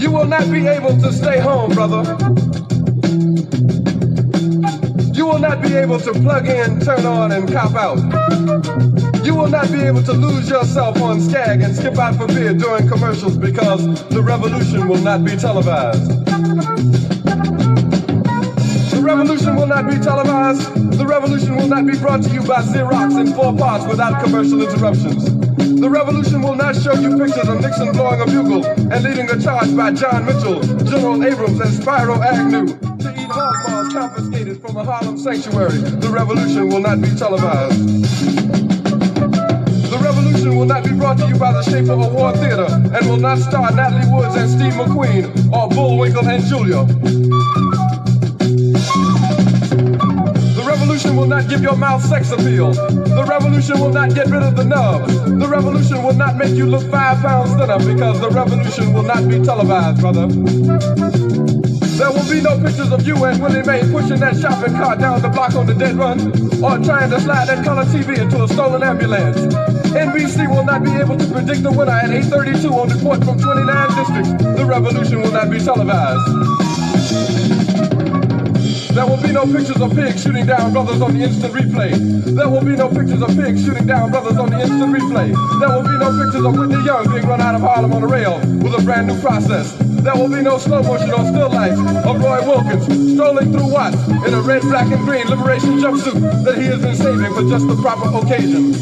You will not be able to stay home, brother. You will not be able to plug in, turn on, and cop out. You will not be able to lose yourself on Skag and skip out for beer during commercials because the revolution will not be televised. The revolution will not be televised. The revolution will not be brought to you by Xerox in 4 parts without commercial interruptions. The revolution will not show you pictures of Nixon blowing a bugle and leading a charge by John Mitchell, General Abrams, and Spyro Agnew to eat hog balls confiscated from a Harlem sanctuary. The revolution will not be televised. The revolution will not be brought to you by the Schaefer Award Theater and will not star Natalie Woods and Steve McQueen or Bullwinkle and Julia. The revolution will not give your mouth sex appeal. The revolution will not get rid of the nub. The revolution will not make you look 5 pounds thinner because the revolution will not be televised, brother. There will be no pictures of you and Willie Mae pushing that shopping cart down the block on the dead run or trying to slide that color TV into a stolen ambulance. NBC will not be able to predict the winner at 8:32 on report from 29 districts. The revolution will not be televised. There will be no pictures of pigs shooting down brothers on the instant replay. There will be no pictures of pigs shooting down brothers on the instant replay. There will be no pictures of Whitney Young being run out of Harlem on a rail with a brand new process. There will be no slow motion or still life of Roy Wilkins strolling through Watts in a red, black, and green liberation jumpsuit that he has been saving for just the proper occasion.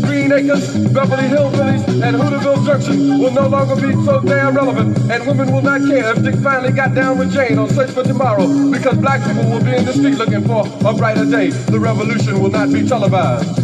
Green Acres, Beverly Hillbillies, and Hooterville Junction will no longer be so damn relevant, and women will not care if Dick finally got down with Jane on Search for Tomorrow, because black people will be in the street looking for a brighter day. The revolution will not be televised.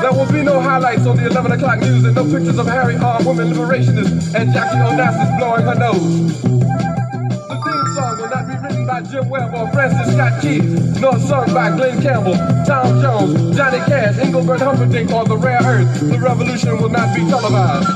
There will be no highlights on the 11 o'clock news and no pictures of Harry armed women liberationists and Jackie Onassis blowing her nose. The theme song will not be written by Jim Webb or Francis Scott Key, nor sung by Glenn Campbell, Tom Jones, Johnny Cash, Engelbert Humperdinck, or The Rare Earth. The revolution will not be televised.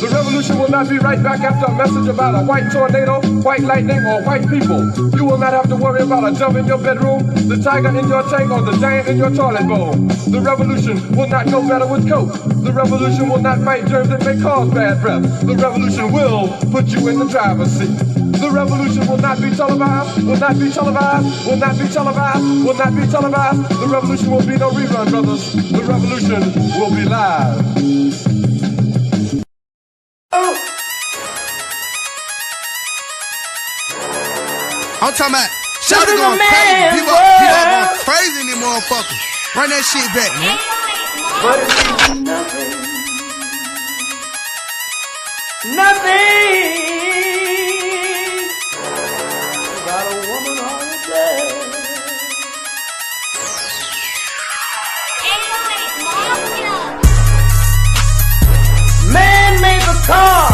The revolution will not be right back after a message about a white tornado, white lightning, or white people. You will not have to worry about a dove in your bedroom, the tiger in your tank, or the giant in your toilet bowl. The revolution will not go better with Coke. The revolution will not fight germs that may cause bad breath. The revolution will put you in the driver's seat. The revolution will not be televised, will not be televised, will not be televised, will not be televised. The revolution will be no rerun, brothers. The revolution will be live. I'm talking about Shabaka going crazy. People going crazy in these motherfuckers. Run that shit back, man. But it's nothing. Nothing. Got a woman on the bed. Man made the car.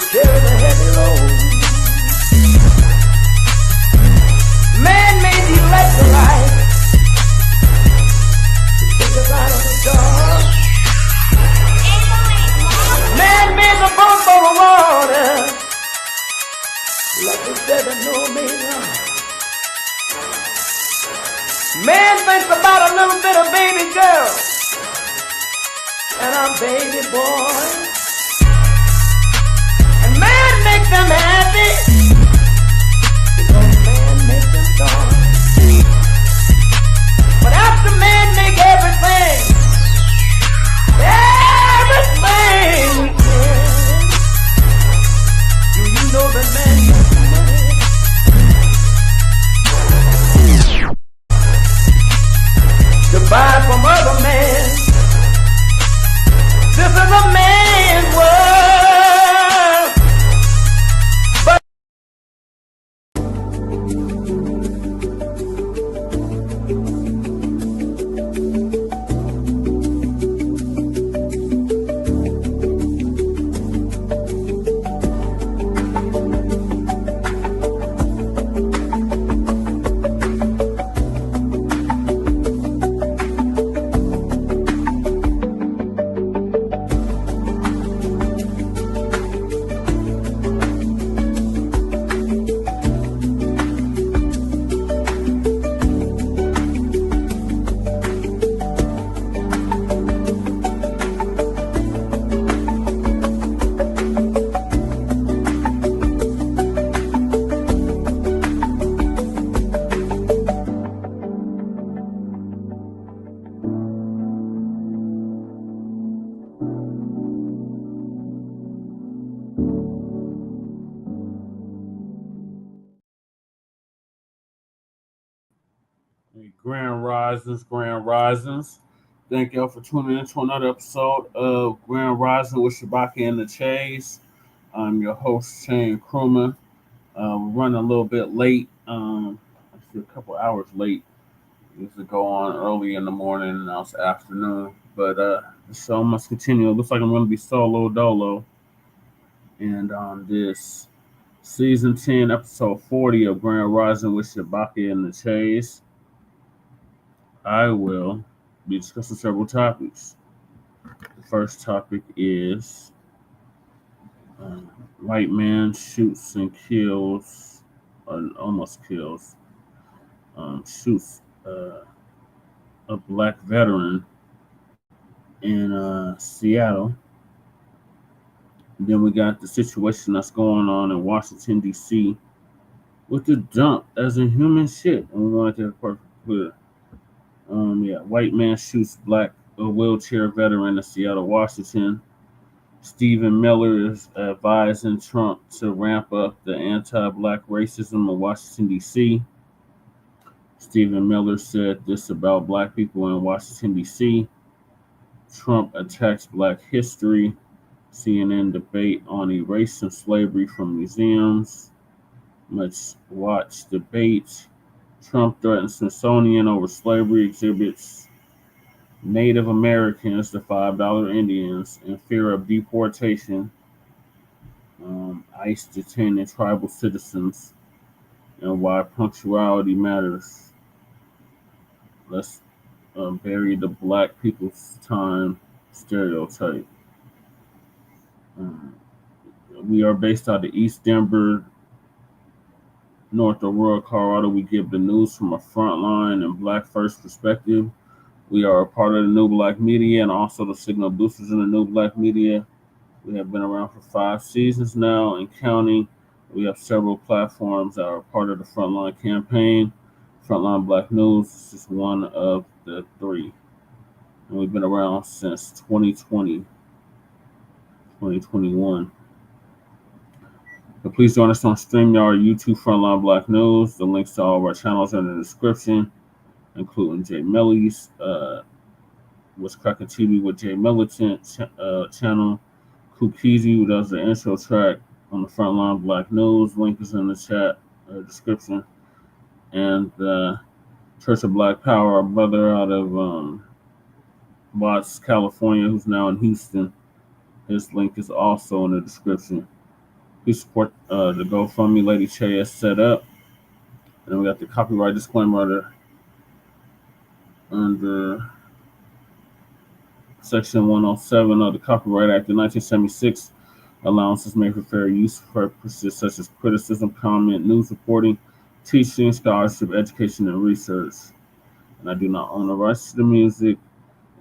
Carry the heavy load. Man made the electrolyte to take us out of the dark. Man made the boat for the water like the 7 Omega. Man thinks about a little bit of baby girl and a baby boy. Man make them happy because man make them strong. But after man make everything we can, do you know that man makes money? To buy from other men. This is a man's world. Grand Risings. Thank y'all for tuning in to another episode of Grand Rising with Shabaka and the Chase. I'm your host, Shane Crewman. We're running a little bit late, actually a couple hours late. Usually go on early in the morning and now it's afternoon. But the show must continue. It looks like I'm going to be solo dolo. And on this season 10, episode 40 of Grand Rising with Shabaka and the Chase, I will be discussing several topics. The first topic is white man shoots and kills, or almost kills, shoots a black veteran in Seattle. Then we got the situation that's going on in Washington, D.C. with the dump as in human shit. And we wanted to have perfect clear. White man shoots black wheelchair veteran in Seattle, Washington. Stephen Miller is advising Trump to ramp up the anti-black racism in Washington, D.C. Stephen Miller said this about black people in Washington, D.C. Trump attacks black history. CNN debate on erasing slavery from museums. Much watch debate. Trump threatens Smithsonian over slavery exhibits. Native Americans, the $5 Indians, in fear of deportation. ICE detaining tribal citizens and why punctuality matters. Let's bury the black people's time stereotype. We are based out of East Denver, North Aurora, Colorado. We give the news from a Front Line and Blacc First perspective. We are a part of the new Blacc Media and also the signal boosters in the new Blacc Media. We have been around for 5 seasons now and counting. We have several platforms that are part of the Frontline campaign. Frontline Blacc News is just one of the 3. And we've been around since 2020, 2021. So please join us on StreamYard, YouTube, Frontline Blacc News. The links to all of our channels are in the description, including Jay Millie's What's Cracking TV with Jay Miller channel. Kukizi, who does the intro track on the Frontline Blacc News. Link is in the chat description. And Church of Black Power, our brother out of Watts, California, who's now in Houston. His link is also in the description. Please support the GoFundMe Lady Che has set up. And then we got the copyright disclaimer under Section 107 of the Copyright Act of 1976. Allowances made for fair use for purposes such as criticism, comment, news reporting, teaching, scholarship, education, and research. And I do not own the rights to the music.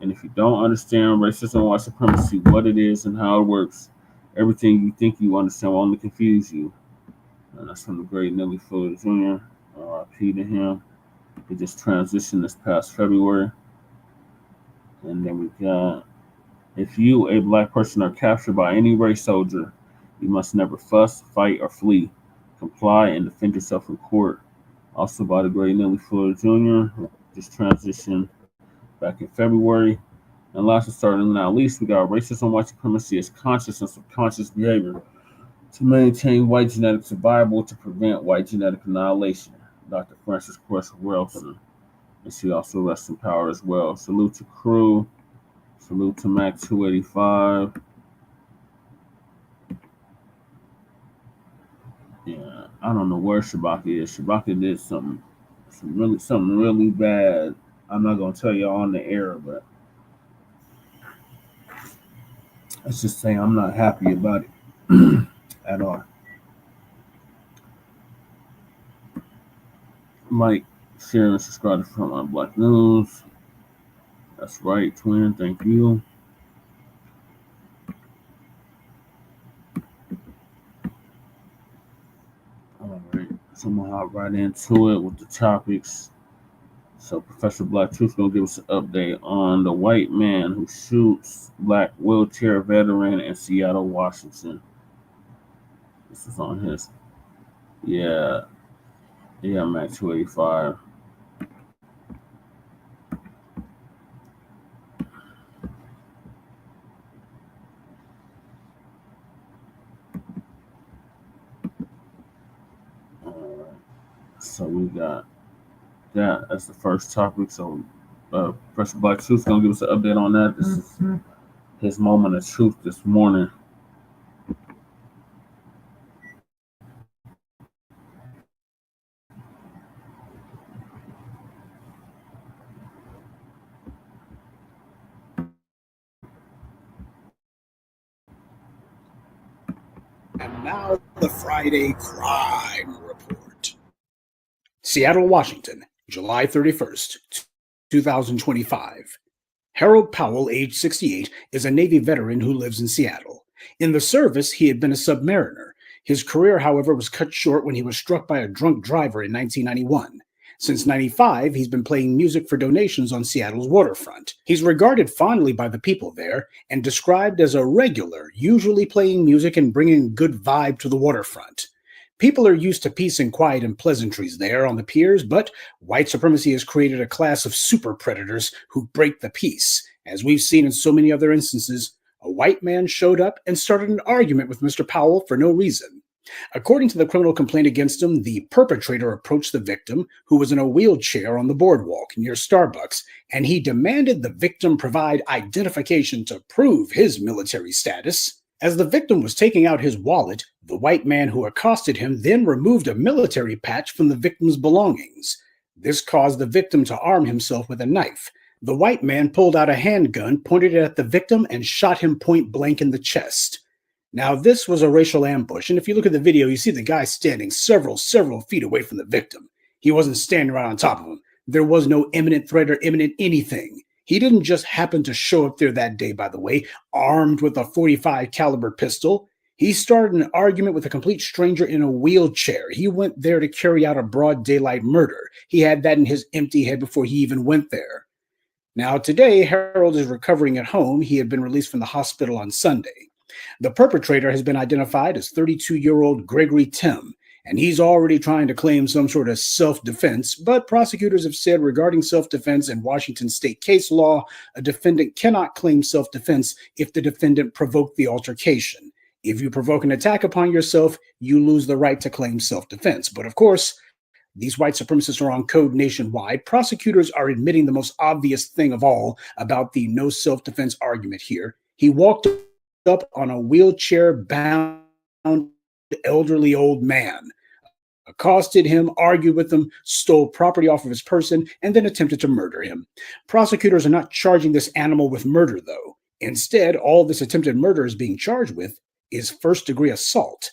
And if you don't understand racism or white supremacy, what it is and how it works, everything you think you understand will only confuse you. And that's from the great Nelly Fuller Jr. R.I.P. to him. He just transitioned this past February. And then we got, if you, a black person, are captured by any race soldier, you must never fuss, fight, or flee. Comply and defend yourself in court. Also by the great Nelly Fuller Jr., who just transitioned back in February. And last but certainly not least, we got racism, white supremacy as conscious and subconscious behavior to maintain white genetic survival to prevent white genetic annihilation. Dr. Frances Cress Wilson. And she also rests in power as well. Salute to crew. Salute to Mac 285. Yeah, I don't know where Shabaka is. Shabaka did something really bad. I'm not gonna tell y'all on the air, but let's just say I'm not happy about it at all. Like, share, and subscribe to Frontline Blacc News. That's right, twin. Thank you. All right, so I'm gonna hop right into it with the topics. So Professor Black Truth's gonna give us an update on the white man who shoots black wheelchair veteran in Seattle, Washington. This is on his, Mac 285. got that as the first topic. So, Professor Black Truth's gonna give us an update on that. This is his moment of truth this morning. And now the Friday Crime Report. Seattle, Washington, July 31st, 2025. Harold Powell, age 68, is a Navy veteran who lives in Seattle. In the service, he had been a submariner. His career, however, was cut short when he was struck by a drunk driver in 1991. Since 95, he's been playing music for donations on Seattle's waterfront. He's regarded fondly by the people there and described as a regular, usually playing music and bringing good vibe to the waterfront. People are used to peace and quiet and pleasantries there on the piers, but white supremacy has created a class of super predators who break the peace. As we've seen in so many other instances, a white man showed up and started an argument with Mr. Powell for no reason. According to the criminal complaint against him, the perpetrator approached the victim, who was in a wheelchair on the boardwalk near Starbucks, and he demanded the victim provide identification to prove his military status. As the victim was taking out his wallet, the white man who accosted him then removed a military patch from the victim's belongings. This caused the victim to arm himself with a knife. The white man pulled out a handgun, pointed it at the victim, and shot him point blank in the chest. Now, this was a racial ambush, and if you look at the video, you see the guy standing several feet away from the victim. He wasn't standing right on top of him. There was no imminent threat or imminent anything. He didn't just happen to show up there that day, by the way, armed with a .45 caliber pistol. He started an argument with a complete stranger in a wheelchair. He went there to carry out a broad daylight murder. He had that in his empty head before he even went there. Now, today, Harold is recovering at home. He had been released from the hospital on Sunday. The perpetrator has been identified as 32-year-old Gregory Tim, and he's already trying to claim some sort of self-defense, but prosecutors have said regarding self-defense in Washington state case law, a defendant cannot claim self-defense if the defendant provoked the altercation. If you provoke an attack upon yourself, you lose the right to claim self-defense. But of course, these white supremacists are on code nationwide. Prosecutors are admitting the most obvious thing of all about the no self-defense argument here. He walked up on a wheelchair-bound elderly old man, accosted him, argued with him, stole property off of his person, and then attempted to murder him. Prosecutors are not charging this animal with murder, though. Instead, all this attempted murder is being charged with is first-degree assault.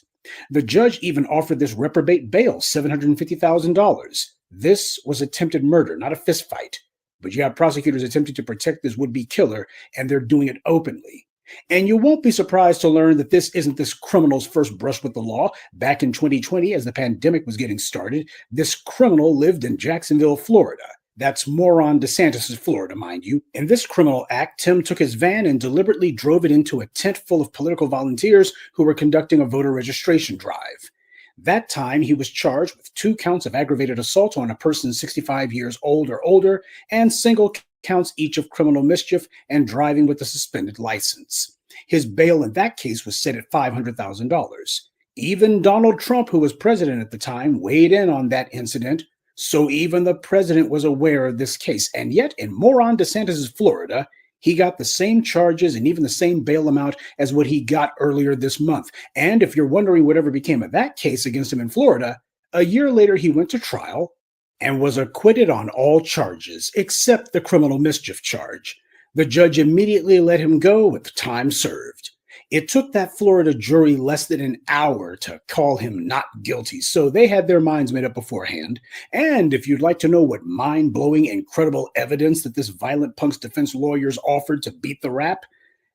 The judge even offered this reprobate bail, $750,000. This was attempted murder, not a fistfight. But you have prosecutors attempting to protect this would-be killer, and they're doing it openly. And you won't be surprised to learn that this isn't this criminal's first brush with the law. Back in 2020, as the pandemic was getting started, this criminal lived in Jacksonville, Florida. That's Moron DeSantis' Florida, mind you. In this criminal act, Tim took his van and deliberately drove it into a tent full of political volunteers who were conducting a voter registration drive. That time, he was charged with 2 counts of aggravated assault on a person 65 years old or older and single counts each of criminal mischief and driving with a suspended license. His bail in that case was set at $500,000. Even Donald Trump, who was president at the time, weighed in on that incident, so even the president was aware of this case. And yet, in Moron DeSantis' Florida, he got the same charges and even the same bail amount as what he got earlier this month. And if you're wondering whatever became of that case against him in Florida, a year later he went to trial and was acquitted on all charges except the criminal mischief charge. The judge immediately let him go with time served. It took that Florida jury less than an hour to call him not guilty, so they had their minds made up beforehand. And if you'd like to know what mind-blowing, incredible evidence that this violent punk's defense lawyers offered to beat the rap,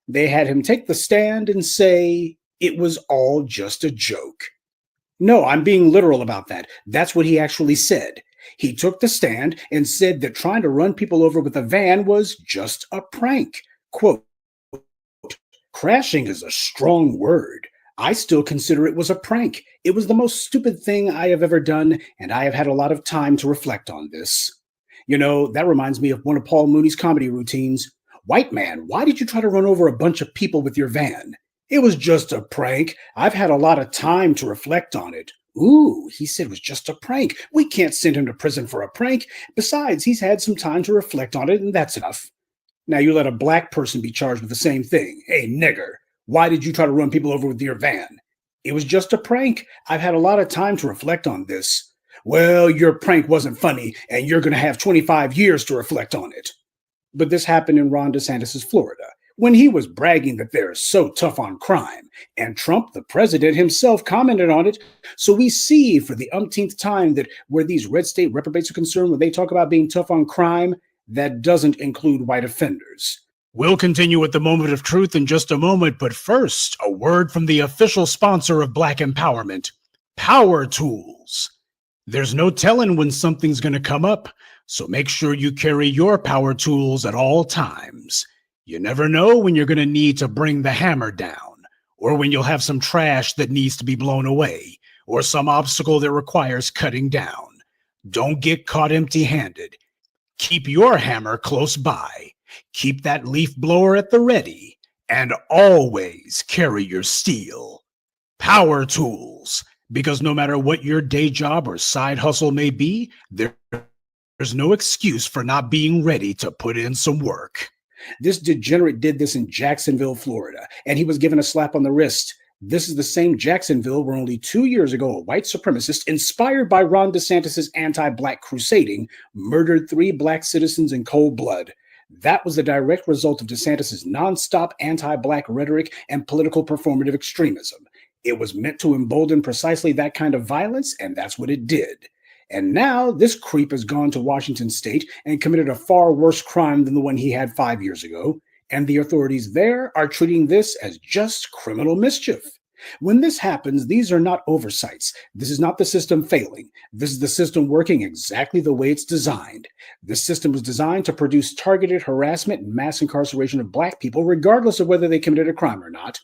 they had him take the stand and say it was all just a joke. No, I'm being literal about that. That's what he actually said. He took the stand and said that trying to run people over with a van was just a prank. Quote, crashing is a strong word. I still consider it was a prank. It was the most stupid thing I have ever done, and I have had a lot of time to reflect on this. You know, that reminds me of one of Paul Mooney's comedy routines. White man, why did you try to run over a bunch of people with your van? It was just a prank. I've had a lot of time to reflect on it. Ooh, he said it was just a prank. We can't send him to prison for a prank. Besides, he's had some time to reflect on it, and that's enough. Now you let a black person be charged with the same thing. Hey, nigger, why did you try to run people over with your van? It was just a prank. I've had a lot of time to reflect on this. Well, your prank wasn't funny, and you're going to have 25 years to reflect on it. But this happened in Ron DeSantis' Florida, when he was bragging that they're so tough on crime, and Trump, the president himself, commented on it. So we see for the umpteenth time that where these red state reprobates are concerned, when they talk about being tough on crime, that doesn't include white offenders. We'll continue with the moment of truth in just a moment, but first, a word from the official sponsor of Black Empowerment, Power Tools. There's no telling when something's going to come up, so make sure you carry your power tools at all times. You never know when you're going to need to bring the hammer down, or when you'll have some trash that needs to be blown away, or some obstacle that requires cutting down. Don't get caught empty-handed. Keep your hammer close by. Keep that leaf blower at the ready, and always carry your steel. Power tools, because no matter what your day job or side hustle may be, there's no excuse for not being ready to put in some work. This degenerate did this in Jacksonville, Florida, and he was given a slap on the wrist. This is the same Jacksonville where only 2 years ago, a white supremacist, inspired by Ron DeSantis' anti-Black crusading, murdered 3 Black citizens in cold blood. That was the direct result of DeSantis' nonstop anti-Black rhetoric and political performative extremism. It was meant to embolden precisely that kind of violence, and that's what it did. And now this creep has gone to Washington state and committed a far worse crime than the one he had 5 years ago. And the authorities there are treating this as just criminal mischief. When this happens, these are not oversights. This is not the system failing. This is the system working exactly the way it's designed. This system was designed to produce targeted harassment and mass incarceration of Black people, regardless of whether they committed a crime or not,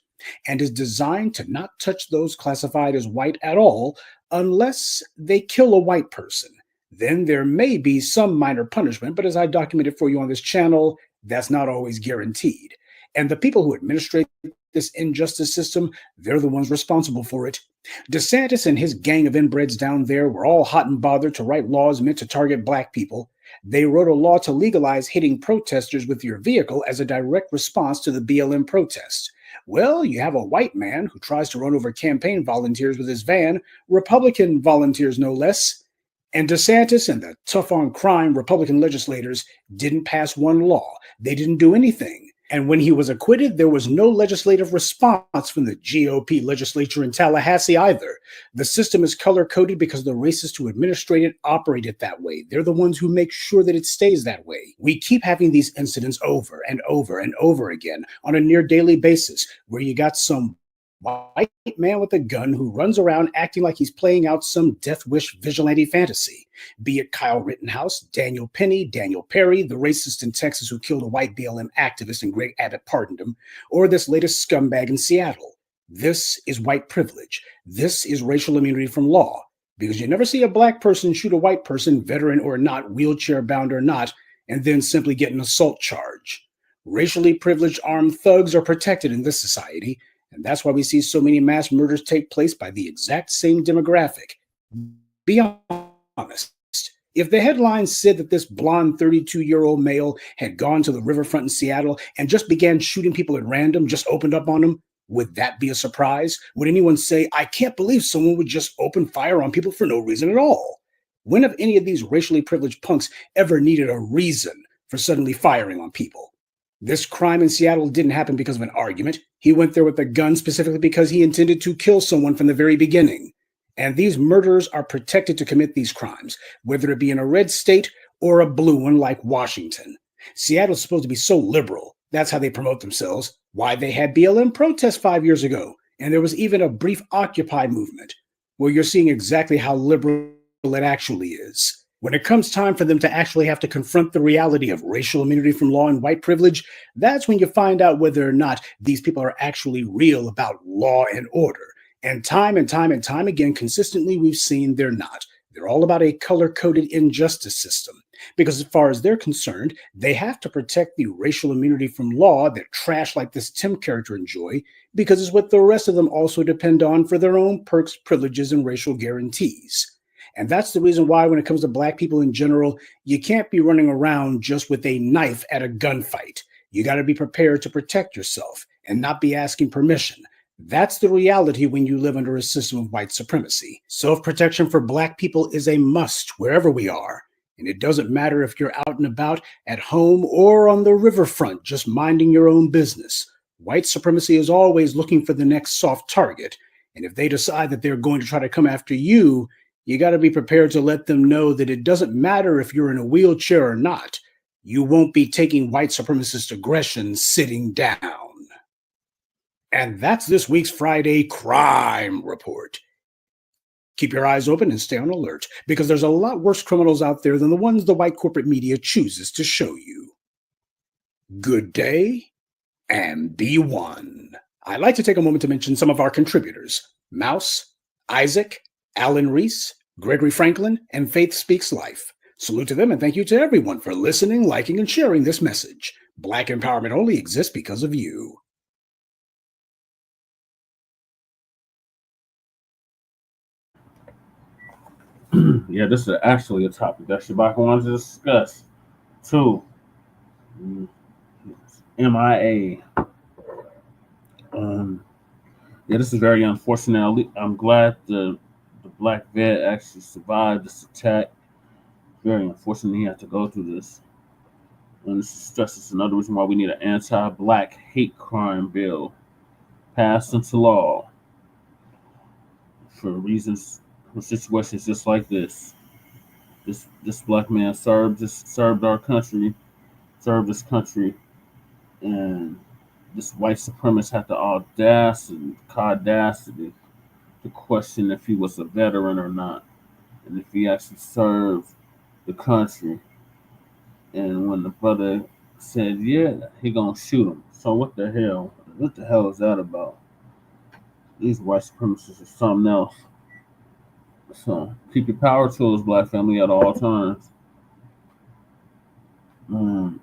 and is designed to not touch those classified as white at all, unless they kill a white person. Then there may be some minor punishment, but as I documented for you on this channel, that's not always guaranteed. And the people who administrate this injustice system, they're the ones responsible for it. DeSantis and his gang of inbreds down there were all hot and bothered to write laws meant to target Black people. They wrote a law to legalize hitting protesters with your vehicle as a direct response to the BLM protest. Well, you have a white man who tries to run over campaign volunteers with his van, Republican volunteers no less. And DeSantis and the tough-on-crime Republican legislators didn't pass one law. They didn't do anything. And when he was acquitted, there was no legislative response from the GOP legislature in Tallahassee either. The system is color-coded because the racists who administrate it operate it that way. They're the ones who make sure that it stays that way. We keep having these incidents over and over and over again on a near-daily basis, where you got some white man with a gun who runs around acting like he's playing out some death wish vigilante fantasy. Be it Kyle Rittenhouse, Daniel Penny, Daniel Perry, the racist in Texas who killed a white BLM activist and Greg Abbott pardoned him, or this latest scumbag in Seattle. This is white privilege. This is racial immunity from law. Because you never see a Black person shoot a white person, veteran or not, wheelchair bound or not, and then simply get an assault charge. Racially privileged armed thugs are protected in this society. And that's why we see so many mass murders take place by the exact same demographic. Be honest. If the headline said that this blonde 32-year-old male had gone to the riverfront in Seattle and just began shooting people at random, just opened up on them, would that be a surprise? Would anyone say, I can't believe someone would just open fire on people for no reason at all? When have any of these racially privileged punks ever needed a reason for suddenly firing on people? This crime in Seattle didn't happen because of an argument. He went there with a gun specifically because he intended to kill someone from the very beginning. And these murderers are protected to commit these crimes, whether it be in a red state or a blue one like Washington. Seattle's supposed to be so liberal. That's how they promote themselves. Why they had BLM protests 5 years ago. And there was even a brief Occupy movement. Well, you're seeing exactly how liberal it actually is. When it comes time for them to actually have to confront the reality of racial immunity from law and white privilege, that's when you find out whether or not these people are actually real about law and order. And time again, consistently, we've seen they're not. They're all about a color-coded injustice system. Because as far as they're concerned, they have to protect the racial immunity from law that trash like this Tim character enjoy, because it's what the rest of them also depend on for their own perks, privileges, and racial guarantees. And that's the reason why when it comes to Black people in general, you can't be running around just with a knife at a gunfight. You got to be prepared to protect yourself and not be asking permission. That's the reality when you live under a system of white supremacy. Self-protection for Black people is a must wherever we are. And it doesn't matter if you're out and about, at home, or on the riverfront, just minding your own business. White supremacy is always looking for the next soft target. And if they decide that they're going to try to come after you, you got to be prepared to let them know that it doesn't matter if you're in a wheelchair or not. You won't be taking white supremacist aggression sitting down. And that's this week's Friday Crime Report. Keep your eyes open and stay on alert, because there's a lot worse criminals out there than the ones the white corporate media chooses to show you. Good day, and be one. I'd like to take a moment to mention some of our contributors: Mouse, Isaac, Alan Reese, Gregory Franklin, and Faith Speaks Life. Salute to them, and thank you to everyone for listening, liking, and sharing this message. Black empowerment only exists because of you. Yeah, this is actually a topic that Shabaka wanted to discuss. 2, MIA. Yeah, this is very unfortunate. I'm glad the black vet actually survived this attack. Very unfortunate he had to go through this. And this stresses another reason why we need an anti-black hate crime bill passed into law for reasons, for situations just like this. This black man served our country, served this country, and this white supremacist had the audacity to question if he was a veteran or not, and if he actually served the country. And when the brother said, "Yeah, he gonna shoot him," so what the hell? What the hell is that about? These white supremacists are something else. So keep your power tools, black family, at all times. So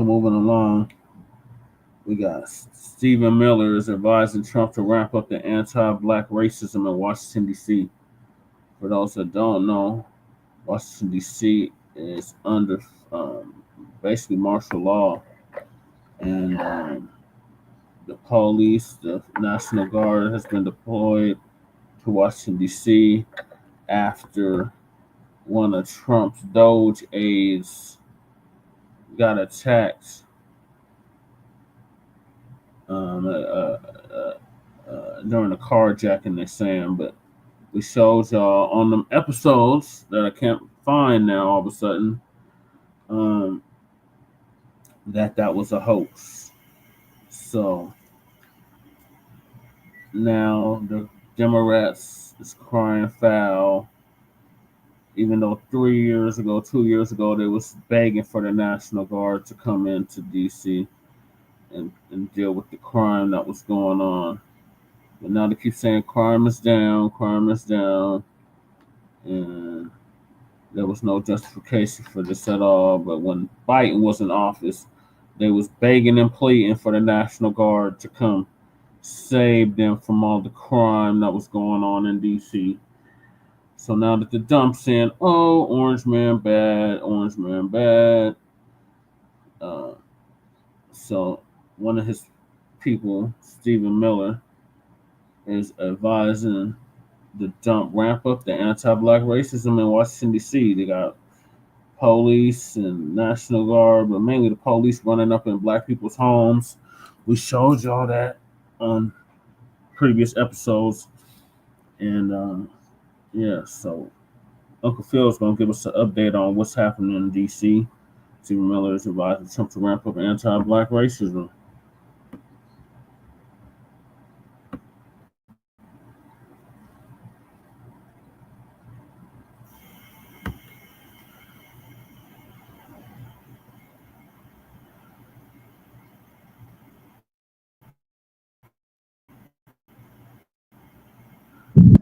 moving along, we got Stephen Miller is advising Trump to ramp up the anti-black racism in Washington, D.C. For those that don't know, Washington, D.C. is under basically martial law. And the police, the National Guard, has been deployed to Washington, D.C. after one of Trump's Doge aides got attacked during a carjacking, they're saying. But we showed y'all on them episodes that I can't find now all of a sudden that was a hoax. So now the Democrats is crying foul, even though 2 years ago, they was begging for the National Guard to come into D.C. and deal with the crime that was going on. But now they keep saying crime is down, and there was no justification for this at all. But when Biden was in office, they was begging and pleading for the National Guard to come save them from all the crime that was going on in D.C. So now that the dump's in, oh, Orange Man bad. So one of his people, Stephen Miller, is advising the dump ramp up the anti-black racism in Washington, D.C. They got police and National Guard, but mainly the police running up in black people's homes. We showed y'all that on previous episodes. And yeah, so Uncle Phil's going to give us an update on what's happening in D.C. Stephen Miller is advising Trump to ramp up anti-black racism.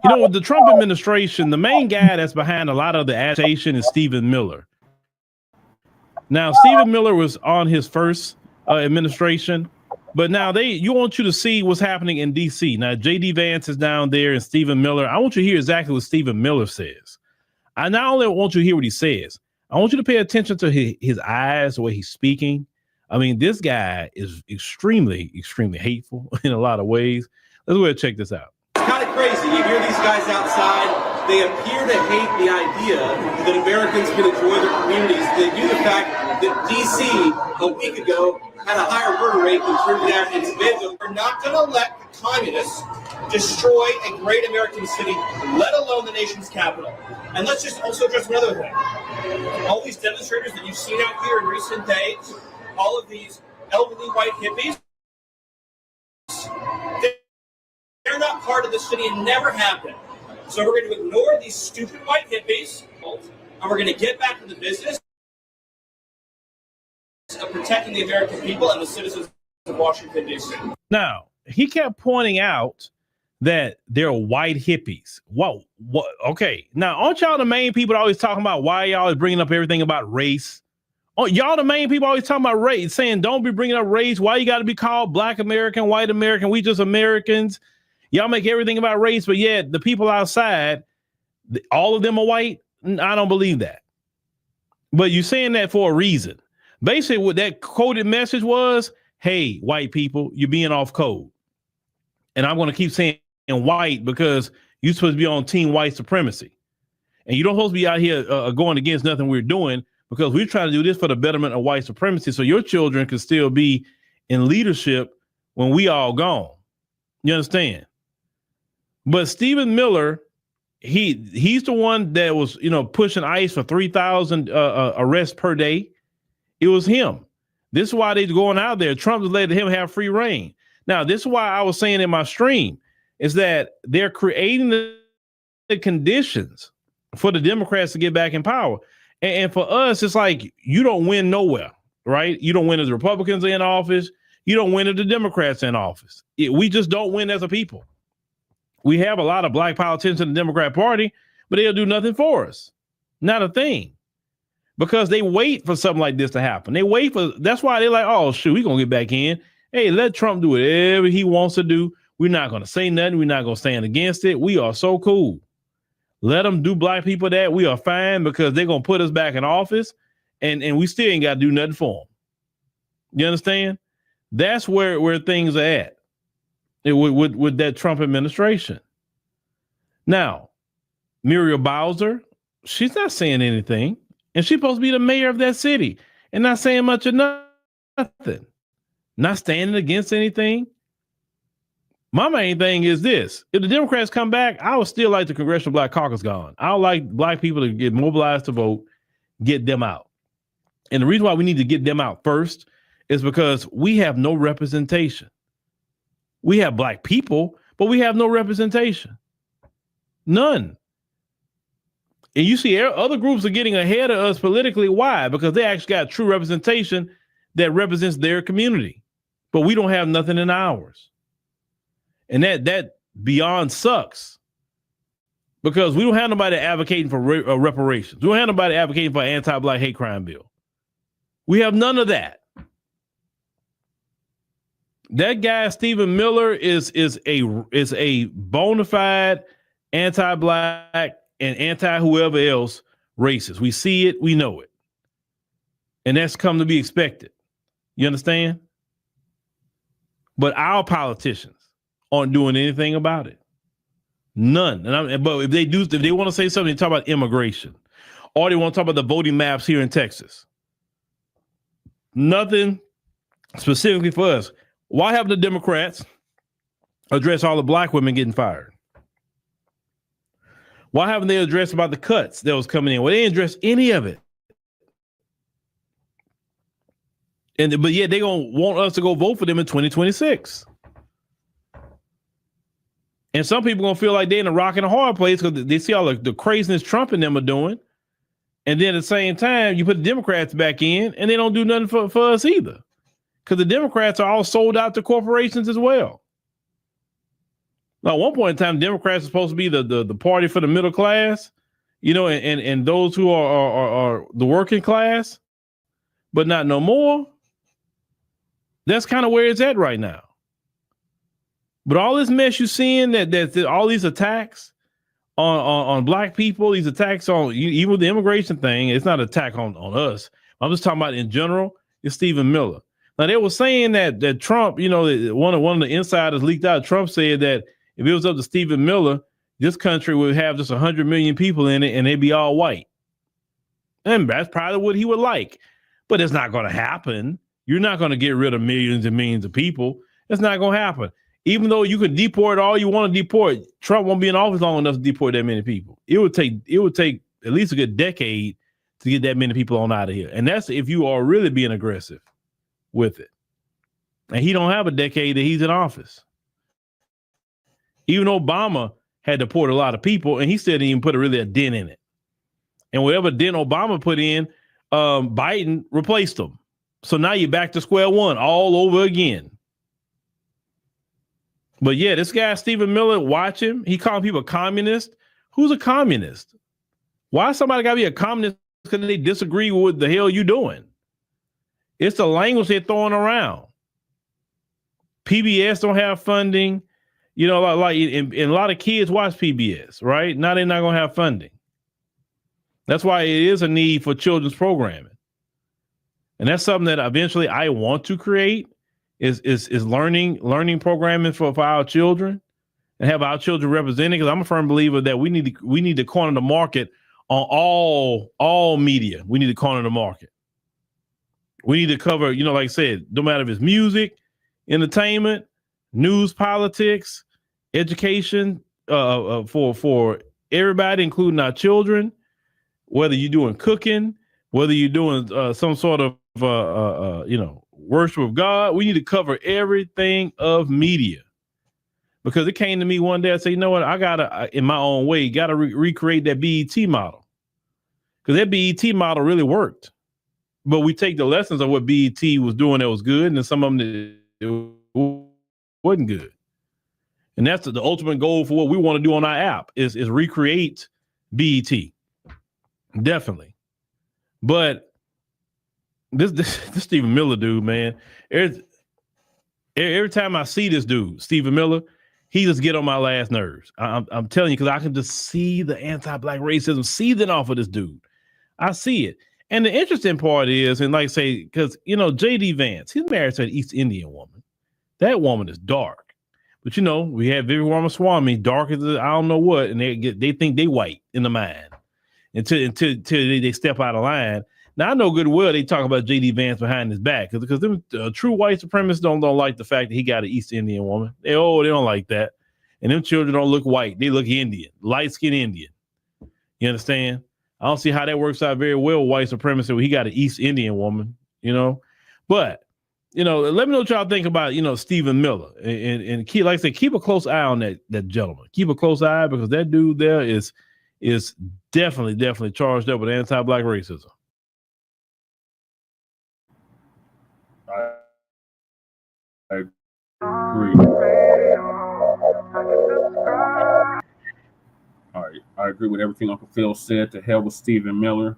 You know, with the Trump administration, the main guy that's behind a lot of the agitation is Stephen Miller. Now, Stephen Miller was on his first administration, but now you want you to see what's happening in D.C. Now, J.D. Vance is down there and Stephen Miller. I want you to hear exactly what Stephen Miller says. I not only want you to hear what he says, I want you to pay attention to his eyes, the way he's speaking. I mean, this guy is extremely, extremely hateful in a lot of ways. Let's go ahead and check this out. It's kind of crazy. You hear these guys outside. They appear to hate the idea that Americans can enjoy their communities. They do the fact that D.C. a week ago had a higher murder rate than Trinidad and Tobago. We're not going to let the communists destroy a great American city, let alone the nation's capital. And let's just also address another thing. All these demonstrators that you've seen out here in recent days, all of these elderly white hippies, they're not part of the city and never have been. So we're going to ignore these stupid white hippies, and we're going to get back to the business of protecting the American people and the citizens of Washington, D.C. Now, he kept pointing out that they're white hippies. Whoa, what? Okay. Now, aren't y'all the main people always talking about why y'all is bringing up everything about race? Oh, y'all the main people always talking about race, saying don't be bringing up race. Why you got to be called Black American, white American? We just Americans. Y'all make everything about race, but yet the people outside, all of them are white. I don't believe that. But you're saying that for a reason. Basically, what that coded message was, hey, white people, you're being off code. And I'm going to keep saying white because you're supposed to be on team white supremacy. And you don't supposed to be out here going against nothing we're doing because we're trying to do this for the betterment of white supremacy so your children can still be in leadership when we all gone. You understand? But Stephen Miller, he's the one that was, pushing ICE for 3,000 arrests per day. It was him. This is why they're going out there. Trump has let him have free reign. Now, this is why I was saying in my stream is that they're creating the conditions for the Democrats to get back in power. And for us, it's like you don't win nowhere, right? You don't win as the Republicans are in office. You don't win as the Democrats in office. We just don't win as a people. We have a lot of black politicians in the Democrat Party, but they'll do nothing for us. Not a thing. Because they wait for something like this to happen. That's why they're like, oh, shoot, we're going to get back in. Hey, let Trump do whatever he wants to do. We're not going to say nothing. We're not going to stand against it. We are so cool. Let them do black people that. We are fine because they're going to put us back in office and we still ain't got to do nothing for them. You understand? That's where things are at with that Trump administration. Now, Muriel Bowser, she's not saying anything. And she's supposed to be the mayor of that city and not saying much of nothing, not standing against anything. My main thing is this. If the Democrats come back, I would still like the Congressional Black Caucus gone. I would like black people to get mobilized to vote, get them out. And the reason why we need to get them out first is because we have no representation. We have black people, but we have no representation. None. And you see other groups are getting ahead of us politically. Why? Because they actually got true representation that represents their community. But we don't have nothing in ours. And that beyond sucks. Because we don't have nobody advocating for reparations. We don't have nobody advocating for an anti-black hate crime bill. We have none of that. That guy, Stephen Miller, is a bona fide anti-black and anti-whoever else racist. We see it, we know it. And that's come to be expected. You understand? But our politicians aren't doing anything about it. None. But if they want to say something, they talk about immigration. Or they want to talk about the voting maps here in Texas. Nothing specifically for us. Why haven't the Democrats addressed all the black women getting fired? Why haven't they addressed about the cuts that was coming in? Well, they didn't address any of it. But yet they're going to want us to go vote for them in 2026. And some people going to feel like they're in a rock and a hard place because they see all the craziness Trump and them are doing. And then at the same time, you put the Democrats back in and they don't do nothing for us either. Because the Democrats are all sold out to corporations as well. Now, at one point in time, Democrats are supposed to be the party for the middle class, you know, and those who are the working class, but not no more. That's kind of where it's at right now. But all this mess you're seeing, that all these attacks on black people, these attacks on even with the immigration thing, it's not an attack on us. I'm just talking about in general. It's Stephen Miller. Now they were saying that Trump, you know, one of the insiders leaked out. Trump said that if it was up to Stephen Miller, this country would have just 100 million people in it, and they'd be all white. And that's probably what he would like, but it's not going to happen. You're not going to get rid of millions and millions of people. It's not going to happen. Even though you can deport all you want to deport, Trump won't be in office long enough to deport that many people. It would take at least a good decade to get that many people on out of here. And that's if you are really being aggressive with it. And he don't have a decade that he's in office. Even Obama had to deport a lot of people, and he still didn't even put a dent in it. And whatever dent Obama put in, Biden replaced them. So now you're back to square one all over again. But yeah, this guy, Stephen Miller, watch him. He calling people communist. Who's a communist? Why somebody got to be a communist because they disagree with what the hell you doing? It's the language they're throwing around. PBS don't have funding. You know, and a lot of kids watch PBS, right? Now they're not going to have funding. That's why it is a need for children's programming. And that's something that eventually I want to create. Is learning programming for our children and have our children represented, because I'm a firm believer that we need to corner the market on all media. We need to corner the market. We need to cover, you know, like I said, no matter if it's music, entertainment, news, politics, education, for everybody, including our children, whether you're doing cooking, whether you're doing some sort of worship of God. We need to cover everything of media, because it came to me one day. I said, you know what? I gotta, in my own way, gotta recreate that BET model, because that BET model really worked. But we take the lessons of what BET was doing that was good, and then some of them that wasn't good. And that's the ultimate goal for what we want to do on our app is recreate BET. Definitely. But this Stephen Miller dude, man, every time I see this dude, Stephen Miller, he just get on my last nerves. I'm telling you, because I can just see the anti-black racism seething off of this dude. I see it. And the interesting part is, and like I say, because, you know, J.D. Vance, he's married to an East Indian woman. That woman is dark. But, you know, we have Vivian Ramaswamy, dark as I don't know what, and they think they white in the mind until they step out of line. Now, I know good well they talk about J.D. Vance behind his back, because them true white supremacists don't like the fact that he got an East Indian woman. They don't like that. And them children don't look white. They look Indian, light-skinned Indian. You understand? I don't see how that works out very well, white supremacy, when he got an East Indian woman, you know? But, you know, let me know what y'all think about, you know, Stephen Miller. And keep, like I said, keep a close eye on that gentleman. Keep a close eye, because that dude there is definitely charged up with anti-black racism. I agree. All right, I agree with everything Uncle Phil said. To hell with Stephen Miller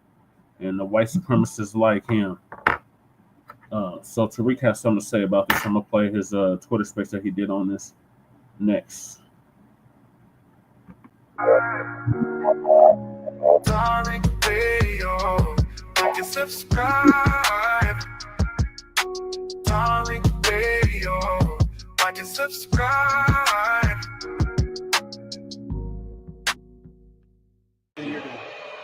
and the white supremacists like him. So Tariq has something to say about this. I'm gonna play his Twitter space that he did on this next. Darling Radio, like and subscribe. Darling Radio, like and subscribe.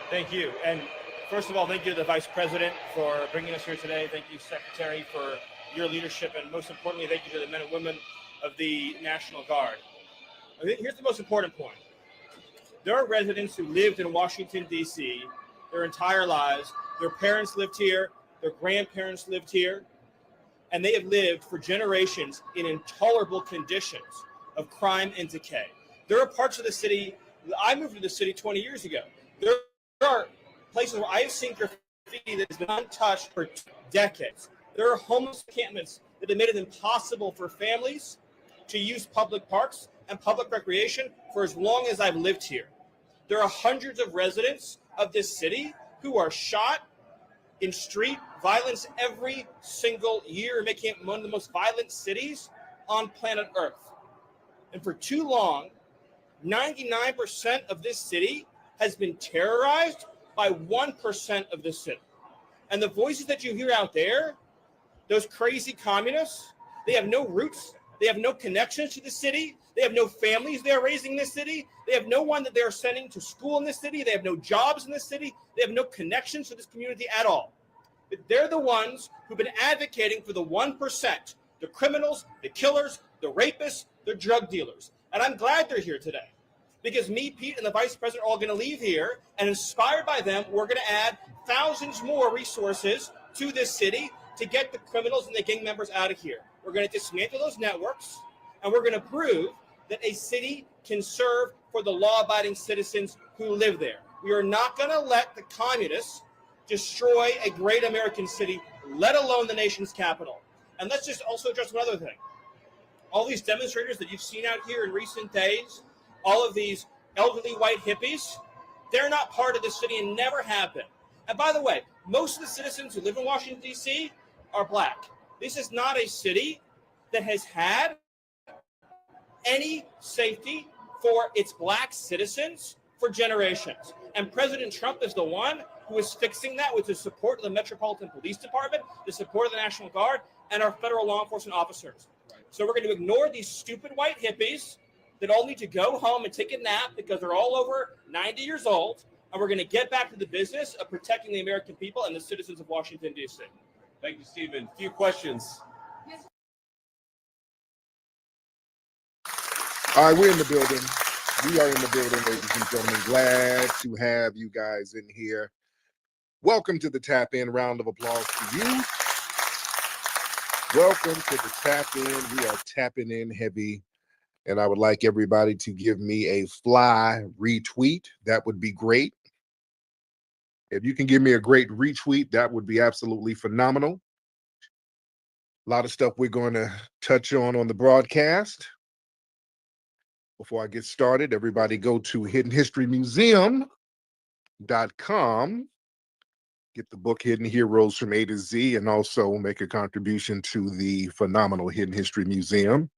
Thank you. And first of all, thank you to the Vice President for bringing us here today. Thank you, Secretary, for your leadership. And most importantly, thank you to the men and women of the National Guard. Here's the most important point. There are residents who lived in Washington, D.C. their entire lives. Their parents lived here. Their grandparents lived here. And they have lived for generations in intolerable conditions of crime and decay. There are parts of the city, I moved to the city 20 years ago. There are places where I have seen graffiti that has been untouched for decades. There are homeless encampments that have made it impossible for families to use public parks. and public recreation for as long as I've lived here. There are hundreds of residents of this city who are shot in street violence every single year, making it one of the most violent cities on planet Earth. And for too long, 99% of this city has been terrorized by 1% of the city. And the voices that you hear out there, those crazy communists, they have no roots, they have no connections to the city, they have no families they're raising in this city, they have no one that they're sending to school in this city, they have no jobs in this city, they have no connections to this community at all. But they're the ones who've been advocating for the 1%, the criminals, the killers, the rapists, the drug dealers. And I'm glad they're here today, because me, Pete, and the vice president are all going to leave here, and inspired by them, we're going to add thousands more resources to this city to get the criminals and the gang members out of here. We're going to dismantle those networks, and we're going to prove that a city can serve for the law-abiding citizens who live there. We are not going to let the communists destroy a great American city, let alone the nation's capital. And let's just also address one other thing. All these demonstrators that you've seen out here in recent days, all of these elderly white hippies, they're not part of the city and never have been. And by the way, most of the citizens who live in Washington, D.C. are black. This is not a city that has had any safety for its black citizens for generations. And President Trump is the one who is fixing that with the support of the Metropolitan Police Department, the support of the National Guard, and our federal law enforcement officers. So we're going to ignore these stupid white hippies that all need to go home and take a nap because they're all over 90 years old, and we're going to get back to the business of protecting the American people and the citizens of Washington, D.C. Thank you, Stephen. A few questions. All right, we're in the building. We are in the building, ladies and gentlemen. Glad to have you guys in here. Welcome to the Tap In. Round of applause to you. Welcome to the Tap In. We are tapping in heavy. And I would like everybody to give me a fly retweet. That would be great. If you can give me a great retweet, that would be absolutely phenomenal. A lot of stuff we're going to touch on the broadcast. Before I get started, everybody go to hiddenhistorymuseum.com. Get the book Hidden Heroes from A to Z, and also make a contribution to the phenomenal Hidden History Museum.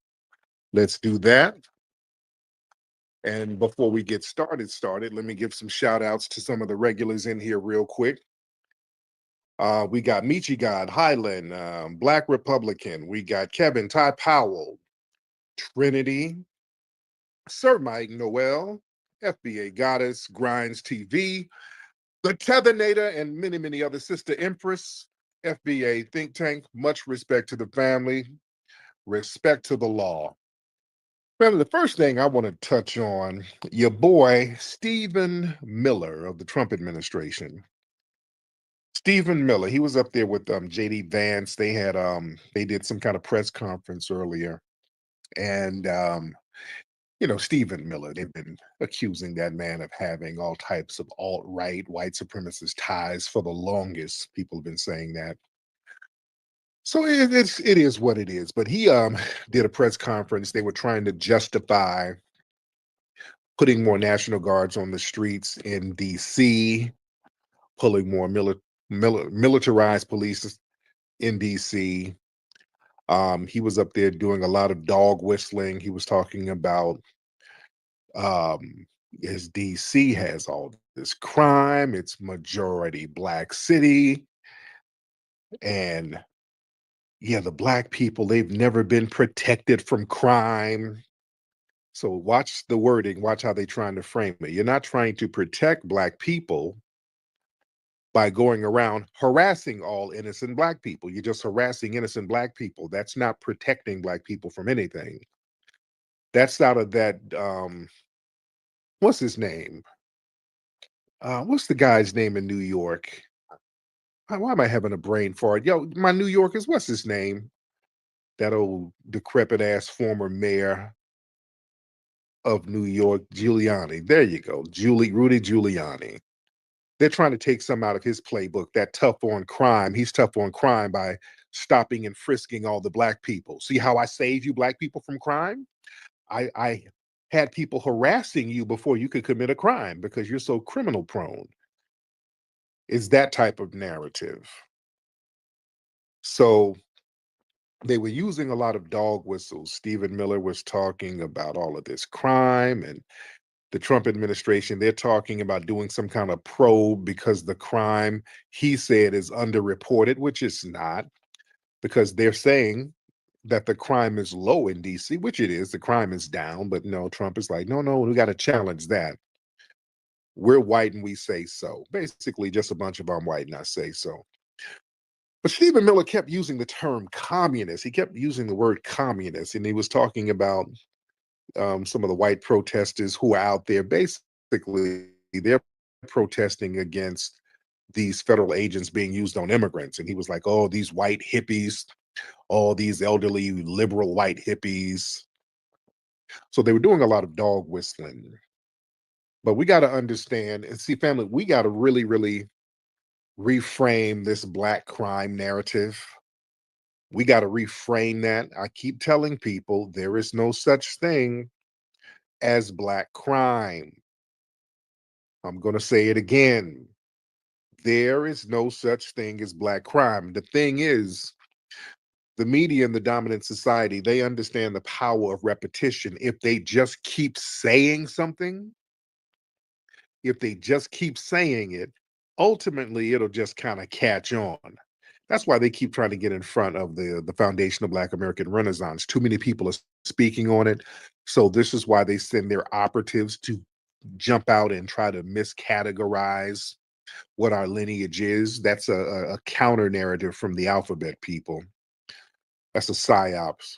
Let's do that. And before we get started, let me give some shout outs to some of the regulars in here real quick. We got Michi God, Highland, Black Republican. We got Kevin, Ty Powell, Trinity, Sir Mike Noel, FBA Goddess, Grinds TV, The Tethanator, and many, many other. Sister Empress, FBA Think Tank. Much respect to the family, respect to the law. Well, the first thing I want to touch on, your boy, Stephen Miller of the Trump administration. Stephen Miller, he was up there with J.D. Vance. They had they did some kind of press conference earlier. And Stephen Miller, they've been accusing that man of having all types of alt-right, white supremacist ties for the longest. People have been saying that. So it is what it is. But he did a press conference. They were trying to justify putting more National Guards on the streets in D.C., pulling more militarized police in D.C. He was up there doing a lot of dog whistling. He was talking about as D.C. has all this crime. It's majority black city. And yeah, the black people, they've never been protected from crime. So watch the wording, watch how they're trying to frame it. You're not trying to protect black people by going around harassing all innocent black people. You're just harassing innocent black people. That's not protecting black people from anything. That's out of that, what's his name? What's the guy's name in New York? Why am I having a brain fart? Yo, my New Yorkers, what's his name? That old decrepit ass former mayor of New York, Giuliani. There you go. Rudy Giuliani. They're trying to take some out of his playbook, that tough on crime. He's tough on crime by stopping and frisking all the black people. See how I save you black people from crime? I had people harassing you before you could commit a crime because you're so criminal prone. It's that type of narrative. So they were using a lot of dog whistles. Stephen Miller was talking about all of this crime, and the Trump administration, they're talking about doing some kind of probe because the crime, he said, is underreported, which it's not, because they're saying that the crime is low in DC, which it is. The crime is down, but no, Trump is like, no, we got to challenge that. We're white and we say so. Basically, just a bunch of I'm white and I say so. But Stephen Miller kept using the term communist. He kept using the word communist, and he was talking about some of the white protesters who are out there. Basically, they're protesting against these federal agents being used on immigrants. And he was like, oh, these white hippies, all these elderly liberal white hippies. So they were doing a lot of dog whistling. But we got to understand and see, family, we got to really, really reframe this Black crime narrative. We got to reframe that. I keep telling people there is no such thing as Black crime. I'm going to say it again. There is no such thing as Black crime. The thing is, the media and the dominant society, they understand the power of repetition. If they just keep saying something, if they just keep saying it, ultimately it'll just kind of catch on. That's why they keep trying to get in front of the foundation of Black American Renaissance. Too many people are speaking on it. So this is why they send their operatives to jump out and try to miscategorize what our lineage is. That's a counter narrative from the alphabet people. That's a psyops.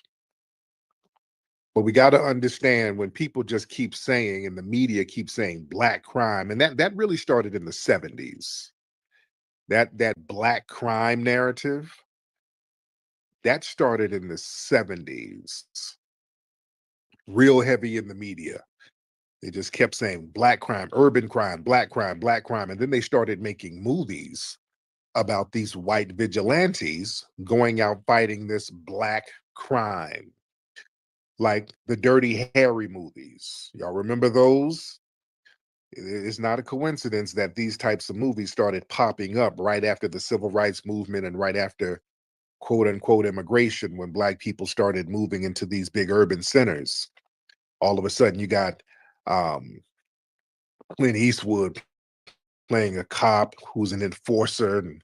But we got to understand when people just keep saying, and the media keeps saying Black crime, and that really started in the 70s. That Black crime narrative, that started in the 70s. Real heavy in the media. They just kept saying Black crime, urban crime, Black crime, Black crime. And then they started making movies about these white vigilantes going out fighting this Black crime. Like the Dirty Harry movies. Y'all remember those? It's not a coincidence that these types of movies started popping up right after the civil rights movement and right after quote unquote immigration, when Black people started moving into these big urban centers. All of a sudden you got Clint Eastwood playing a cop who's an enforcer and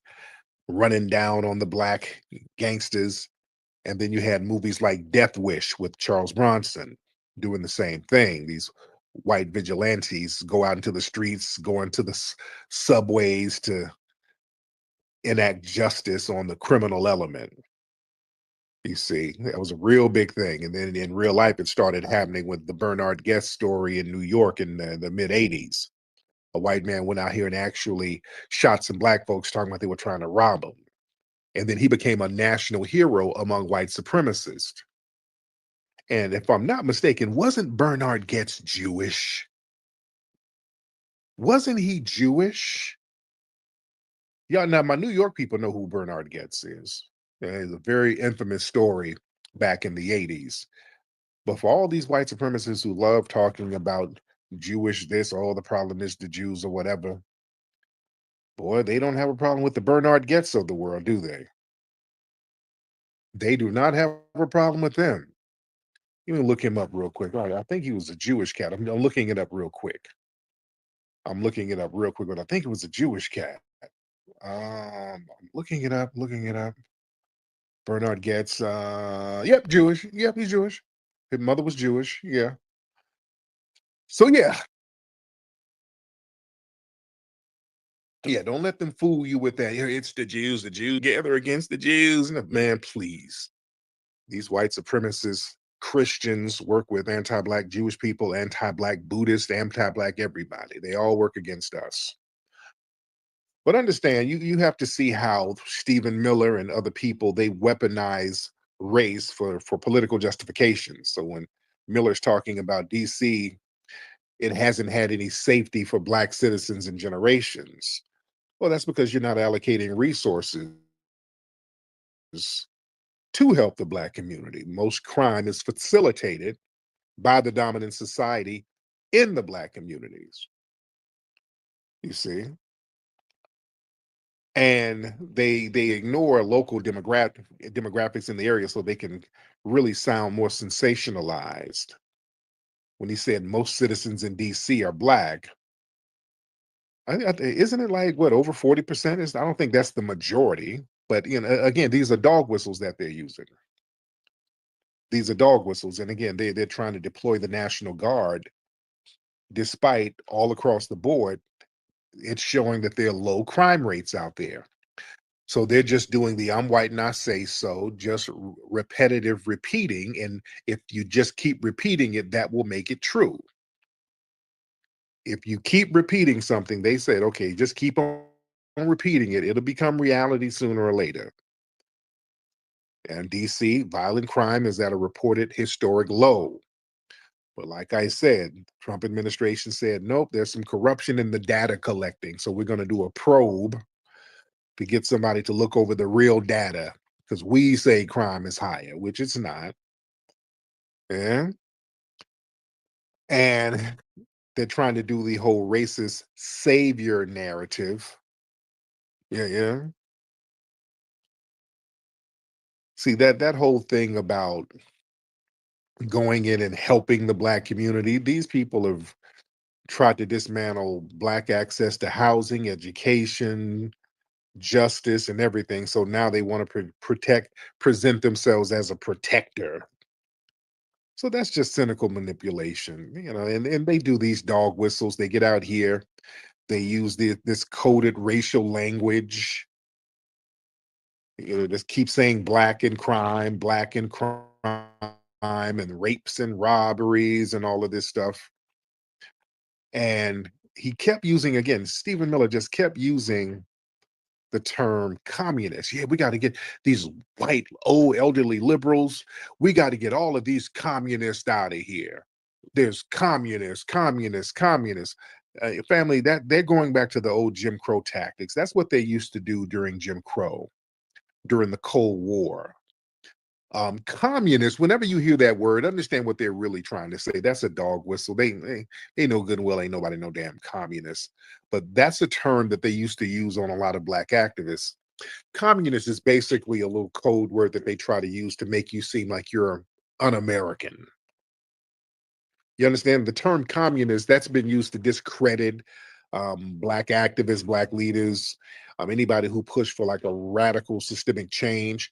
running down on the Black gangsters. And then you had movies like Death Wish with Charles Bronson doing the same thing. These white vigilantes go out into the streets, go into the subways to enact justice on the criminal element. You see, that was a real big thing. And then in real life, it started happening with the Bernard Guest story in New York in the mid 80s. A white man went out here and actually shot some Black folks talking about they were trying to rob him. And then he became a national hero among white supremacists. And if I'm not mistaken, wasn't Bernard Goetz Jewish? Wasn't he Jewish? Yeah, now my New York people know who Bernard Goetz is. It's a very infamous story back in the 80s. But for all these white supremacists who love talking about Jewish this, oh, the problem is the Jews or whatever, boy, they don't have a problem with the Bernard Goetz of the world, do they? They do not have a problem with them. You can look him up real quick. All right, I think he was a Jewish cat. I'm looking it up real quick. But I think it was a Jewish cat. I'm looking it up. Bernard Goetz. Yep, Jewish. Yep, he's Jewish. His mother was Jewish. Yeah. So yeah. Yeah, don't let them fool you with that. It's the Jews gather against the Jews. Man, please. These white supremacists, Christians work with anti-Black Jewish people, anti-Black Buddhists, anti-Black everybody. They all work against us. But understand, you have to see how Stephen Miller and other people, they weaponize race for political justification. So when Miller's talking about DC, it hasn't had any safety for Black citizens in generations. Well, that's because you're not allocating resources to help the Black community. Most crime is facilitated by the dominant society in the Black communities. You see? And they ignore local demographics in the area so they can really sound more sensationalized. When he said most citizens in DC are Black, isn't it like what, over 40%? I don't think that's the majority, but again, these are dog whistles that they're using. These are dog whistles, and again, they're trying to deploy the National Guard, despite all across the board, it's showing that there are low crime rates out there. So they're just doing the I'm white and I say so, just repetitive repeating, and if you just keep repeating it, that will make it true. If you keep repeating something, they said, okay, just keep on repeating it. It'll become reality sooner or later. And DC, violent crime is at a reported historic low. But like I said, Trump administration said, nope, there's some corruption in the data collecting. So we're going to do a probe to get somebody to look over the real data, because we say crime is higher, which it's not. Yeah. And they're trying to do the whole racist savior narrative. Yeah. See, that whole thing about going in and helping the Black community, these people have tried to dismantle Black access to housing, education, justice, and everything. So now they want to present themselves as a protector. So that's just cynical manipulation, and they do these dog whistles. They get out here, they use this coded racial language, just keep saying Black and crime, and rapes and robberies and all of this stuff. And he kept using, again, Stephen Miller just kept using the term communist. Yeah, we got to get these white, old, elderly liberals. We got to get all of these communists out of here. There's communists. Family, that they're going back to the old Jim Crow tactics. That's what they used to do during Jim Crow, during the Cold War. Communists, whenever you hear that word, understand what they're really trying to say. That's a dog whistle. They know good and well ain't nobody no damn communist. But that's a term that they used to use on a lot of Black activists. Communist is basically a little code word that they try to use to make you seem like you're un-American. You understand? The term communist, that's been used to discredit Black activists, Black leaders, anybody who pushed for like a radical systemic change.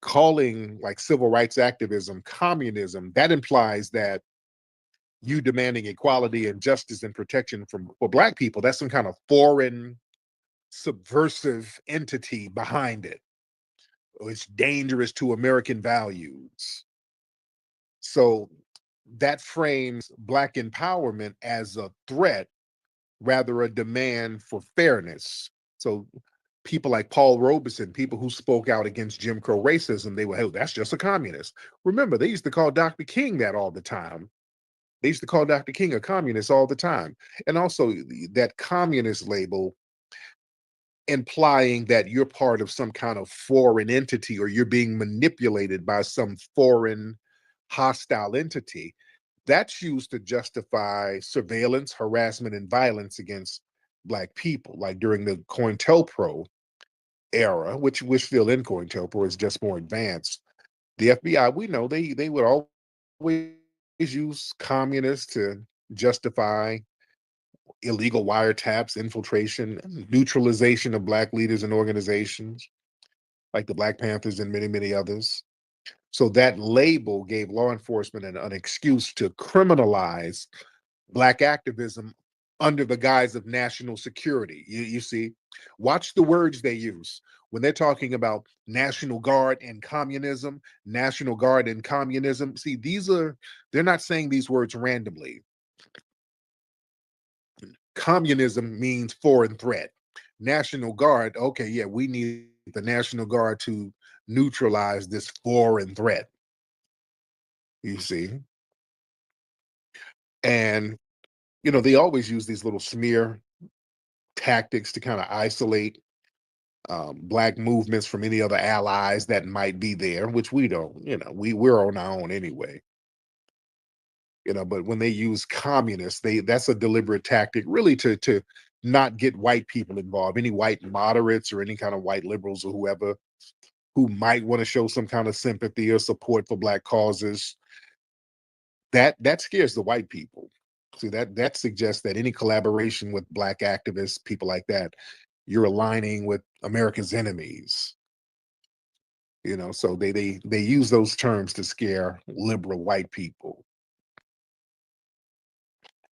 Calling like civil rights activism communism, that implies that you demanding equality and justice and protection for Black people, that's some kind of foreign subversive entity behind it. It's dangerous to American values. So that frames Black empowerment as a threat, rather a demand for fairness. So people like Paul Robeson, people who spoke out against Jim Crow racism, they were, hey, that's just a communist. Remember, they used to call Dr. King that all the time. They used to call Dr. King a communist all the time. And also that communist label implying that you're part of some kind of foreign entity or you're being manipulated by some foreign hostile entity. That's used to justify surveillance, harassment, and violence against Black people, like during the COINTELPRO era, which we're still in COINTELPRO, is just more advanced. The FBI, we know they would always use communists to justify illegal wiretaps, infiltration, neutralization of Black leaders and organizations like the Black Panthers and many, many others. So that label gave law enforcement an excuse to criminalize Black activism under the guise of national security. You see, watch the words they use when they're talking about National Guard and communism, National Guard and communism. See, they're not saying these words randomly. Communism means foreign threat. National Guard, okay, yeah, we need the National Guard to neutralize this foreign threat. You see? And, they always use these little smear tactics to kind of isolate Black movements from any other allies that might be there, which we don't, we're on our own anyway. But when they use communists, that's a deliberate tactic, really, to not get white people involved, any white moderates or any kind of white liberals or whoever who might want to show some kind of sympathy or support for Black causes. That scares the white people. See, that suggests that any collaboration with Black activists, people like that, you're aligning with America's enemies. So they use those terms to scare liberal white people.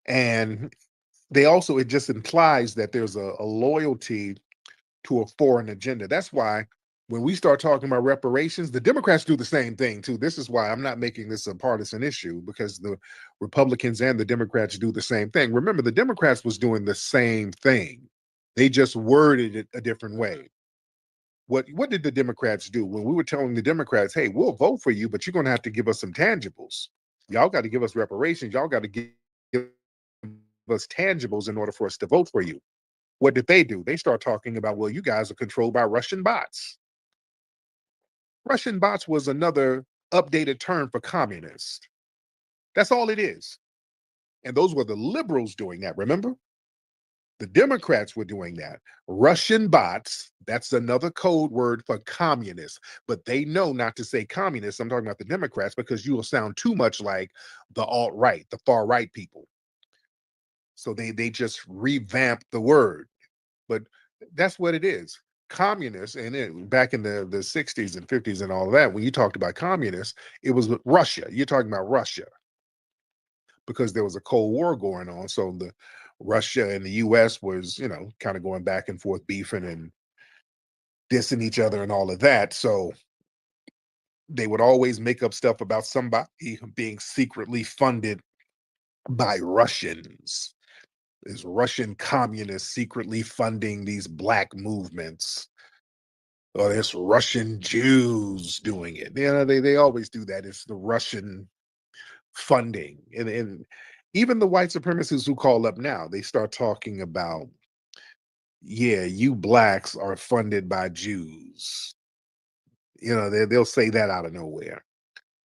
And it just implies that there's a loyalty to a foreign agenda. That's why when we start talking about reparations, the Democrats do the same thing too. This is why I'm not making this a partisan issue, because the Republicans and the Democrats do the same thing. Remember, the Democrats was doing the same thing. They just worded it a different way. What did the Democrats do when we were telling the Democrats, hey, we'll vote for you, but you're going to have to give us some tangibles. Y'all got to give us reparations. Y'all got to give us tangibles in order for us to vote for you. What did they do? They start talking about, well, you guys are controlled by Russian bots. Russian bots was another updated term for communist. That's all it is. And those were the liberals doing that, remember? The Democrats were doing that. Russian bots, that's another code word for communist. But they know not to say communist. I'm talking about the Democrats, because you will sound too much like the alt-right, the far-right people. So they just revamped the word. But that's what it is. Communists, and back in the 60s and 50s and all of that, when you talked about communists, it was Russia. You're talking about Russia, because there was a Cold War going on. So the Russia and the US was, kind of going back and forth, beefing and dissing each other and all of that. So they would always make up stuff about somebody being secretly funded by Russians. Is Russian communists secretly funding these Black movements? Or there's Russian Jews doing it. They always do that. It's the Russian funding. And even the white supremacists who call up now, they start talking about, yeah, you Blacks are funded by Jews. They'll say that out of nowhere.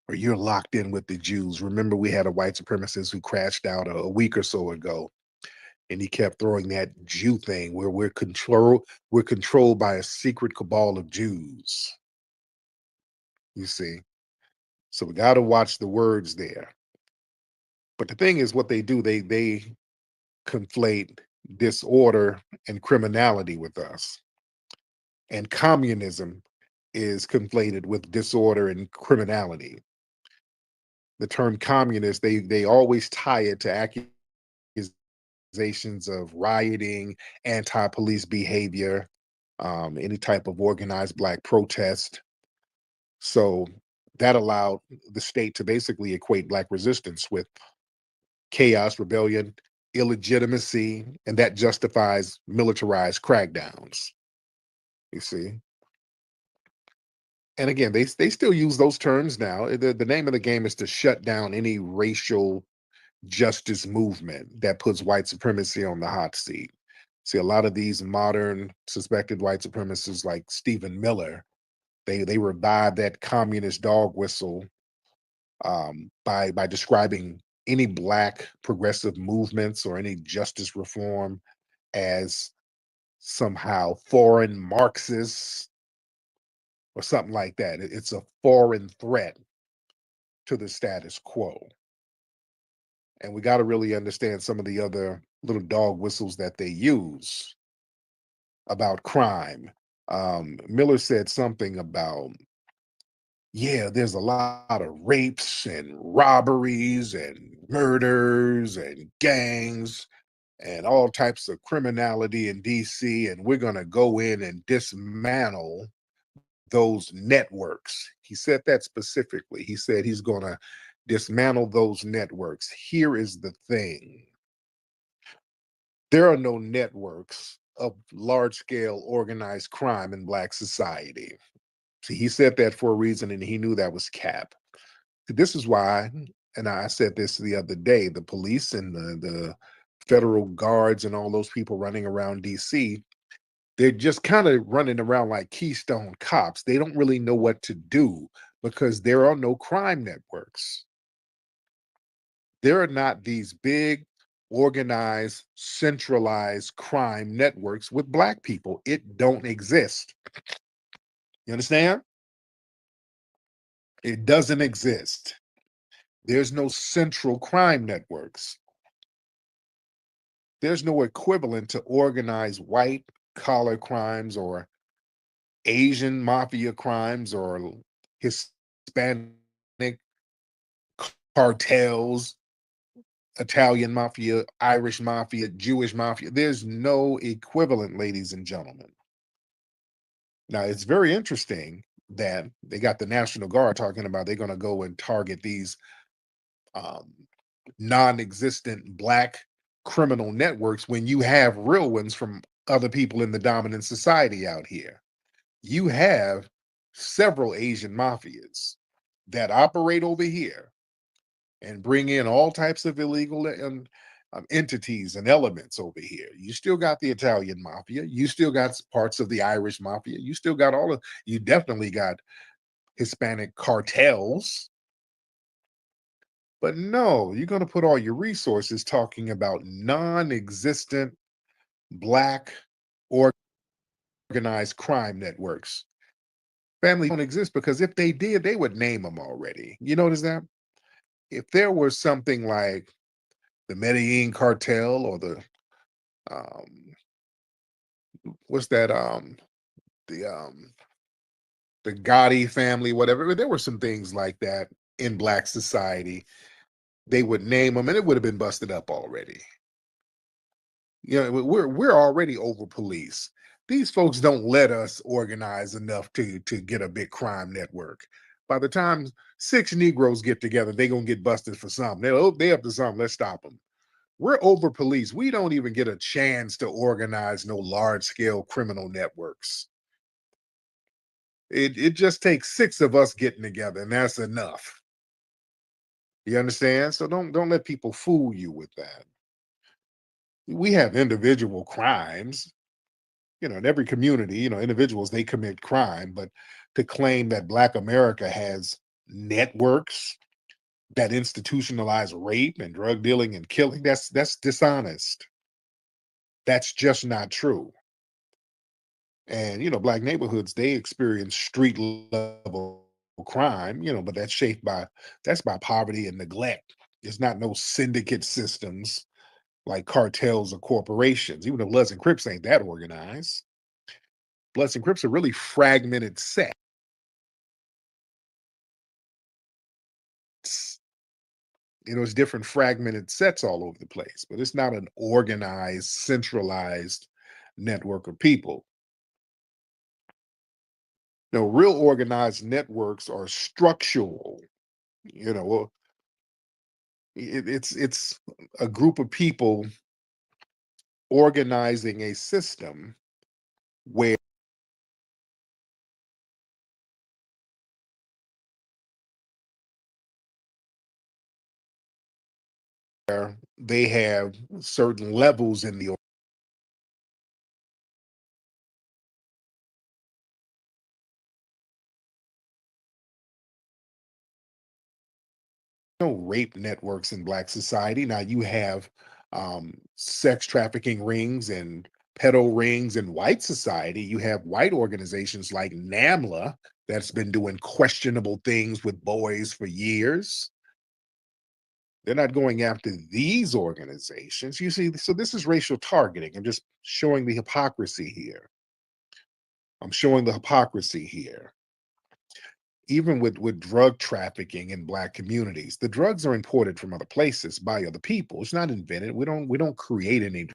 Or you're locked in with the Jews. Remember, we had a white supremacist who crashed out a week or so ago. And he kept throwing that Jew thing where we're controlled by a secret cabal of Jews. You see? So we got to watch the words there. But the thing is, what they do, they conflate disorder and criminality with us. And communism is conflated with disorder and criminality. The term communist, they always tie it to accusations of rioting, anti-police behavior, any type of organized Black protest. So that allowed the state to basically equate Black resistance with chaos, rebellion, illegitimacy, and that justifies militarized crackdowns. You see? And again, they still use those terms now. The name of the game is to shut down any racial justice movement that puts white supremacy on the hot seat. See, a lot of these modern suspected white supremacists like Stephen Miller, they revive that communist dog whistle by describing any Black progressive movements or any justice reform as somehow foreign Marxists or something like that. It's a foreign threat to the status quo. And we got to really understand some of the other little dog whistles that they use about crime. Miller said something about, yeah, there's a lot of rapes and robberies and murders and gangs and all types of criminality in DC, and we're going to go in and dismantle those networks. He said that specifically. He said he's going to dismantle those networks. Here is the thing. There are no networks of large-scale organized crime in Black society. See, he said that for a reason, and he knew that was cap. This is why, and I said this the other day, the police and the federal guards and all those people running around DC, they're just kind of running around like Keystone cops. They don't really know what to do because there are no crime networks. There are not these big, organized, centralized crime networks with Black people. It don't exist. You understand? It doesn't exist. There's no central crime networks. There's no equivalent to organized white collar crimes or Asian mafia crimes or Hispanic cartels, Italian mafia, Irish mafia, Jewish mafia. There's no equivalent, ladies and gentlemen. Now, it's very interesting that they got the National Guard talking about they're going to go and target these non-existent Black criminal networks when you have real ones from other people in the dominant society out here. You have several Asian mafias that operate over here and bring in all types of illegal entities and elements over here. You still got the Italian mafia. You still got parts of the Irish mafia. You still got you definitely got Hispanic cartels. But no, you're going to put all your resources talking about non-existent Black organized crime networks. Family don't exist because if they did, they would name them already. You notice that? If there was something like the Medellin cartel or the what's that the Gotti family, whatever, there were some things like that in Black society, they would name them and it would have been busted up already. You know, we're already over police. These folks don't let us organize enough to get a big crime network. By the time 6 Negroes get together, they're gonna get busted for something. They up to something. Let's stop them. We're over police. We don't even get a chance to organize no large scale criminal networks. It just takes 6 of us getting together, and that's enough. You understand? So don't let people fool you with that. We have individual crimes, you know, in every community, you know, individuals, they commit crime, but to claim that Black America has networks that institutionalize rape and drug dealing and killing, that's dishonest. That's just not true. And you know, Black neighborhoods, they experience street level crime, you know, but that's by poverty and neglect. It's not no syndicate systems like cartels or corporations. Even though Bloods and Crips ain't that organized. Bloods and Crips are really fragmented sets. You know, it's different fragmented sets all over the place, but it's not an organized, centralized network of people. You know, real organized networks are structural. You know, it's a group of people organizing a system where they have certain levels in the no rape networks in Black society. Now you have sex trafficking rings and pedo rings in white society. You have white organizations like NAMLA that's been doing questionable things with boys for years. They're not going after these organizations. You see, so this is racial targeting. I'm just showing the hypocrisy here. I'm showing the hypocrisy here. Even with drug trafficking in Black communities, the drugs are imported from other places by other people. It's not invented. We don't create any.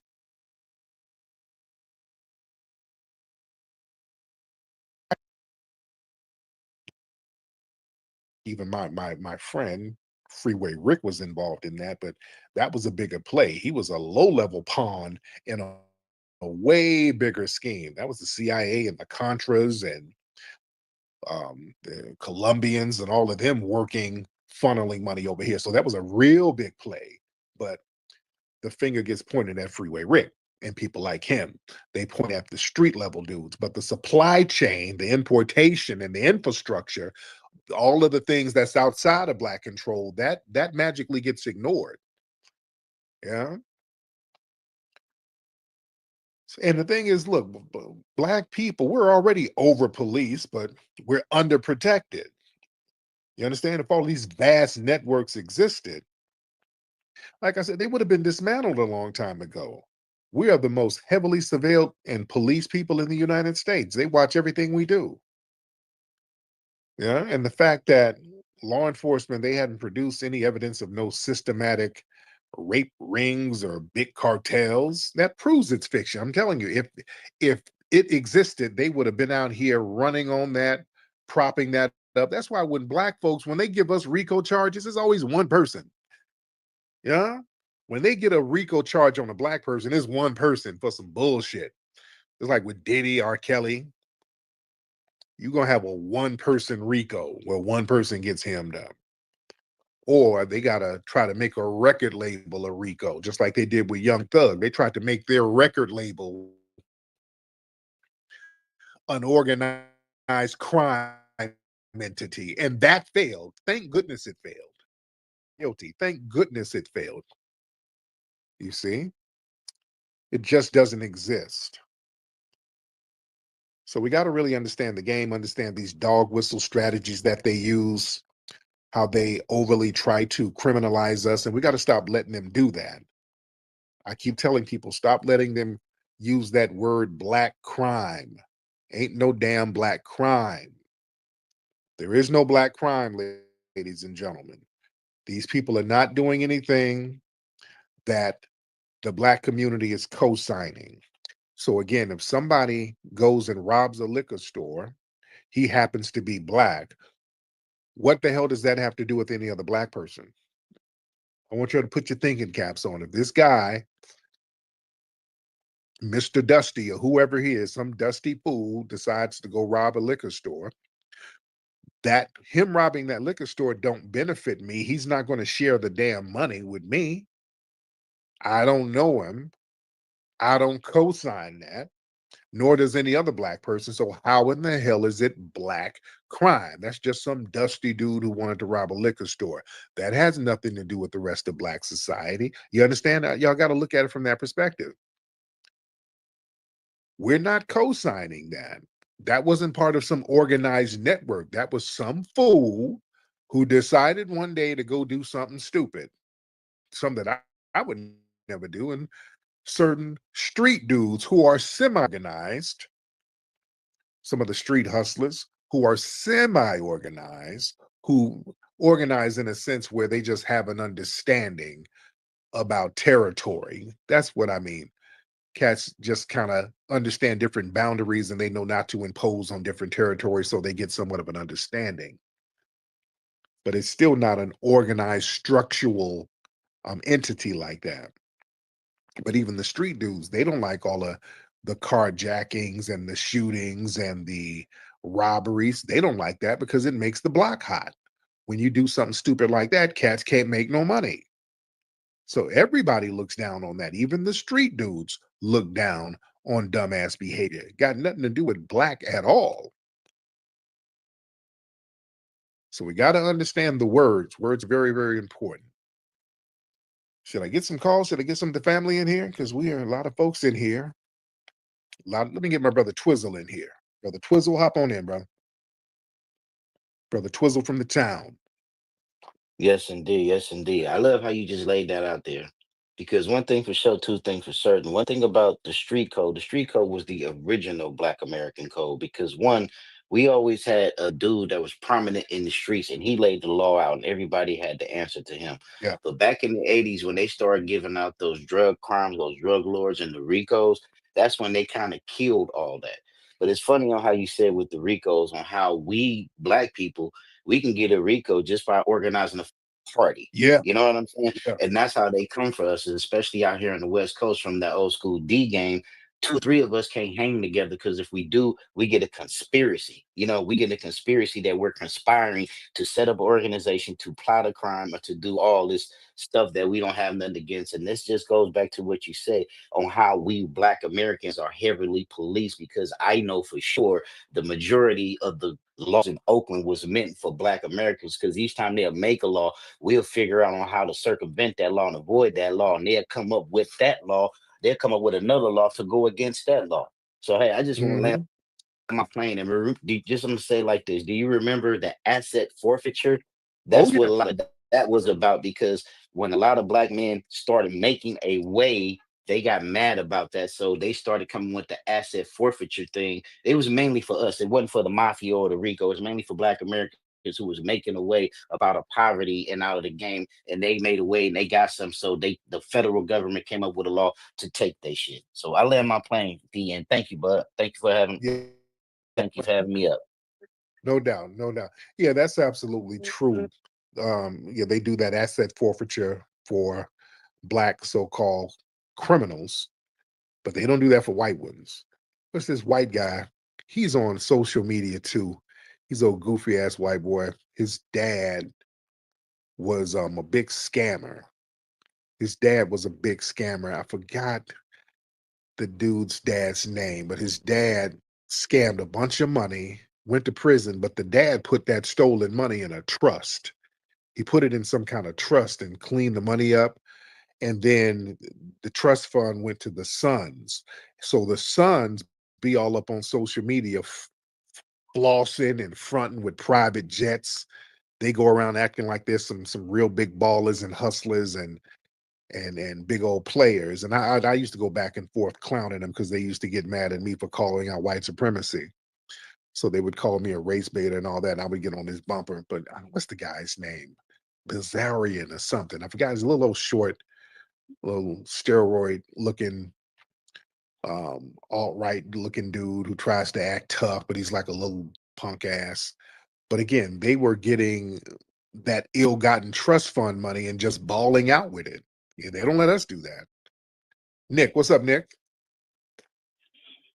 Even my friend Freeway Rick was involved in that, but that was a bigger play. He was a low level pawn in a way bigger scheme. That was the CIA and the Contras and the Colombians and all of them working, funneling money over here. So that was a real big play. But the finger gets pointed at Freeway Rick and people like him. They point at the street level dudes, but the supply chain, the importation, and the infrastructure all of the things that's outside of Black control, that magically gets ignored. Yeah. And the thing is, look, Black people, we're already over policed, but we're underprotected. You understand? If all these vast networks existed, like I said, they would have been dismantled a long time ago. We are the most heavily surveilled and policed people in the United States. They watch everything we do. Yeah. And the fact that law enforcement, they hadn't produced any evidence of no systematic rape rings or big cartels, that proves it's fiction. I'm telling you, if it existed, they would have been out here running on that, propping that up. That's why when Black folks, when they give us RICO charges, it's always one person. Yeah. When they get a RICO charge on a Black person, it's one person for some bullshit. It's like with Diddy, R. Kelly. You're going to have a one-person RICO where one person gets hemmed up. Or they got to try to make a record label a RICO, just like they did with Young Thug. They tried to make their record label an organized crime entity, and that failed. Thank goodness it failed. Guilty. Thank goodness it failed. You see? It just doesn't exist. So we got to really understand the game, understand these dog whistle strategies that they use, how they overly try to criminalize us, and we got to stop letting them do that. I keep telling people, stop letting them use that word Black crime. Ain't no damn Black crime. There is no Black crime, ladies and gentlemen. These people are not doing anything that the Black community is co-signing. So again, if somebody goes and robs a liquor store, he happens to be Black, what the hell does that have to do with any other Black person? I want you to put your thinking caps on. If this guy, Mr. Dusty or whoever he is, some dusty fool decides to go rob a liquor store, that him robbing that liquor store don't benefit me. He's not going to share the damn money with me. I don't know him. I don't co-sign that, nor does any other Black person. So how in the hell is it Black crime? That's just some dusty dude who wanted to rob a liquor store. That has nothing to do with the rest of Black society. You understand? Y'all got to look at it from that perspective. We're not co-signing that. That wasn't part of some organized network. That was some fool who decided one day to go do something stupid, something that I would never do. And certain street dudes who are semi-organized, some of the street hustlers who are semi-organized, who organize in a sense where they just have an understanding about territory. That's what I mean. Cats just kind of understand different boundaries and they know not to impose on different territories, so they get somewhat of an understanding. But it's still not an organized structural entity like that. But even the street dudes, they don't like all of the carjackings and the shootings and the robberies. They don't like that because it makes the block hot. When you do something stupid like that, cats can't make no money. So everybody looks down on that. Even the street dudes look down on dumbass behavior. Got nothing to do with Black at all. So we got to understand the words. Words are very, very important. Should I get some calls? Should I get some of the family in here? Because we are a lot of folks in here. Let me get my brother Twizzle in here. Brother Twizzle, hop on in, brother. Brother Twizzle from the town. Yes, indeed. Yes, indeed. I love how you just laid that out there. Because one thing for sure, two things for certain. One thing about the street code was the original Black American code. Because one, we always had a dude that was prominent in the streets and he laid the law out and everybody had to answer to him. Yeah. But back in the 80s, when they started giving out those drug crimes, those drug lords and the RICOs, that's when they kind of killed all that. But it's funny on how you said with the RICOs on how we Black people, we can get a RICO just by organizing a party. Yeah. You know what I'm saying? Yeah. And that's how they come for us, especially out here on the West Coast from that old school D game 2 or 3 of us can't hang together, because if we do, we get a conspiracy. We get a conspiracy that we're conspiring to set up an organization to plot a crime or to do all this stuff that we don't have nothing against. And this just goes back to what you said on how we Black Americans are heavily policed, because I know for sure the majority of the laws in Oakland was meant for Black Americans, because each time they'll make a law, we'll figure out on how to circumvent that law and avoid that law, and they'll come up with that law. They'll come up with another law to go against that law. So hey, I just want to land Mhm. my plane and just I'm gonna say like this. Do you remember the asset forfeiture? Oh That's what yeah. a lot of that was about, because when a lot of Black men started making a way, they got mad about that. So they started coming with the asset forfeiture thing. It was mainly for us. It wasn't for the mafia or the Rico. It was mainly for Black Americans who was making a way up out of poverty and out of the game. And they made a way and they got some. So the federal government came up with a law to take their shit. So I land my plane, D, and thank you, bud. Yeah. Thank you for having me up. No doubt, no doubt. Yeah, that's absolutely true. Yeah, they do that asset forfeiture for Black so-called criminals, but they don't do that for white ones. What's this white guy? He's on social media too. He's a goofy ass white boy. His dad was a big scammer. His dad was a big scammer. I forgot the dude's dad's name, but his dad scammed a bunch of money, went to prison, but the dad put that stolen money in a trust. He put it in some kind of trust and cleaned the money up. And then the trust fund went to the sons. So the sons be all up on social media, flossing and fronting with private jets. They go around acting like there's some real big ballers and hustlers and big old players. And I used to go back and forth clowning them because they used to get mad at me for calling out white supremacy. So they would call me a race baiter and all that. And I would get on this bumper. But what's the guy's name? Bizarrian or something. I forgot. He's a little old short, little steroid looking, alt-right looking dude who tries to act tough, but he's like a little punk ass. But again, they were getting that ill-gotten trust fund money and just balling out with it. Yeah, they don't let us do that. Nick, what's up, Nick?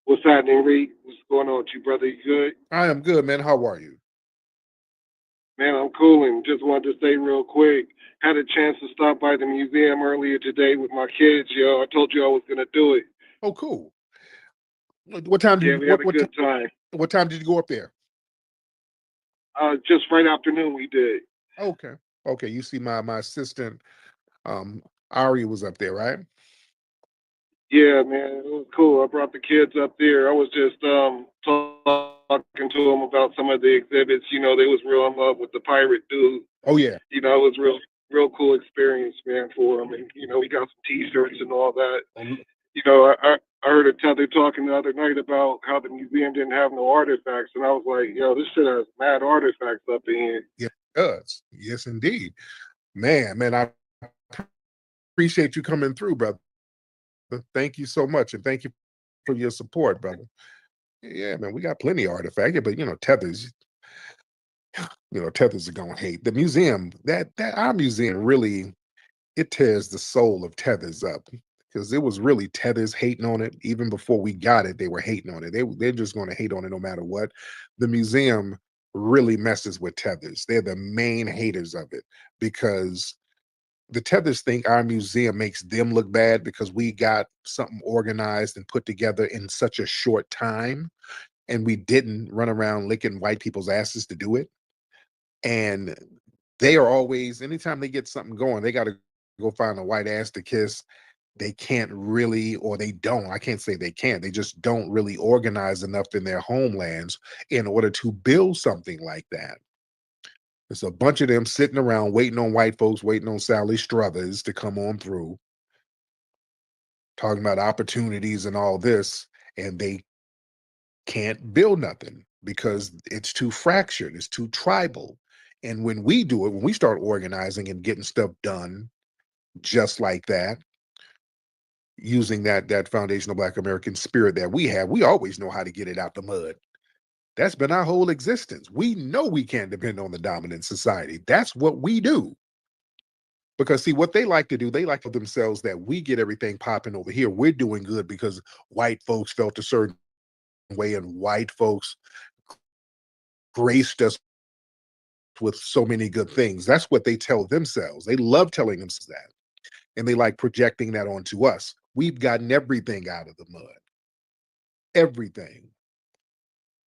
What's happening, Reed? What's going on with you, brother? You good? I am good, man. How are you? Man, I'm cooling. Just wanted to say real quick, had a chance to stop by the museum earlier today with my kids, yo. I told you I was going to do it. Oh, cool. What time Yeah, did we had a good time. what time did you go up there? Just right afternoon we did. Okay. Okay. You see my assistant, Ari was up there, right? Yeah, man, it was cool. I brought the kids up there. I was just talking to them about some of the exhibits. You know, they was real in love with the pirate dude. Oh yeah. You know, it was real cool experience, man, for them. And, you know, we got some T-shirts and all that. You know, I heard a Tether talking the other night about how the museum didn't have no artifacts. And I was like, yo, this shit has mad artifacts up in here. Yeah, it does. Yes, indeed. Man, I appreciate you coming through, brother. Thank you so much. And thank you for your support, brother. Yeah, man, we got plenty of artifacts, but Tethers, Tethers are gonna hate. The museum, that our museum really, it tears the soul of Tethers up, because it was really Tethers hating on it. Even before we got it, they were hating on it. They're just gonna hate on it no matter what. The museum really messes with Tethers. They're the main haters of it, because the Tethers think our museum makes them look bad because we got something organized and put together in such a short time, and we didn't run around licking white people's asses to do it. And they are always, anytime they get something going, they got to go find a white ass to kiss. They can't really, or they don't, I can't say they can't, they just don't really organize enough in their homelands in order to build something like that. There's a bunch of them sitting around waiting on white folks, waiting on Sally Struthers to come on through, talking about opportunities and all this, and they can't build nothing because it's too fractured, it's too tribal. And when we do it, when we start organizing and getting stuff done just like that, using that foundational Black American spirit that we have, we always know how to get it out the mud. That's been our whole existence. We know we can't depend on the dominant society. That's what we do. Because see, what they like to do, they like to themselves that we get everything popping over here. We're doing good because white folks felt a certain way and white folks graced us with so many good things. That's what they tell themselves. They love telling themselves that. And they like projecting that onto us. We've gotten everything out of the mud. Everything.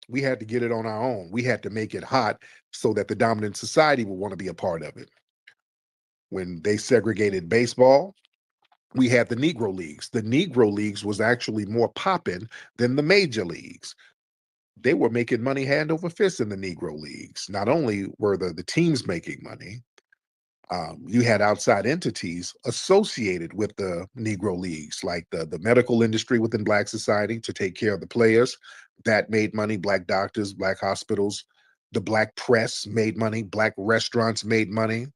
We had to get it on our own. We had to make it hot so that the dominant society would want to be a part of it. When they segregated baseball, we had the Negro Leagues. The Negro Leagues was actually more popping than the major leagues. They were making money hand over fist in the Negro Leagues. Not only were the teams making money, you had outside entities associated with the Negro Leagues, like the medical industry within Black society to take care of the players. That made money. Black doctors, Black hospitals, the Black press made money. Black restaurants made money.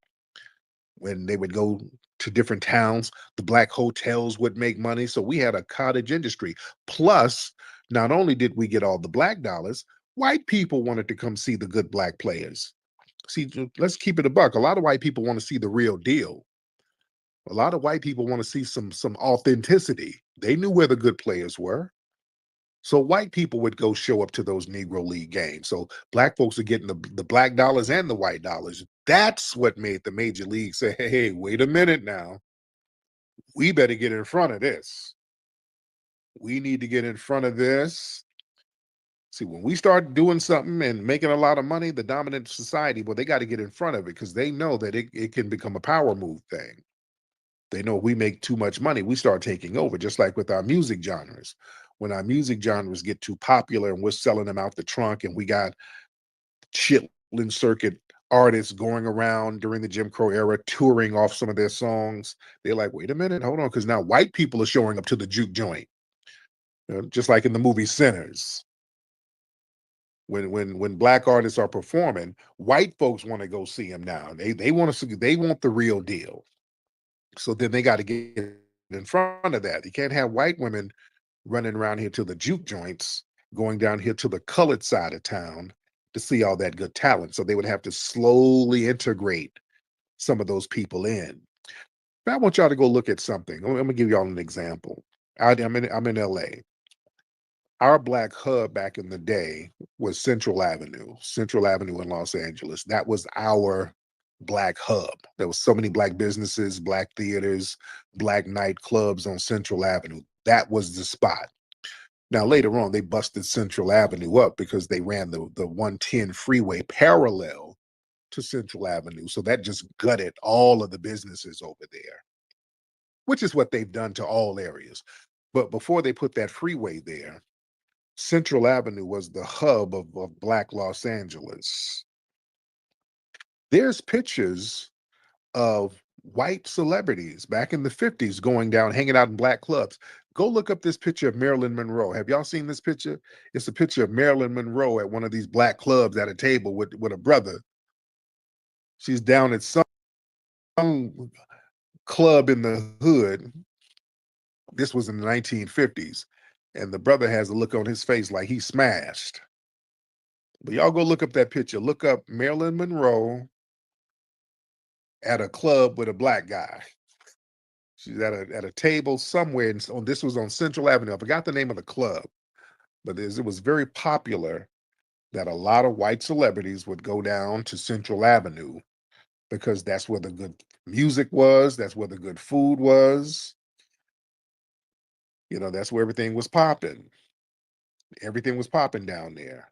When they would go to different towns, the Black hotels would make money. So we had a cottage industry. Plus, not only did we get all the Black dollars, white people wanted to come see the good Black players. See, let's keep it a buck. A lot of white people want to see the real deal. A lot of white people want to see some authenticity. They knew where the good players were. So white people would go show up to those Negro League games. So Black folks are getting the Black dollars and the white dollars. That's what made the major league say, hey, wait a minute now. We better get in front of this. We need to get in front of this. See, when we start doing something and making a lot of money, the dominant society, well, they got to get in front of it because they know that it can become a power move thing. They know we make too much money, we start taking over, just like with our music genres. When our music genres get too popular and we're selling them out the trunk and we got Chitlin circuit artists going around during the Jim Crow era, touring off some of their songs, they're like, wait a minute, hold on, because now white people are showing up to the juke joint. Just like in the movie Sinners. When Black artists are performing, white folks want to go see them now. They want to see, they want the real deal. So then they got to get in front of that. You can't have white women running around here to the juke joints, going down here to the colored side of town to see all that good talent. So they would have to slowly integrate some of those people in. But I want y'all to go look at something. I'm gonna give y'all an example. I'm in LA. Our Black hub back in the day was Central Avenue in Los Angeles. That was our Black hub. There was so many Black businesses, Black theaters, Black nightclubs on Central Avenue. That was the spot. Now, later on, they busted Central Avenue up because they ran the 110 freeway parallel to Central Avenue. So that just gutted all of the businesses over there, which is what they've done to all areas. But before they put that freeway there, Central Avenue was the hub of Black Los Angeles. There's pictures of white celebrities back in the 50s going down, hanging out in Black clubs. Go look up this picture of Marilyn Monroe. Have y'all seen this picture? It's a picture of Marilyn Monroe at one of these Black clubs at a table with a brother. She's down at some club in the hood. This was in the 1950s. And the brother has a look on his face like he's smashed. But y'all go look up that picture. Look up Marilyn Monroe at a club with a Black guy. She's at a table somewhere. This was on Central Avenue. I forgot the name of the club, but it was very popular that a lot of white celebrities would go down to Central Avenue because that's where the good music was. That's where the good food was. You know, that's where everything was popping. Everything was popping down there.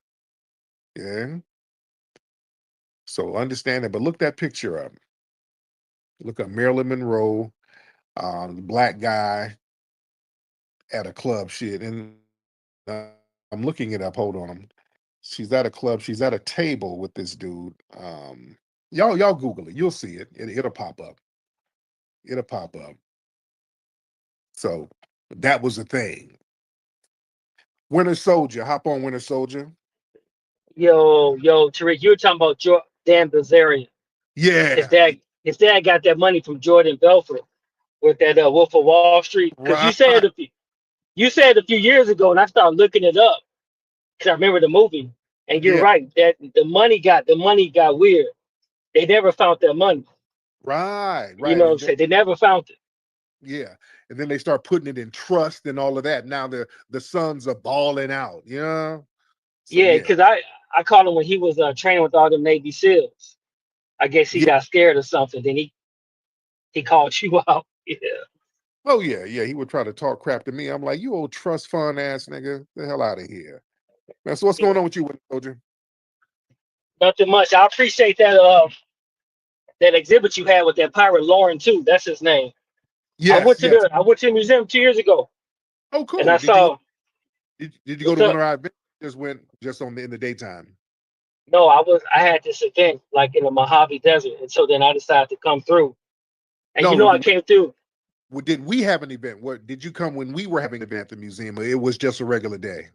Yeah. So understand that, but look that picture up. Look up Marilyn Monroe, the Black guy at a club. Shit, and I'm looking it up. Hold on. She's at a club. She's at a table with this dude. Y'all Google it. You'll see it. It'll pop up. It'll pop up. So that was a thing. Winter Soldier. Hop on, Winter Soldier. Yo, Tariq, you were talking about Dan Bilzerian. Yeah. His dad got that money from Jordan Belfort with that Wolf of Wall Street. Because you said a few years ago, and I started looking it up because I remember the movie. And you're right that the money got weird. They never found their money. Right, You right. know what I'm And saying? They never found it. yeah, and then they start putting it in trust and all of that. Now the sons are balling out, you know. So Yeah, yeah, because I caught him when he was training with all the Navy SEALs. I guess he yeah. got scared or something. Then he called you out. Yeah. Oh yeah, yeah. He would try to talk crap to me. I'm like, you old trust fund ass nigga, the hell out of here, man. So what's Yeah. going on with you, soldier? Nothing much. I appreciate that exhibit you had with that pirate Lauren too. That's his name. Yes, yes. I went to the museum 2 years ago, Oh, and I cool. Did you go? saw Did you go what's to one up. of our events? Just went just on in the daytime. No, I had this event like in the Mojave Desert, and so then I decided to come through. And you No, know, I came through. did we have an event? What did you come when we were having an event at the museum? Or it was just a regular day.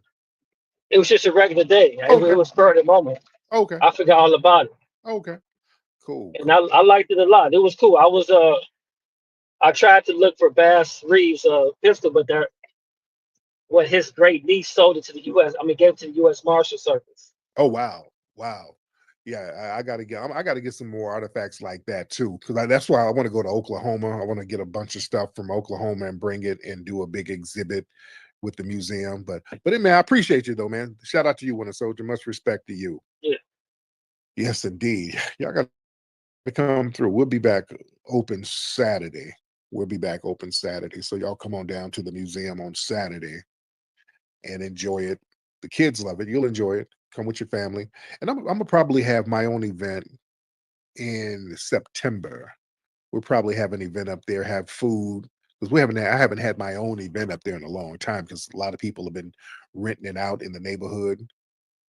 It was just a regular day. It Okay, was spur of the moment. okay, I forgot all about it, okay. Cool, and cool. I liked it a lot. It was cool. I tried to look for Bass Reeves' pistol, but his great niece sold it to the U.S. I mean, gave it to the U.S. Marshal Service. Oh wow, wow. Yeah, I got to get. I got to get some more artifacts like that too, because that's why I want to go to Oklahoma. I want to get a bunch of stuff from Oklahoma and bring it and do a big exhibit with the museum. But man, I appreciate you though, man. Shout out to you, Winter Soldier. Much respect to you. Yeah. Yes, indeed. Y'all got to come through. We'll be back open Saturday. We'll be back open Saturday. So y'all come on down to the museum on Saturday and enjoy it. The kids love it. You'll enjoy it. Come with your family. And I'm gonna probably have my own event in September. We'll probably have an event up there, have food. Because I haven't had my own event up there in a long time because a lot of people have been renting it out in the neighborhood.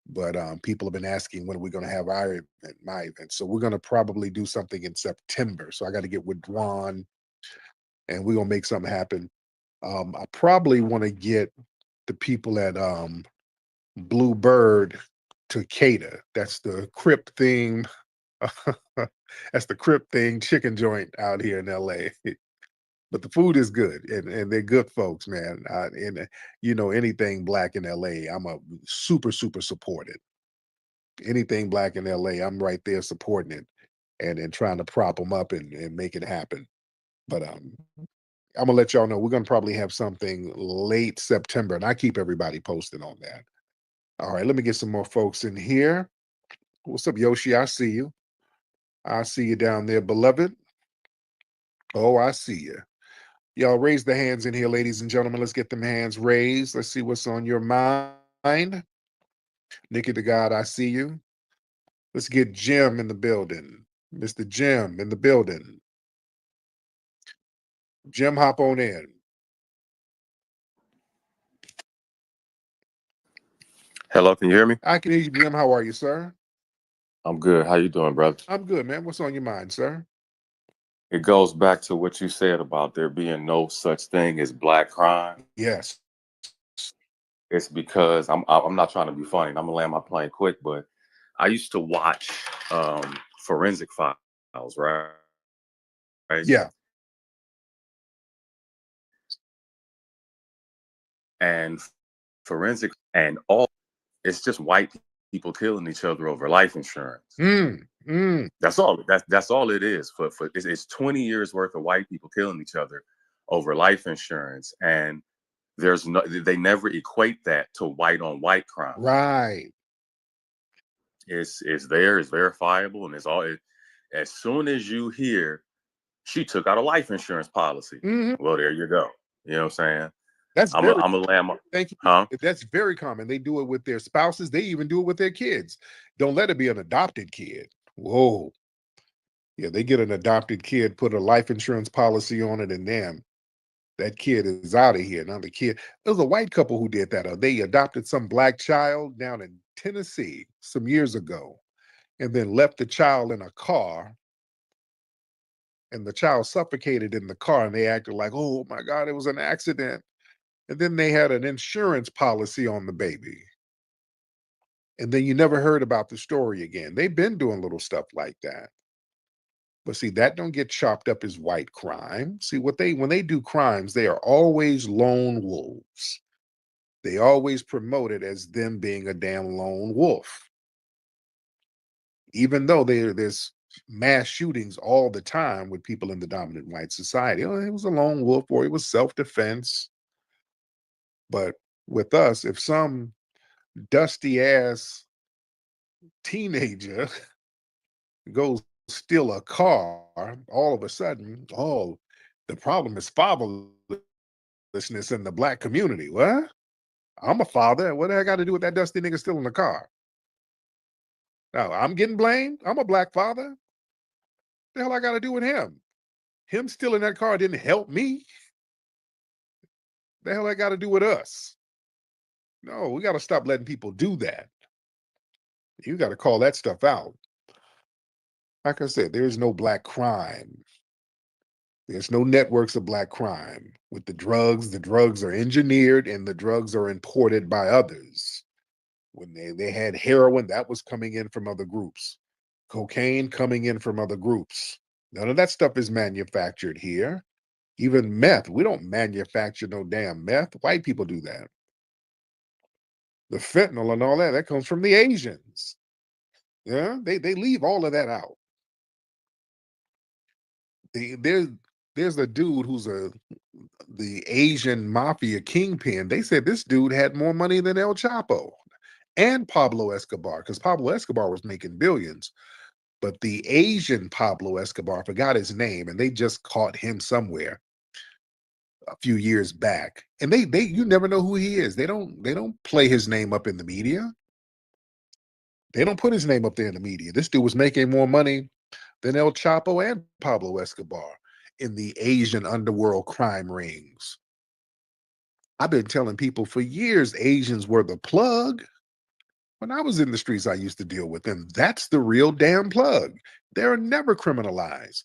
But people have been asking when are we going to have our event, my event. So we're going to probably do something in September. So I got to get with Dwan and we're going to make something happen. I probably want to get the people at Blue Bird to cater. That's the Crip theme. That's the Crip thing chicken joint out here in LA. But the food is good and they're good folks, man. And anything Black in LA, I'm a super, super supported. Anything Black in LA, I'm right there supporting it and trying to prop them up and make it happen. But I'm gonna let y'all know we're gonna probably have something late September, and I keep everybody posted on that. All right, let me get some more folks in here. What's up, Yoshi? I see you. I see you down there, beloved. Oh, I see you. Y'all raise the hands in here, ladies and gentlemen. Let's get them hands raised. Let's see what's on your mind. Nikki the God, I see you. Let's get Jim in the building. Mr. Jim in the building. Jim, hop on in. Hello, can you hear me? I can hear you, Jim. How are you, sir? I'm good. How you doing, brother? I'm good, man. What's on your mind, sir? It goes back to what you said about there being no such thing as black crime. Yes. It's because I'm not trying to be funny. And I'm gonna land my plane quick, but I used to watch forensic files, right? Yeah. And forensic and all it's just white people killing each other over life insurance. That's all. That's all it is. For it's 20 years worth of white people killing each other over life insurance, and they never equate that to white on white crime. Right. It's there, it's verifiable, and it's all. As soon as you hear she took out a life insurance policy, well, there you go. You know what I'm saying? That's I'm very. a lamb. Thank you. Huh? That's very common. They do it with their spouses. They even do it with their kids. Don't let it be an adopted kid. Whoa. Yeah, they get an adopted kid, put a life insurance policy on it, and then that kid is out of here. Now the kid, there was a white couple who did that. They adopted some black child down in Tennessee some years ago, and then left the child in a car, and the child suffocated in the car, and they acted like, oh my God, it was an accident. And then they had an insurance policy on the baby. And then you never heard about the story again. They've been doing little stuff like that. But see, that don't get chopped up as white crime. See, when they do crimes, they are always lone wolves. They always promote it as them being a damn lone wolf. Even though there's mass shootings all the time with people in the dominant white society. Oh, it was a lone wolf or it was self-defense. But with us, if some dusty ass teenager goes steal a car, all of a sudden, oh, the problem is fatherlessness in the Black community. What? I'm a father. What do I got to do with that dusty nigga stealing the car? Now, I'm getting blamed. I'm a Black father. The hell I got to do with him? Him stealing that car didn't help me. The hell I got to do with us? No, we got to stop letting people do that. You got to call that stuff out. Like I said, there's no Black crime. There's no networks of Black crime. With the drugs are engineered and the drugs are imported by others. When they had heroin, that was coming in from other groups. Cocaine coming in from other groups. None of that stuff is manufactured here. Even meth, we don't manufacture no damn meth. White people do that. The fentanyl and all that, that comes from the Asians. Yeah, they leave all of that out. There's a dude who's the Asian mafia kingpin. They said this dude had more money than El Chapo and Pablo Escobar, because Pablo Escobar was making billions. But the Asian Pablo Escobar, forgot his name, and they just caught him somewhere a few years back. And they you never know who he is. They don't play his name up in the media. They don't put his name up there in the media. This dude was making more money than El Chapo and Pablo Escobar in the Asian underworld crime rings. I've been telling people for years Asians were the plug. When I was in the streets, I used to deal with them. That's the real damn plug. They're never criminalized.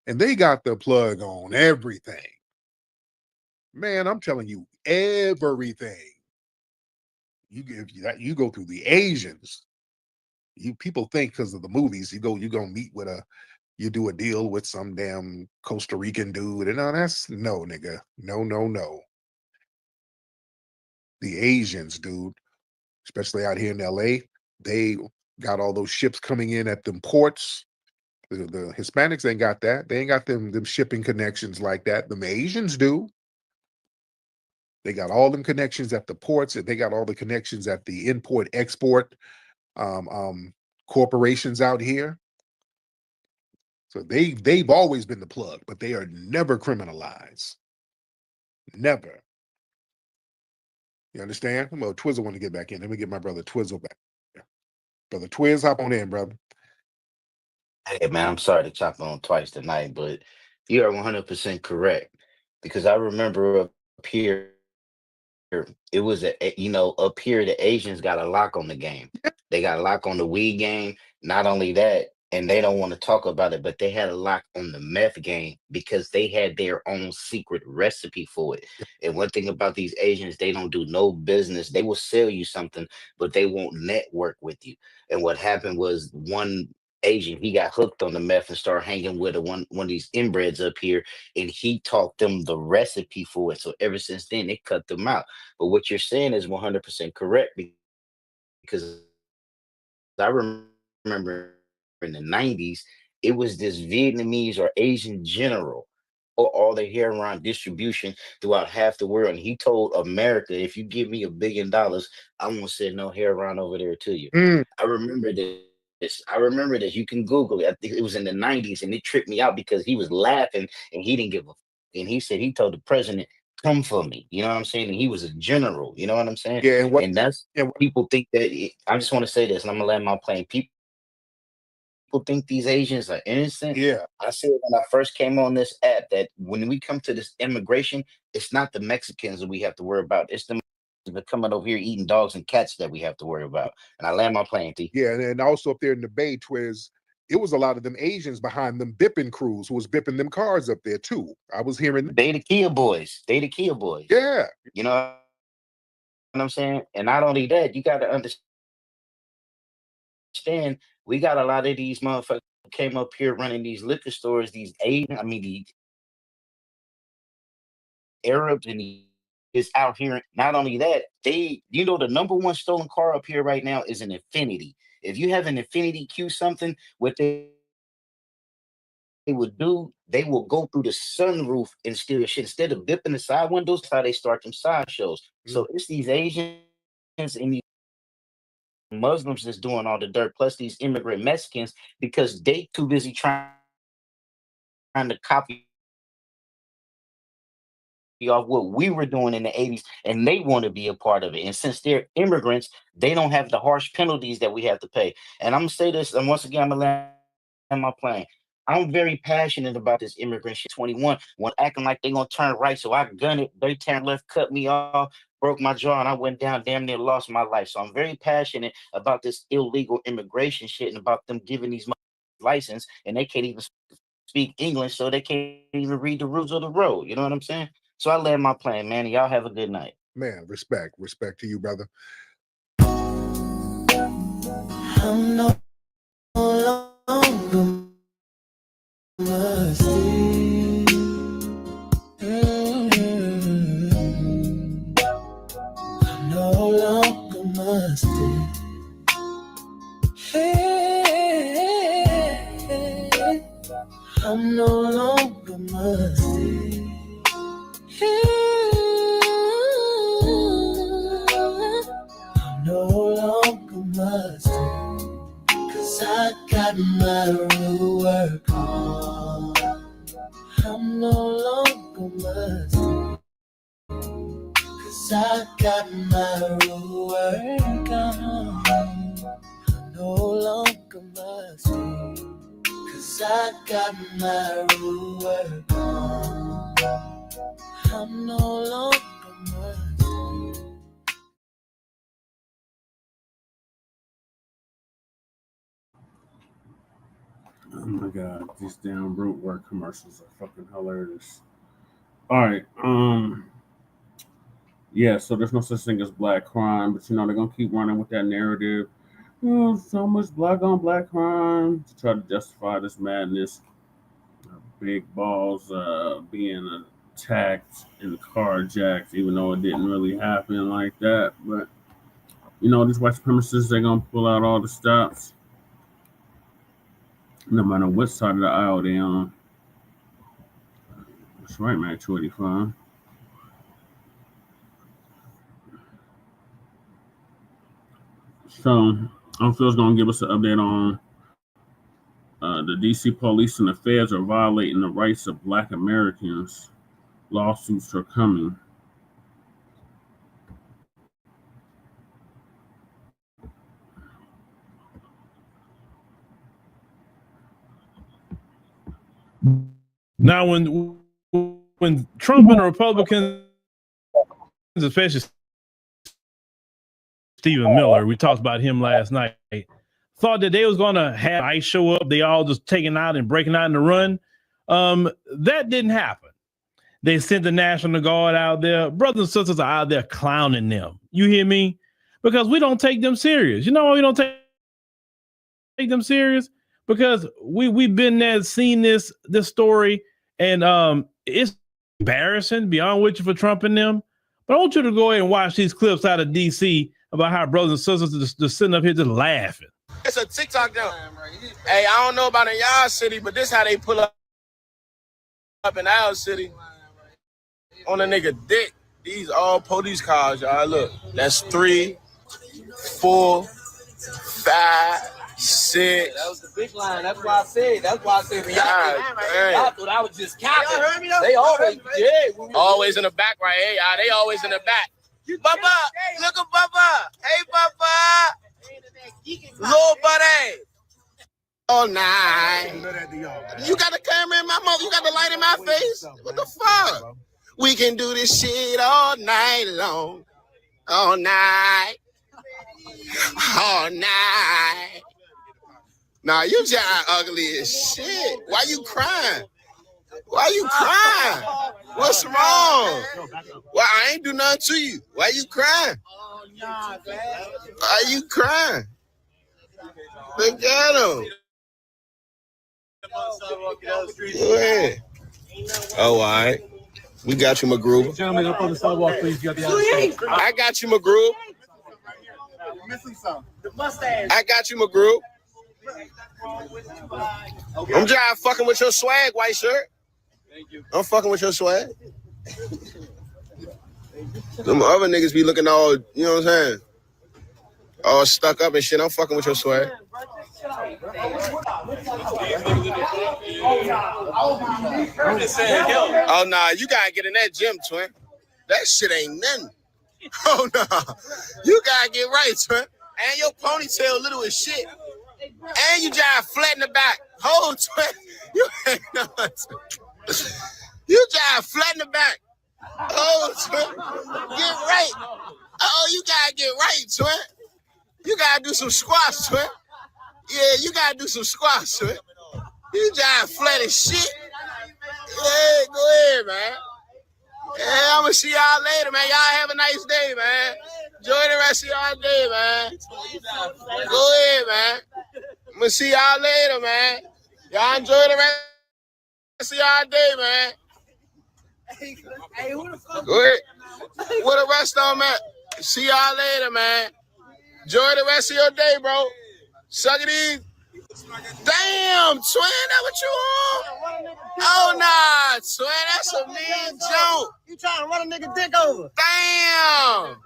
And they got the plug on everything. Man, I'm telling you, everything. You go through the Asians. People think because of the movies, you go meet with you do a deal with some damn Costa Rican dude. And no, nigga. No. The Asians, dude, especially out here in LA, they got all those ships coming in at them ports. The Hispanics ain't got that. They ain't got them shipping connections like that. The Asians do. They got all them connections at the ports, and they got all the connections at the import-export corporations out here. So they've always been the plug, but they are never criminalized. Never. You understand? Well, Twizzle want to get back in. Let me get my brother Twizzle back. Brother Twiz, hop on in, brother. Hey man, I'm sorry to chop on twice tonight, but you are 100% correct. Because I remember up here, it was up here the Asians got a lock on the game. They got a lock on the weed game. Not only that, and they don't want to talk about it, but they had a lock on the meth game because they had their own secret recipe for it. And one thing about these Asians, they don't do no business. They will sell you something, but they won't network with you. And what happened was one Asian, he got hooked on the meth and started hanging with one of these inbreds up here, and he taught them the recipe for it. So ever since then, they cut them out. But what you're saying is 100% correct, because I remember in the 90s, it was this Vietnamese or Asian general or all the heroin distribution throughout half the world. And he told America, if you give me $1 billion, I won't send no heroin over there to you. I remember this. I remember this. You can Google it. I think it was in the 90s, and it tripped me out because he was laughing and he didn't give a fuck. And he said he told the president, come for me. You know what I'm saying? And he was a general. You know what I'm saying? Yeah, And that's people think that I just want to say this, and I'm gonna land my plane. People think these Asians are innocent. Yeah. I said when I first came on this app that when we come to this immigration, it's not the Mexicans that we have to worry about. It's the Mexicans coming over here eating dogs and cats that we have to worry about. And I land my plane, T. Yeah, and also up there in the Bay, Twiz, it was a lot of them Asians behind them bipping crews who was bipping them cars up there too. I was hearing They the Kia boys. They the Kia boys. Yeah. You know what I'm saying? And not only that, you got to understand, we got a lot of these motherfuckers who came up here running these liquor stores, these Asian, the Arabs and is out here. Not only that, the number one stolen car up here right now is an Infinity. If you have an Infinity Q something, what they would do, they will go through the sunroof and steal your shit. Instead of bipping the side windows, that's how they start them side shows. So it's these Asians and these Muslims that's doing all the dirt, plus these immigrant Mexicans, because they too busy trying to copy off what we were doing in the 80s, and they want to be a part of it. And since they're immigrants, they don't have the harsh penalties that we have to pay. And I'm gonna say this, and once again, I'm gonna land my plane. I'm very passionate about this immigrant shit. 21, when acting like they gonna turn right, so I gun it, they turn left, cut me off, broke my jaw, and I went down, damn near lost my life. So I'm very passionate about this illegal immigration shit and about them giving these license, and they can't even speak English, so they can't even read the rules of the road. You know what I'm saying? So I land my plane, man. Y'all have a good night. Man, respect to you, brother. I'm no longer musty. I'm no longer musty. Hey, I'm no longer musty. I'm no longer musty, 'cause I got my real work on. I'm no longer musty, 'cause I got my real work on. I'm no longer musty, 'cause I got my real work on. I'm no longer musty. Oh my god, these damn root work commercials are fucking hilarious. Alright, yeah, so there's no such thing as black crime, but they're gonna keep running with that narrative. Oh, so much black on black crime to try to justify this madness. Big balls being attacked and carjacked, even though it didn't really happen like that. But these white supremacists, they're gonna pull out all the stops, no matter what side of the aisle they're on. That's right, man. 285. So, Phil's gonna give us an update on the DC police and the feds are violating the rights of Black Americans. Lawsuits are coming. Now, when Trump and the Republicans, especially Stephen Miller, we talked about him last night, thought that they was going to have ICE show up, they all just taking out and breaking out in the run. That didn't happen. They sent the National Guard out there. Brothers and sisters are out there clowning them. You hear me? Because we don't take them serious. You know why we don't take them serious? Because we've been there, seen this story, and it's embarrassing beyond which for Trump and them. But I want you to go ahead and watch these clips out of DC about how brothers and sisters just sitting up here just laughing. It's a TikTok jump. Hey, I don't know about in y'all city, but this how they pull up in our city on a nigga dick. These all police cars, y'all. Look, that's 3, 4, 5, 6. That was the big line. That's why I said. Y'all thought I was just capping. They always in the back right here, y'all. They always in the back. Bubba, look at Bubba. Hey, Bubba. Little buddy. All night. You got the camera in my mouth. You got the light in my face. What the fuck? We can do this shit all night long. All night. All night. Nah, you just ugly as shit. Why you crying? Why you crying? What's wrong? Well, I ain't do nothing to you. Why you crying? Why you crying? Look at him. Go ahead. Oh, all right. We got you, McGrew. Gentlemen, up on the sidewalk, please. You got the I got you, McGrew. missing some. The mustache. I got you, McGrew. I'm just fucking with your swag, white shirt. Thank you. I'm fucking with your swag. Them other niggas be looking all, you know what I'm saying? All stuck up and shit. I'm fucking with your swag. I'm just saying, oh, nah, you gotta get in that gym, twin. That shit ain't nothing. Oh, nah. You gotta get right, twin. And your ponytail little as shit. And you jive flat in the back. Hold, twin. You ain't nothing. You jive flat in the back. Oh, twin. Get right. Oh, you gotta get right, twin. You gotta do some squats, twin. Yeah, you gotta do some squats, twin. You jive flat as shit. Yeah, go ahead, man. Yeah, I'm gonna see y'all later, man. Y'all have a nice day, man. Enjoy the rest of y'all day, man. Go ahead, man. I'm gonna see y'all later, man. Y'all enjoy the rest of y'all day, man. Go ahead. Where the rest of them at? See y'all later, man. Enjoy the rest of your day, bro. Suck it in. Damn, twin, that what you on? Oh, nah, twin, that's a mean joke. You trying to run a nigga dick over. Damn.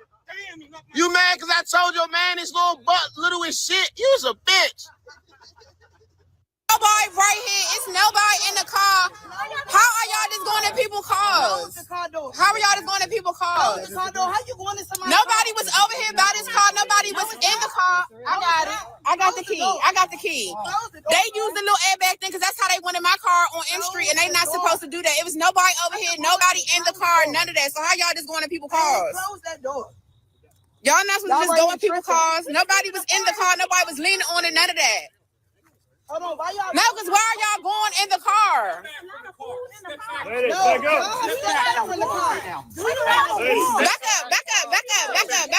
You mad because I told your man his little butt little as shit? You was a bitch. Nobody right here. It's nobody in the car. How are y'all just going in people's cars? How are y'all just going in people's cars? How you going in somebody's Nobody was over here by this car. Nobody was in the car. I got it. I got the key. I got the key. They used the little airbag thing because that's how they went in my car on M Street, and they not supposed to do that. It was nobody over here, nobody in the car, none of that. So how y'all just going in people's cars? Close that door. Y'all not supposed to just go in people's cars. Nobody was in the car. Nobody was leaning on it. None of that. Hold on, why y'all? No, because why are y'all going in the car? Back up. Back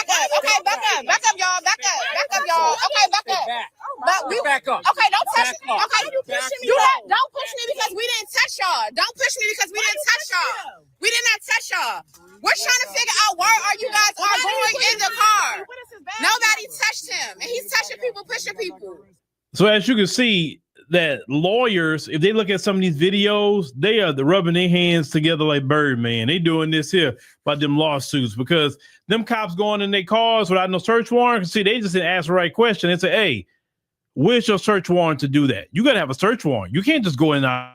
up. Okay, back up, y'all. Back up, y'all. Okay, back up. Back up. Okay, don't touch me. Okay, don't push me because we didn't touch y'all. Don't push me because we didn't touch y'all. We did not touch y'all. We're trying to figure out why are you guys are going in the car. Nobody touched him, and he's touching people, pushing people. So as you can see, that lawyers, if they look at some of these videos, they are rubbing their hands together like Birdman. They doing this here by them lawsuits because them cops going in their cars without no search warrant. See, they just didn't ask the right question. They say, hey, where's your search warrant to do that? You got to have a search warrant. You can't just go in our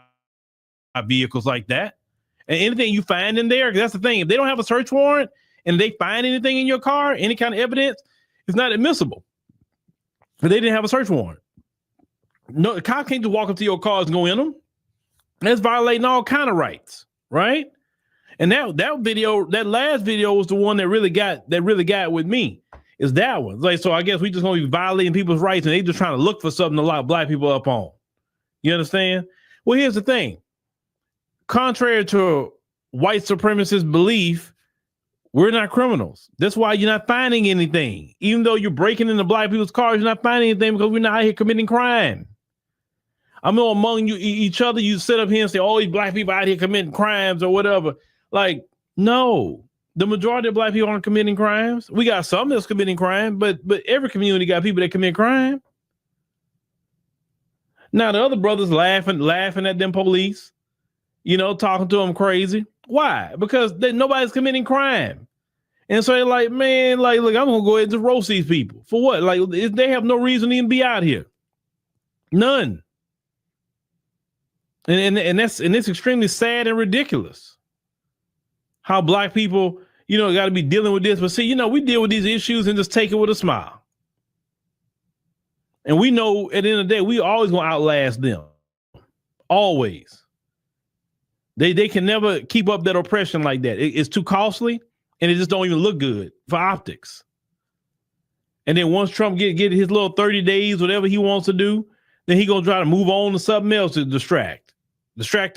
vehicles like that. And anything you find in there, 'cause that's the thing. If they don't have a search warrant and they find anything in your car, any kind of evidence, it's not admissible. But they didn't have a search warrant. No, the cop can't just walk up to your cars and go in them. That's violating all kind of rights, right? And that video, that last video was the one that really got with me. Is that one? Like, so I guess we just gonna be violating people's rights, and they just trying to look for something to lock black people up on. You understand? Well, here's the thing. Contrary to white supremacist belief, we're not criminals. That's why you're not finding anything. Even though you're breaking into black people's cars, you're not finding anything because we're not out here committing crime. I know among you, each other, you sit up here and say, oh, these black people out here committing crimes or whatever. Like, no, the majority of black people aren't committing crimes. We got some that's committing crime, but every community got people that commit crime. Now the other brothers laughing at them police, you know, talking to them crazy. Why? Because nobody's committing crime. And so they're like, man, like, look, I'm going to go ahead and just roast these people. For what? Like, they have no reason to even be out here. None. And it's extremely sad and ridiculous how black people, you know, got to be dealing with this. But see, you know, we deal with these issues and just take it with a smile. And we know at the end of the day, we always going to outlast them. Always. They can never keep up that oppression like that. It's too costly and it just don't even look good for optics. And then once Trump get his little 30 days, whatever he wants to do, then he going to try to move on to something else to distract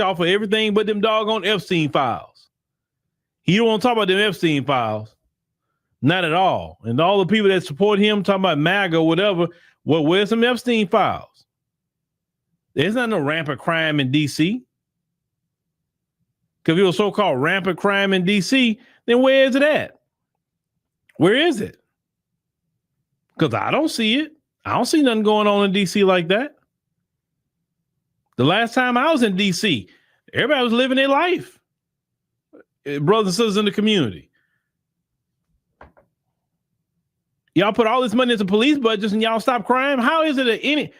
off of everything but them doggone Epstein files. He don't want to talk about them Epstein files. Not at all. And all the people that support him talking about MAGA or whatever, well, where's some Epstein files? There's not no rampant crime in D.C. Because if it was so-called rampant crime in D.C., then where is it at? Where is it? Because I don't see it. I don't see nothing going on in DC like that. The last time I was in DC, everybody was living their life. Brothers and sisters in the community. Y'all put all this money into police budgets and y'all stop crime. How is it that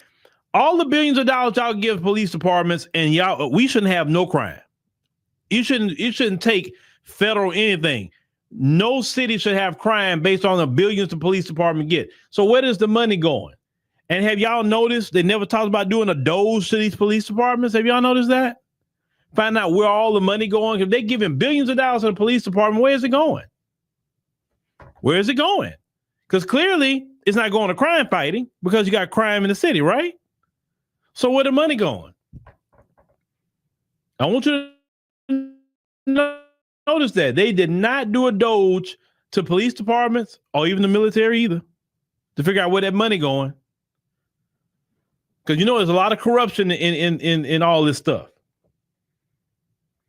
all the billions of dollars y'all give police departments and we shouldn't have no crime? You shouldn't take federal anything. No city should have crime based on the billions the police department get. So where is the money going? And have y'all noticed they never talked about doing a dose to these police departments? Have y'all noticed that? Find out where all the money going. If they're giving billions of dollars to the police department, where is it going? Where is it going? Because clearly it's not going to crime fighting because you got crime in the city, right? So where the money going? I want you to notice that they did not do a doge to police departments or even the military either to figure out where that money going. Because there's a lot of corruption in all this stuff.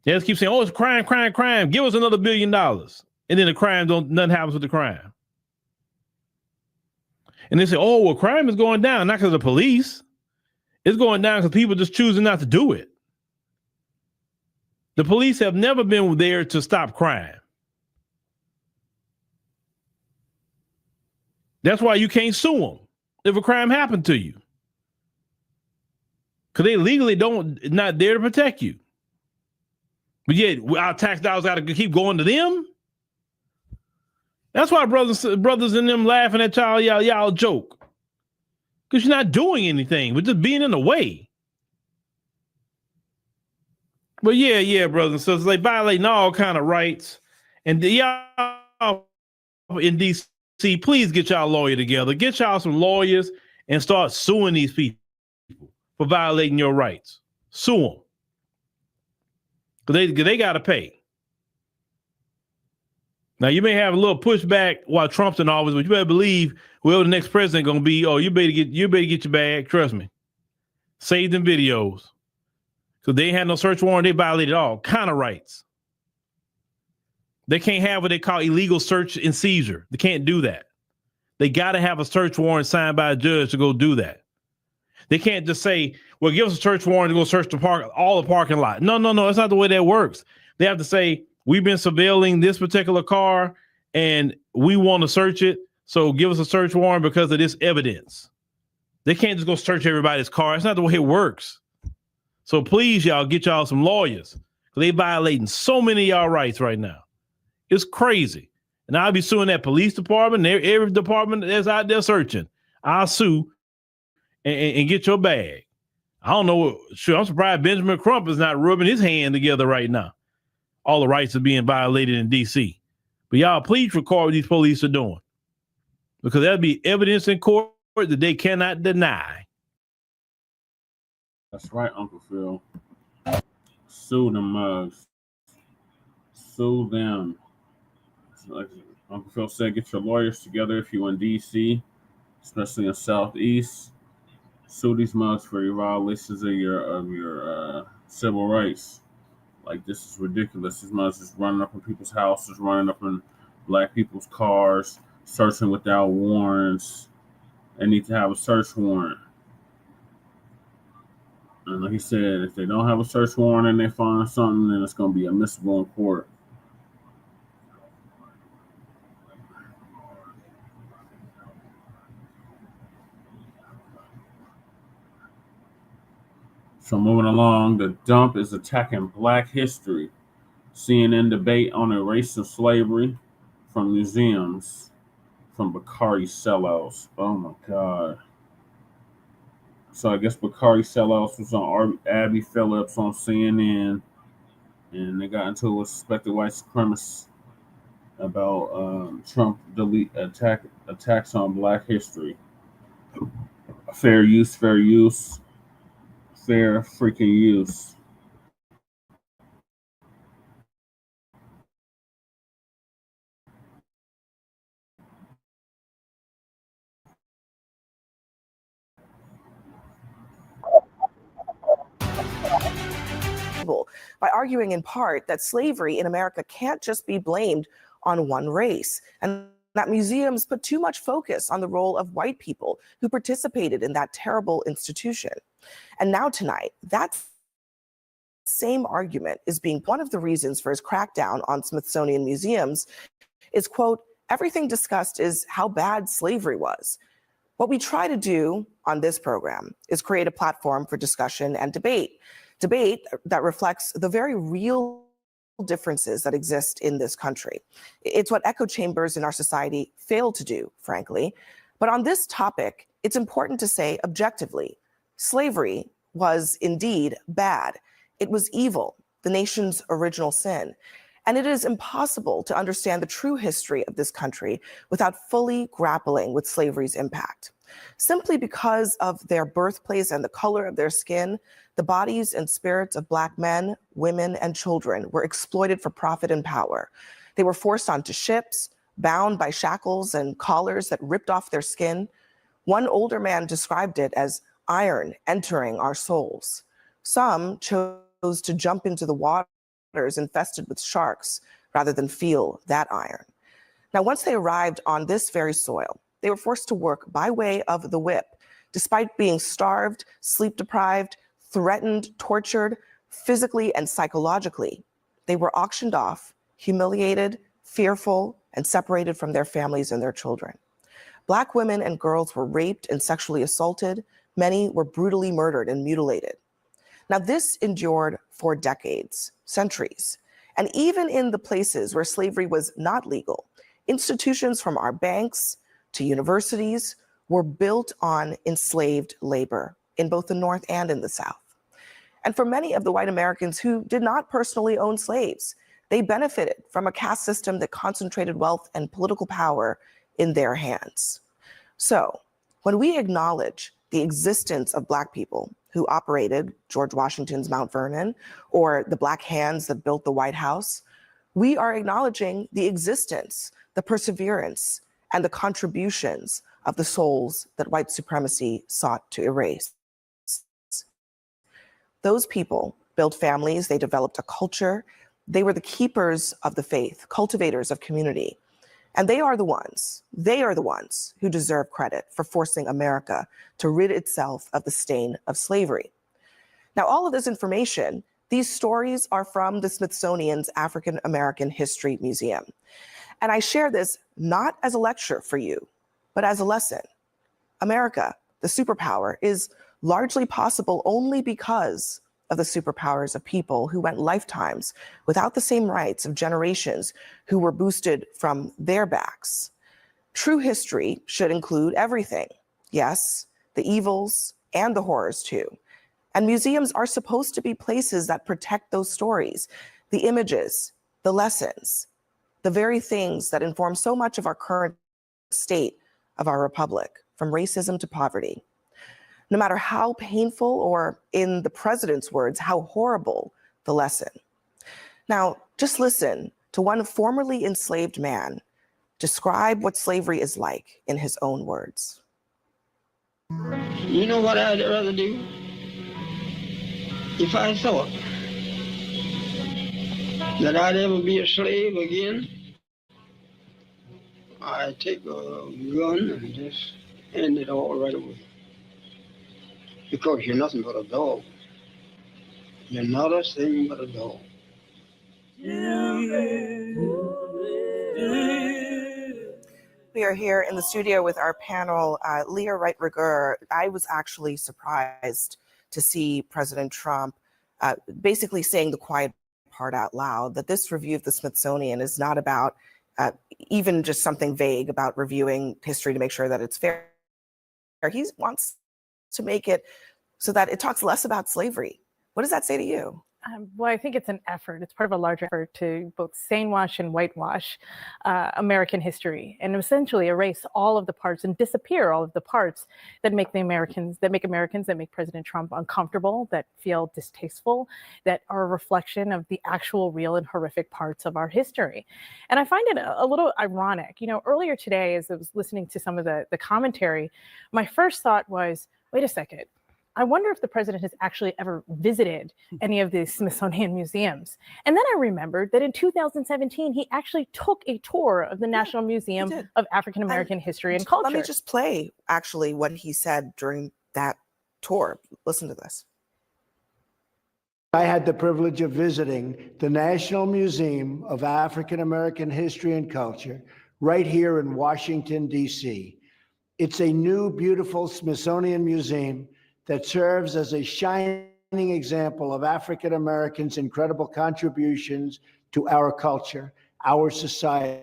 They just keep saying, oh, it's crime, crime, crime. Give us another $1 billion. And then the crime nothing happens with the crime. And they say, oh, well, crime is going down, not because of police. It's going down because people just choosing not to do it. The police have never been there to stop crime. That's why you can't sue them if a crime happened to you. Because they legally not there to protect you. But yet our tax dollars got to keep going to them. That's why brothers and them laughing at y'all joke. Because you're not doing anything. We're just being in the way. But yeah, brothers and sisters, they violating all kind of rights. And y'all in DC, please get y'all lawyer together. Get y'all some lawyers and start suing these people for violating your rights. Sue them. Because they got to pay. Now, you may have a little pushback while Trump's in office, but you better believe whoever the next president going to be, you better get your bag. Trust me. Save them videos. Because they ain't had no search warrant. They violated all kind of rights. They can't have what they call illegal search and seizure. They can't do that. They got to have a search warrant signed by a judge to go do that. They can't just say, well, give us a search warrant to go search all the parking lot. No. That's not the way that works. They have to say, we've been surveilling this particular car and we want to search it. So give us a search warrant because of this evidence. They can't just go search everybody's car. That's not the way it works. So please, y'all, get y'all some lawyers. They violating so many of y'all rights right now. It's crazy. And I'll be suing that police department, every department that's out there searching. I'll sue and get your bag. I don't know. Sure, I'm surprised Benjamin Crump is not rubbing his hand together right now. All the rights are being violated in D.C. But y'all, please record what these police are doing. Because there'll be evidence in court that they cannot deny. That's right, Uncle Phil. Sue them mugs. Sue them. Like Uncle Phil said, get your lawyers together if you're in D.C., especially in Southeast. Sue these mugs for your violations of your civil rights. Like, this is ridiculous. These mugs just running up in people's houses, running up in black people's cars, searching without warrants. They need to have a search warrant. And like he said, if they don't have a search warrant and they find something, then it's going to be admissible in court. So moving along, the dump is attacking Black history. CNN debate on the race of slavery from museums, from Bakari sellouts. Oh my God. So I guess Bakari sellouts was on Abby Phillips on CNN, and they got into it with suspected white supremacists about Trump attacks on Black history. Fair use. Fair freaking use. By arguing in part that slavery in America can't just be blamed on one race. And that museums put too much focus on the role of white people who participated in that terrible institution. And now tonight, that same argument is being one of the reasons for his crackdown on Smithsonian museums is, quote, everything discussed is how bad slavery was. What we try to do on this program is create a platform for discussion and debate that reflects the very real differences that exist in this country. It's what echo chambers in our society fail to do, frankly. But on this topic, it's important to say objectively, slavery was indeed bad. It was evil, the nation's original sin. And it is impossible to understand the true history of this country without fully grappling with slavery's impact. Simply because of their birthplace and the color of their skin, the bodies and spirits of Black men, women, and children were exploited for profit and power. They were forced onto ships, bound by shackles and collars that ripped off their skin. One older man described it as iron entering our souls. Some chose to jump into the waters infested with sharks rather than feel that iron. Now, once they arrived on this very soil, they were forced to work by way of the whip, despite being starved, sleep-deprived, threatened, tortured, physically and psychologically. They were auctioned off, humiliated, fearful, and separated from their families and their children. Black women and girls were raped and sexually assaulted. Many were brutally murdered and mutilated. Now, this endured for decades, centuries. And even in the places where slavery was not legal, institutions from our banks to universities were built on enslaved labor in both the North and in the South. And for many of the white Americans who did not personally own slaves, they benefited from a caste system that concentrated wealth and political power in their hands. So when we acknowledge the existence of Black people who operated George Washington's Mount Vernon or the Black hands that built the White House, we are acknowledging the existence, the perseverance, and the contributions of the souls that white supremacy sought to erase. Those people built families, they developed a culture, they were the keepers of the faith, cultivators of community. And they are the ones who deserve credit for forcing America to rid itself of the stain of slavery. Now, all of this information, these stories are from the Smithsonian's African American History Museum. And I share this not as a lecture for you, but as a lesson. America, the superpower, is largely possible only because of the superpowers of people who went lifetimes without the same rights of generations who were boosted from their backs. True history should include everything. Yes, the evils and the horrors too. And museums are supposed to be places that protect those stories, the images, the lessons, the very things that inform so much of our current state of our republic, from racism to poverty. No matter how painful, or in the president's words, how horrible the lesson. Now, just listen to one formerly enslaved man describe what slavery is like in his own words. You know what I'd rather do? If I thought that I'd ever be a slave again, I'd take a gun and just end it all right away. Because you're nothing but a dog. You're not a thing but a dog. We are here in the studio with our panel, Leah Wright-Rigueur. I was actually surprised to see President Trump basically saying the quiet part out loud, that this review of the Smithsonian is not about even just something vague about reviewing history to make sure that it's fair. He wants to make it so that it talks less about slavery. What does that say to you? Well, I think it's an effort. It's part of a larger effort to both stainwash and whitewash American history, and essentially erase all of the parts and disappear all of the parts that make Americans, that make President Trump uncomfortable, that feel distasteful, that are a reflection of the actual real and horrific parts of our history. And I find it a little ironic. You know, earlier today, as I was listening to some of the commentary, my first thought was, wait a second. I wonder if the president has actually ever visited any of the Smithsonian museums. And then I remembered that in 2017, he actually took a tour of the National Museum of African American History and Culture. Let me just play actually what he said during that tour. Listen to this. I had the privilege of visiting the National Museum of African American History and Culture right here in Washington, D.C. It's a new, beautiful Smithsonian museum that serves as a shining example of African Americans' incredible contributions to our culture, our society,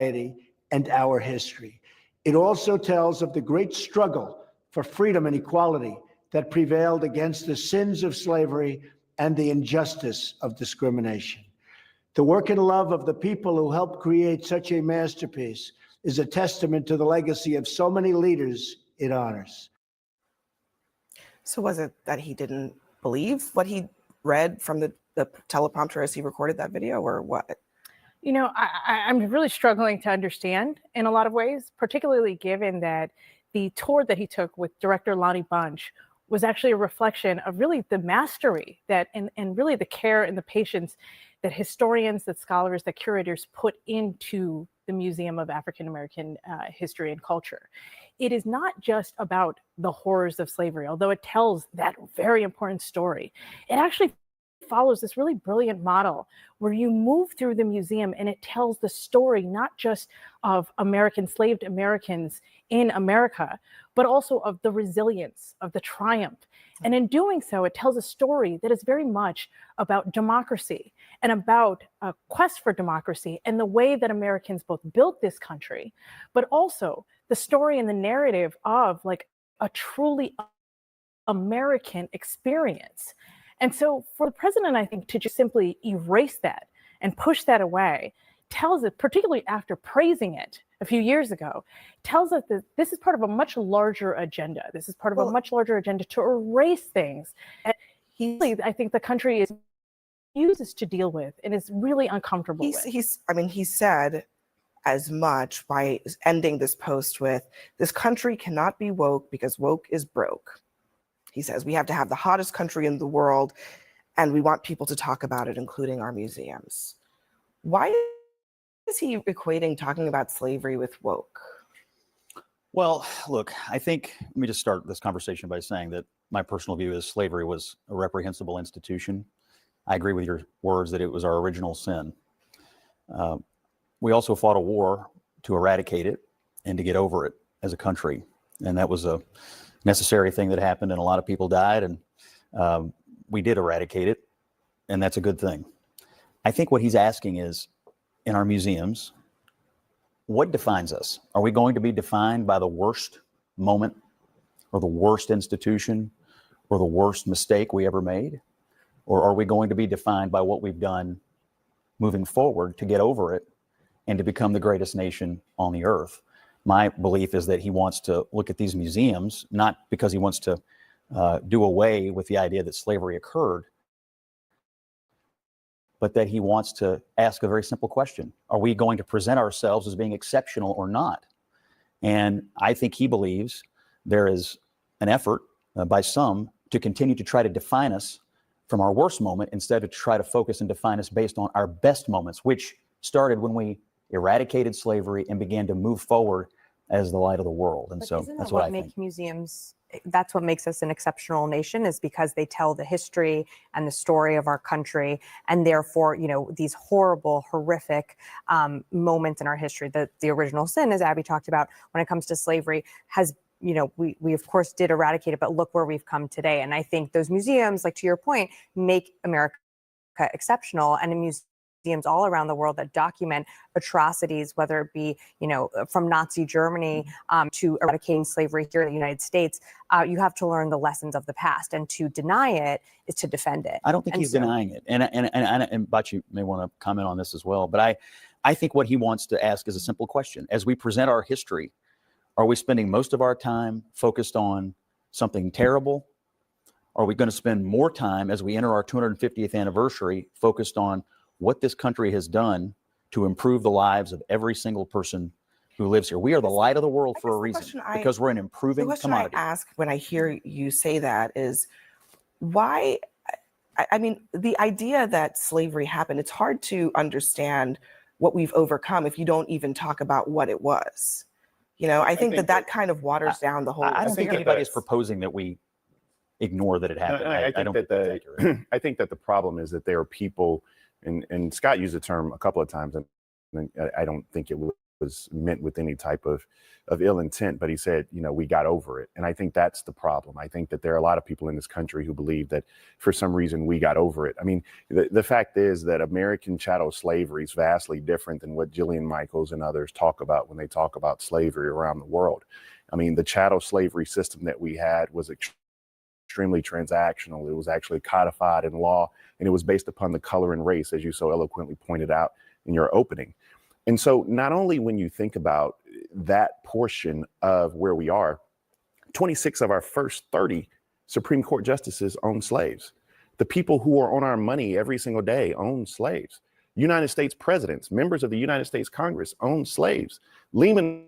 and our history. It also tells of the great struggle for freedom and equality that prevailed against the sins of slavery and the injustice of discrimination. The work and love of the people who helped create such a masterpiece is a testament to the legacy of so many leaders it honors. So was it that he didn't believe what he read from the teleprompter as he recorded that video, or what? You know, I'm really struggling to understand in a lot of ways, particularly given that the tour that he took with director Lonnie Bunch was actually a reflection of really the mastery that and really the care and the patience that historians, that scholars, that curators put into the Museum of African American History and Culture. It is not just about the horrors of slavery, although it tells that very important story. It actually follows this really brilliant model where you move through the museum and it tells the story not just of enslaved Americans in America, but also of the resilience, of the triumph. And in doing so, it tells a story that is very much about democracy and about a quest for democracy and the way that Americans both built this country, but also the story and the narrative of like a truly American experience. And so for the president, I think, to just simply erase that and push that away tells it, particularly after praising it a few years ago, tells us that this is part of a much larger agenda. This is part of a much larger agenda to erase things. And I think the country uses to deal with and is really uncomfortable with. He said as much by ending this post with, "This country cannot be woke because woke is broke." He says, "We have to have the hottest country in the world, and we want people to talk about it, including our museums." Why is he equating talking about slavery with woke? Well, look, I think, let me just start this conversation by saying that my personal view is slavery was a reprehensible institution. I agree with your words that it was our original sin. We also fought a war to eradicate it and to get over it as a country. And that was a necessary thing that happened, and a lot of people died, and we did eradicate it, and that's a good thing. I think what he's asking is, in our museums, what defines us? Are we going to be defined by the worst moment or the worst institution or the worst mistake we ever made? Or are we going to be defined by what we've done moving forward to get over it and to become the greatest nation on the earth? My belief is that he wants to look at these museums, not because he wants to do away with the idea that slavery occurred, but that he wants to ask a very simple question. Are we going to present ourselves as being exceptional or not? And I think he believes there is an effort by some to continue to try to define us from our worst moment instead of to try to focus and define us based on our best moments, which started when we eradicated slavery and began to move forward as the light of the world. And so that's what I think. Museums, that's what makes us an exceptional nation, is because they tell the history and the story of our country, and therefore, you know, these horrible, horrific moments in our history. The original sin, as Abby talked about, when it comes to slavery, has, you know, we of course did eradicate it, but look where we've come today. And I think those museums, like to your point, make America exceptional, and museums all around the world that document atrocities, whether it be, you know, from Nazi Germany to eradicating slavery here in the United States, you have to learn the lessons of the past, and to deny it is to defend it. I don't think he's denying it. And Bacc may want to comment on this as well. But I think what he wants to ask is a simple question. As we present our history, are we spending most of our time focused on something terrible? Are we going to spend more time as we enter our 250th anniversary focused on what this country has done to improve the lives of every single person who lives here. We are the light of the world for a reason, question because we're an The improving question commodity. I ask when I hear you say that is why, I mean, the idea that slavery happened, it's hard to understand what we've overcome if you don't even talk about what it was. You know, I think that kind of waters down the whole. I don't think anybody is proposing that we ignore that it happened. I don't think think that's accurate. I think that the problem is that there are people, and Scott used the term a couple of times, and I don't think it was meant with any type of ill intent, but he said, you know, we got over it. And I think that's the problem. I think that there are a lot of people in this country who believe that for some reason we got over it. I mean, the fact is that American chattel slavery is vastly different than what Jillian Michaels and others talk about when they talk about slavery around the world. I mean, the chattel slavery system that we had was extremely transactional. It was actually codified in law, and it was based upon the color and race, as you so eloquently pointed out in your opening. And so not only when you think about that portion of where we are, 26 of our first 30 Supreme Court justices own slaves. The people who are on our money every single day own slaves. United States presidents, members of the United States Congress own slaves. Lehman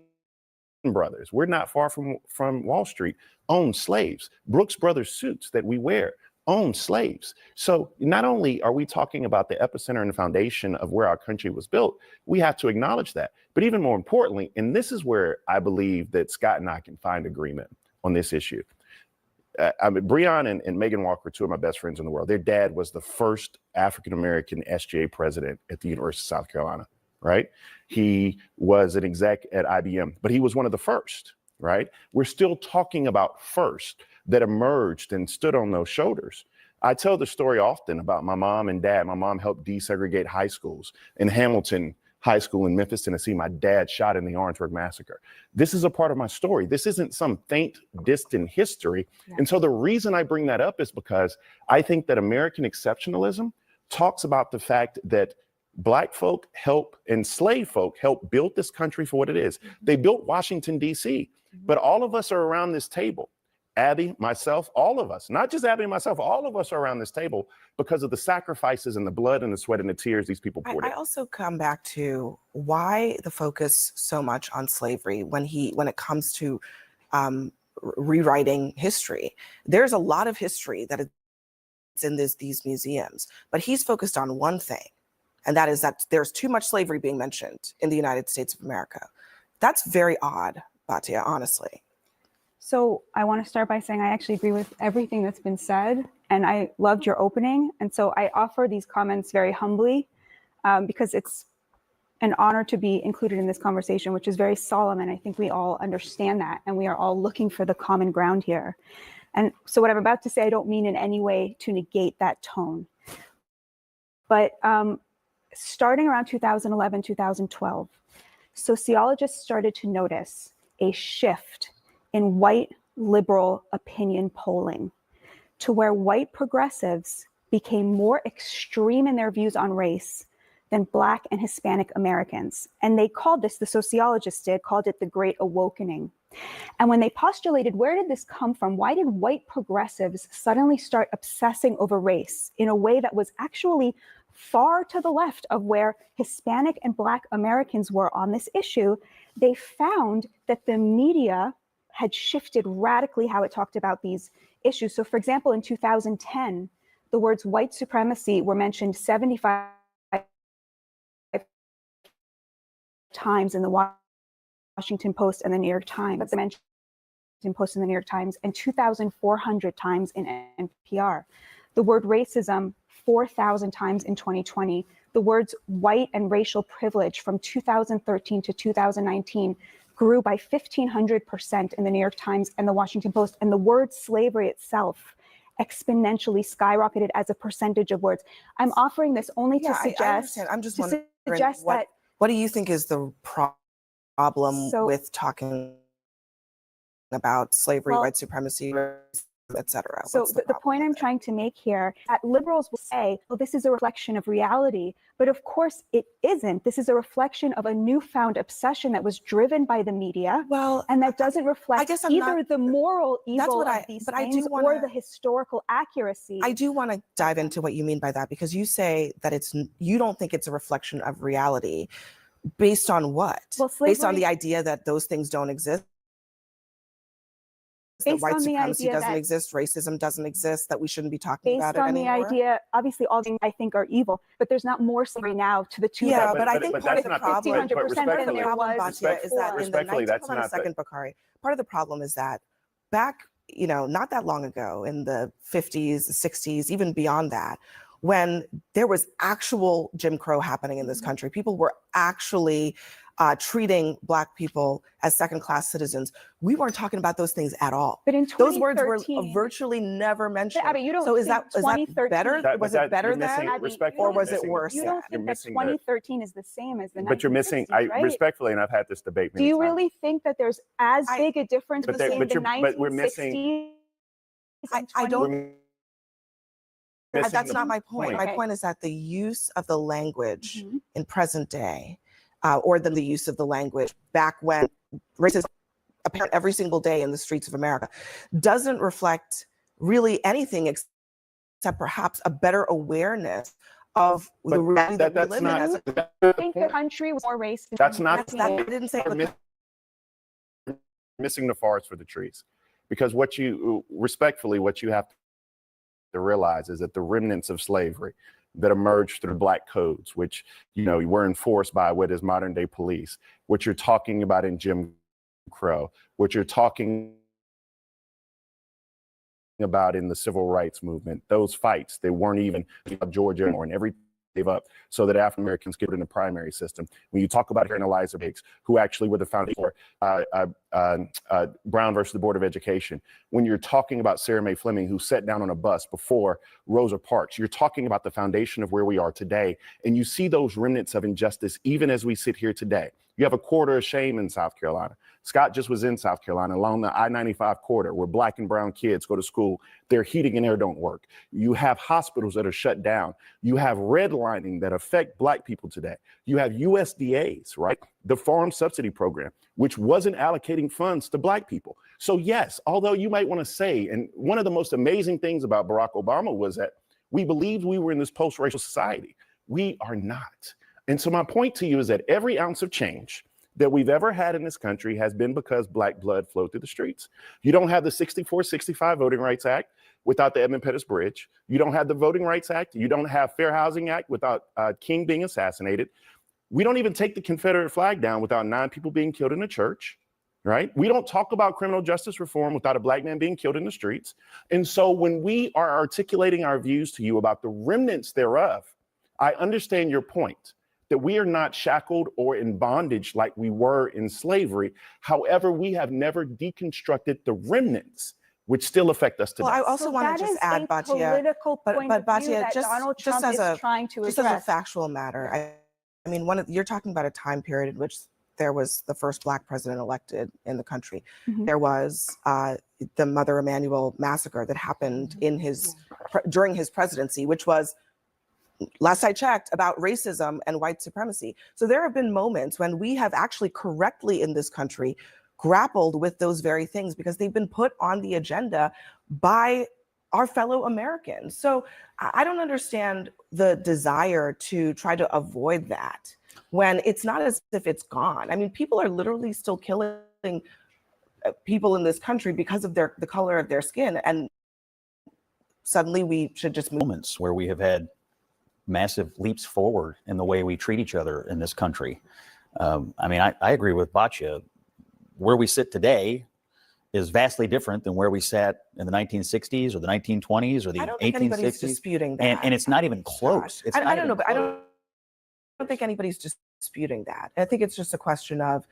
Brothers, we're not far from Wall Street, own slaves. Brooks Brothers suits that we wear own slaves. So not only are we talking about the epicenter and the foundation of where our country was built, we have to acknowledge that. But even more importantly, and this is where I believe that Scott and I can find agreement on this issue. I mean, Breon and Megan Walker, two of my best friends in the world, their dad was the first African-American SGA president at the University of South Carolina, right? He was an exec at IBM, but he was one of the first, right? We're still talking about first that emerged and stood on those shoulders. I tell the story often about my mom and dad. My mom helped desegregate high schools. In Hamilton High School in Memphis, Tennessee, my dad shot in the Orangeburg Massacre. This is a part of my story. This isn't some faint, distant history. Yeah. And so the reason I bring that up is because I think that American exceptionalism talks about the fact that Black folk enslaved folk help build this country for what it is. Mm-hmm. They built Washington, D.C., but all of us are around this table. Abby, myself, all of us, not just Abby and myself, all of us are around this table because of the sacrifices and the blood and the sweat and the tears these people poured in. I also come back to why the focus so much on slavery when it comes to rewriting history. There's a lot of history that is in these museums, but he's focused on one thing, and that is that there's too much slavery being mentioned in the United States of America. That's very odd, Batia, honestly. So I want to start by saying I actually agree with everything that's been said, and I loved your opening. And so I offer these comments very humbly because it's an honor to be included in this conversation, which is very solemn. And I think we all understand that, and we are all looking for the common ground here. And so what I'm about to say, I don't mean in any way to negate that tone. But starting around 2011, 2012, sociologists started to notice a shift in white liberal opinion polling to where white progressives became more extreme in their views on race than Black and Hispanic Americans. And they called this, the sociologists called it the Great Awakening. And when they postulated, where did this come from? Why did white progressives suddenly start obsessing over race in a way that was actually far to the left of where Hispanic and Black Americans were on this issue? They found that the media had shifted radically how it talked about these issues. So for example, in 2010, the words white supremacy were mentioned 75 times in the Washington Post and the New York Times, but the Washington Post and the New York Times, and 2,400 times in NPR. The word racism, 4,000 times in 2020. The words white and racial privilege from 2013 to 2019 grew by 1,500% in the New York Times and the Washington Post. And the word slavery itself exponentially skyrocketed as a percentage of words. I'm offering this only to suggest. I understand. I'm just wondering what do you think is the problem with talking about slavery, white supremacy, etc.? So the point I'm trying to make here, that liberals will say, well, this is a reflection of reality. But of course it isn't. This is a reflection of a newfound obsession that was driven by the media. Well, and that doesn't reflect either the moral evil of these things or the historical accuracy. I do want to dive into what you mean by that, because you say that you don't think it's a reflection of reality. Based on what? Well, Based on slavery- the idea that those things don't exist? That Based white on the supremacy idea doesn't that- exist, racism doesn't exist, that we shouldn't be talking about Based it on the anymore? idea, obviously all things I think are evil, but there's not more slavery now to the tune Yeah, of but I think part of the problem, 100% than there was Batia, is that in the respectfully, 19, that's hold on a not the- second, Bakari. Part of the problem is that back, not that long ago, in the 50s, 60s, even beyond that, when there was actual Jim Crow happening in this country, people were actually treating Black people as second-class citizens. We weren't talking about those things at all. But in those words were 2013 virtually never mentioned. Abby, you don't so is think that 2013 better? Was it better you're then, missing- Abby, respectfully, or was you're it missing- worse? You don't you're think that missing 2013 is the same as the 1960s, But you're missing. I right? respectfully, and I've had this debate Do many you times. really think that there's as big a difference But there- between but the you're- but we're 1960s and I don't. We're missing That's the not my point. My Okay. point is that the use of the language Mhm. in present day, or the use of the language back when racism apparent every single day in the streets of America, doesn't reflect really anything except perhaps a better awareness of the reality that we that's live not. in. I think the country was more racist. That's not. I didn't say Missing the forest for the trees, because what you have to realize is that the remnants of slavery that emerged through Black codes, which were enforced by what is modern day police, what you're talking about in Jim Crow, what you're talking about in the civil rights movement, those fights, they weren't even Georgia or in every gave up so that African Americans get in the primary system. When you talk about here in Eliza Biggs, who actually were the foundation for Brown versus the Board of Education, when you're talking about Sarah Mae Fleming, who sat down on a bus before Rosa Parks, you're talking about the foundation of where we are today. And you see those remnants of injustice even as we sit here today. You have a quarter of shame in South Carolina. Scott just was in South Carolina along the I-95 corridor where Black and brown kids go to school. Their heating and air don't work. You have hospitals that are shut down. You have redlining that affect Black people today. You have USDAs, right? The Farm Subsidy Program, which wasn't allocating funds to Black people. So yes, although you might want to say, and one of the most amazing things about Barack Obama was that we believed we were in this post-racial society. We are not. And so my point to you is that every ounce of change that we've ever had in this country has been because Black blood flowed through the streets. You don't have the 64-65 Voting Rights Act without the Edmund Pettus Bridge. You don't have the Voting Rights Act. You don't have Fair Housing Act without King being assassinated. We don't even take the Confederate flag down without 9 people being killed in a church, right? We don't talk about criminal justice reform without a Black man being killed in the streets. And so when we are articulating our views to you about the remnants thereof, I understand your point, that we are not shackled or in bondage like we were in slavery. However, we have never deconstructed the remnants, which still affect us today. Well, I also want to just add, Batia, but Batia, just as a factual matter, I mean, you're talking about a time period in which there was the first Black president elected in the country. Mhm. There was the Mother Emanuel massacre that happened in during his presidency, which was, last I checked, about racism and white supremacy. So there have been moments when we have actually correctly in this country grappled with those very things because they've been put on the agenda by our fellow Americans. So I don't understand the desire to try to avoid that when it's not as if it's gone. I mean, people are literally still killing people in this country because of the color of their skin. And suddenly we should just move. Moments where we have had massive leaps forward in the way we treat each other in this country. I mean, I agree with Batia. Where we sit today is vastly different than where we sat in the 1960s or the 1920s or the 1860s. I don't think anybody's disputing that. And it's not even close. It's I don't know, but I don't think anybody's disputing that. I think it's just a question of,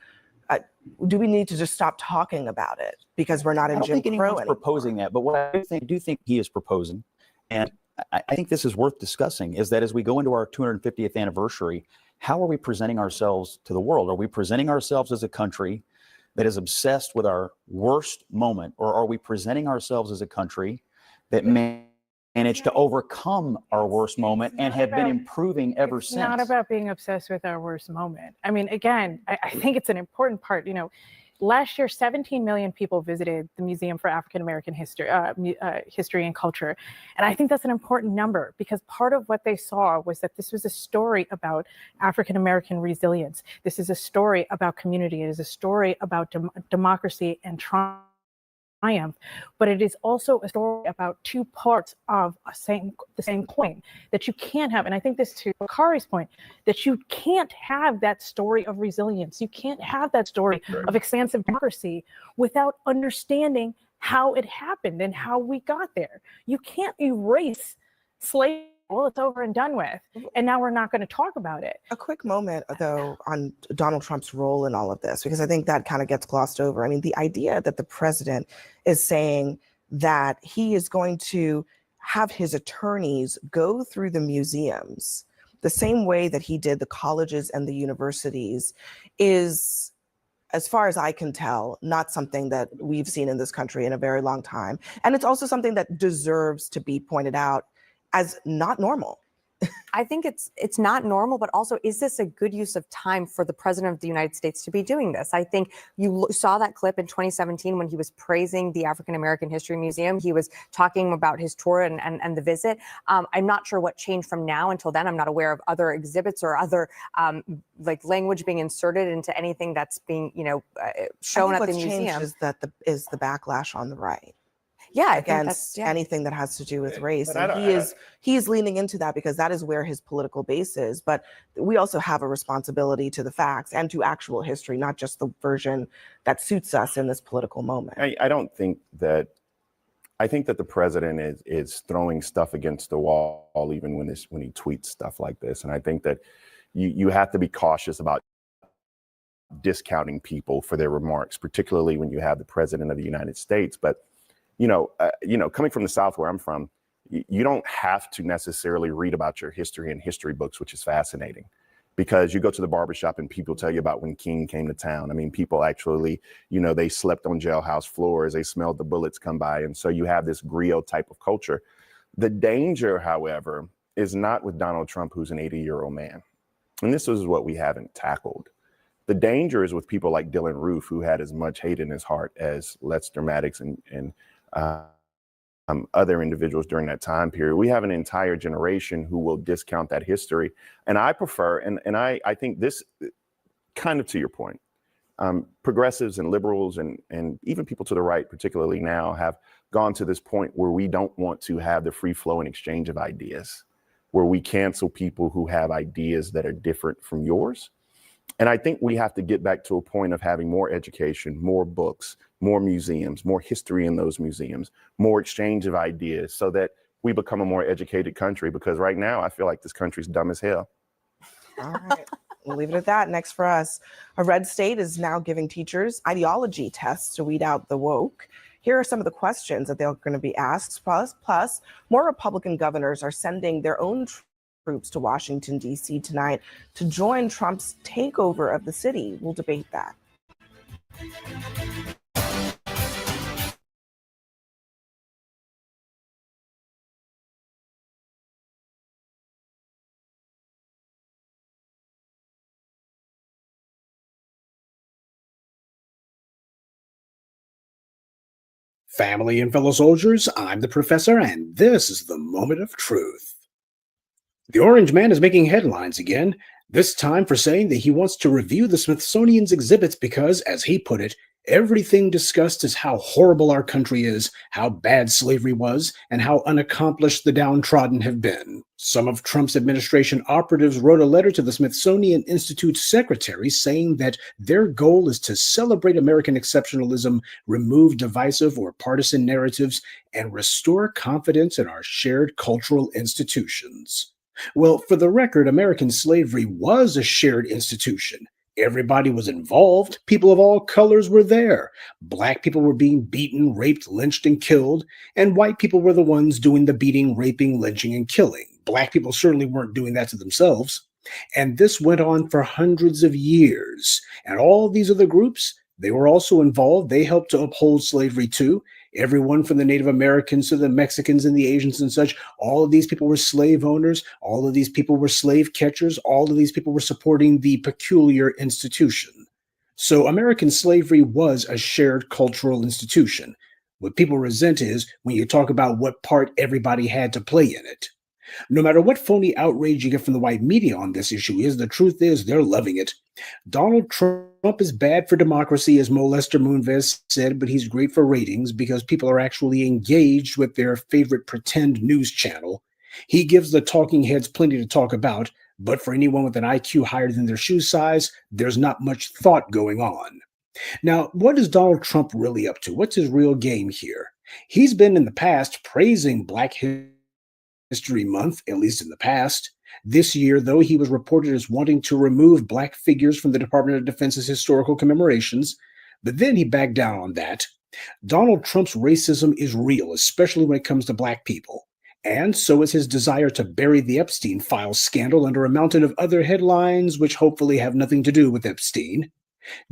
do we need to just stop talking about it because we're not in Jim Crow anymore? Proposing that, but what I do think he is proposing, and I think this is worth discussing, is that as we go into our 250th anniversary, how are we presenting ourselves to the world? Are we presenting ourselves as a country that is obsessed with our worst moment, or are we presenting ourselves as a country that managed to overcome our worst moment and have been improving ever since? It's not about being obsessed with our worst moment. I mean, again, I think it's an important part. last year, 17 million people visited the Museum for African American History, History and Culture. And I think that's an important number because part of what they saw was that this was a story about African American resilience. This is a story about community. It is a story about democracy and triumph. But it is also a story about two parts of the same coin that you can't have. And I think this to Bakari's point, that you can't have that story of resilience. You can't have that story of expansive democracy without understanding how it happened and how we got there. You can't erase slavery. Well, it's over and done with. And now we're not going to talk about it. A quick moment, though, on Donald Trump's role in all of this, because I think that kind of gets glossed over. I mean, the idea that the president is saying that he is going to have his attorneys go through the museums the same way that he did the colleges and the universities is, as far as I can tell, not something that we've seen in this country in a very long time. And it's also something that deserves to be pointed out as not normal. I think it's not normal, but also, is this a good use of time for the president of the United States to be doing this? I think you saw that clip in 2017 when he was praising the African American History Museum. He was talking about his tour and the visit. I'm not sure what changed from now until then. I'm not aware of other exhibits or other like language being inserted into anything that's being, shown at the museum. What's changed is the backlash on the right. Yeah, against anything that has to do with race. And he is leaning into that because that is where his political base is. But we also have a responsibility to the facts and to actual history, not just the version that suits us in this political moment. I think that the president is throwing stuff against the wall even when he tweets stuff like this. And I think that you have to be cautious about discounting people for their remarks, particularly when you have the president of the United States. But coming from the South where I'm from, you don't have to necessarily read about your history in history books, which is fascinating because you go to the barbershop and people tell you about when King came to town. I mean, people actually, they slept on jailhouse floors, they smelled the bullets come by. And so you have this griot type of culture. The danger, however, is not with Donald Trump, who's an 80-year-old man. And this is what we haven't tackled. The danger is with people like Dylan Roof, who had as much hate in his heart as Lester Maddox and other individuals during that time period. We have an entire generation who will discount that history. And I prefer, and I think this, kind of to your point, progressives and liberals and even people to the right, particularly now, have gone to this point where we don't want to have the free flow and exchange of ideas, where we cancel people who have ideas that are different from yours. And I think we have to get back to a point of having more education, more books, more museums, more history in those museums, more exchange of ideas so that we become a more educated country. Because right now, I feel like this country's dumb as hell. All right, we'll leave it at that. Next for us, a red state is now giving teachers ideology tests to weed out the woke. Here are some of the questions that they're going to be asked. Plus, more Republican governors are sending their own troops to Washington, D.C. tonight to join Trump's takeover of the city. We'll debate that. Family and fellow soldiers, I'm the Professor, and this is the moment of truth. The Orange Man is making headlines again, this time for saying that he wants to review the Smithsonian's exhibits because, as he put it, everything discussed is how horrible our country is, how bad slavery was, and how unaccomplished the downtrodden have been. Some of Trump's administration operatives wrote a letter to the Smithsonian Institute's secretary saying that their goal is to celebrate American exceptionalism, remove divisive or partisan narratives, and restore confidence in our shared cultural institutions. Well, for the record, American slavery was a shared institution. Everybody was involved. People of all colors were there. Black people were being beaten, raped, lynched, and killed, and white people were the ones doing the beating, raping, lynching, and killing. Black people certainly weren't doing that to themselves. And this went on for hundreds of years. And all these other groups, they were also involved. They helped to uphold slavery too. Everyone from the Native Americans to the Mexicans and the Asians and such, all of these people were slave owners. All of these people were slave catchers. All of these people were supporting the peculiar institution. So American slavery was a shared cultural institution. What people resent is when you talk about what part everybody had to play in it. No matter what phony outrage you get from the white media on this issue is, the truth is they're loving it. Donald Trump is bad for democracy, as Mo Lester Moonves said, but he's great for ratings because people are actually engaged with their favorite pretend news channel. He gives the talking heads plenty to talk about, but for anyone with an IQ higher than their shoe size, there's not much thought going on. Now, what is Donald Trump really up to? What's his real game here? He's been in the past praising Black History Month, at least in the past. This year, though, he was reported as wanting to remove Black figures from the Department of Defense's historical commemorations, but then he backed down on that. Donald Trump's racism is real, especially when it comes to Black people. And so is his desire to bury the Epstein files scandal under a mountain of other headlines, which hopefully have nothing to do with Epstein.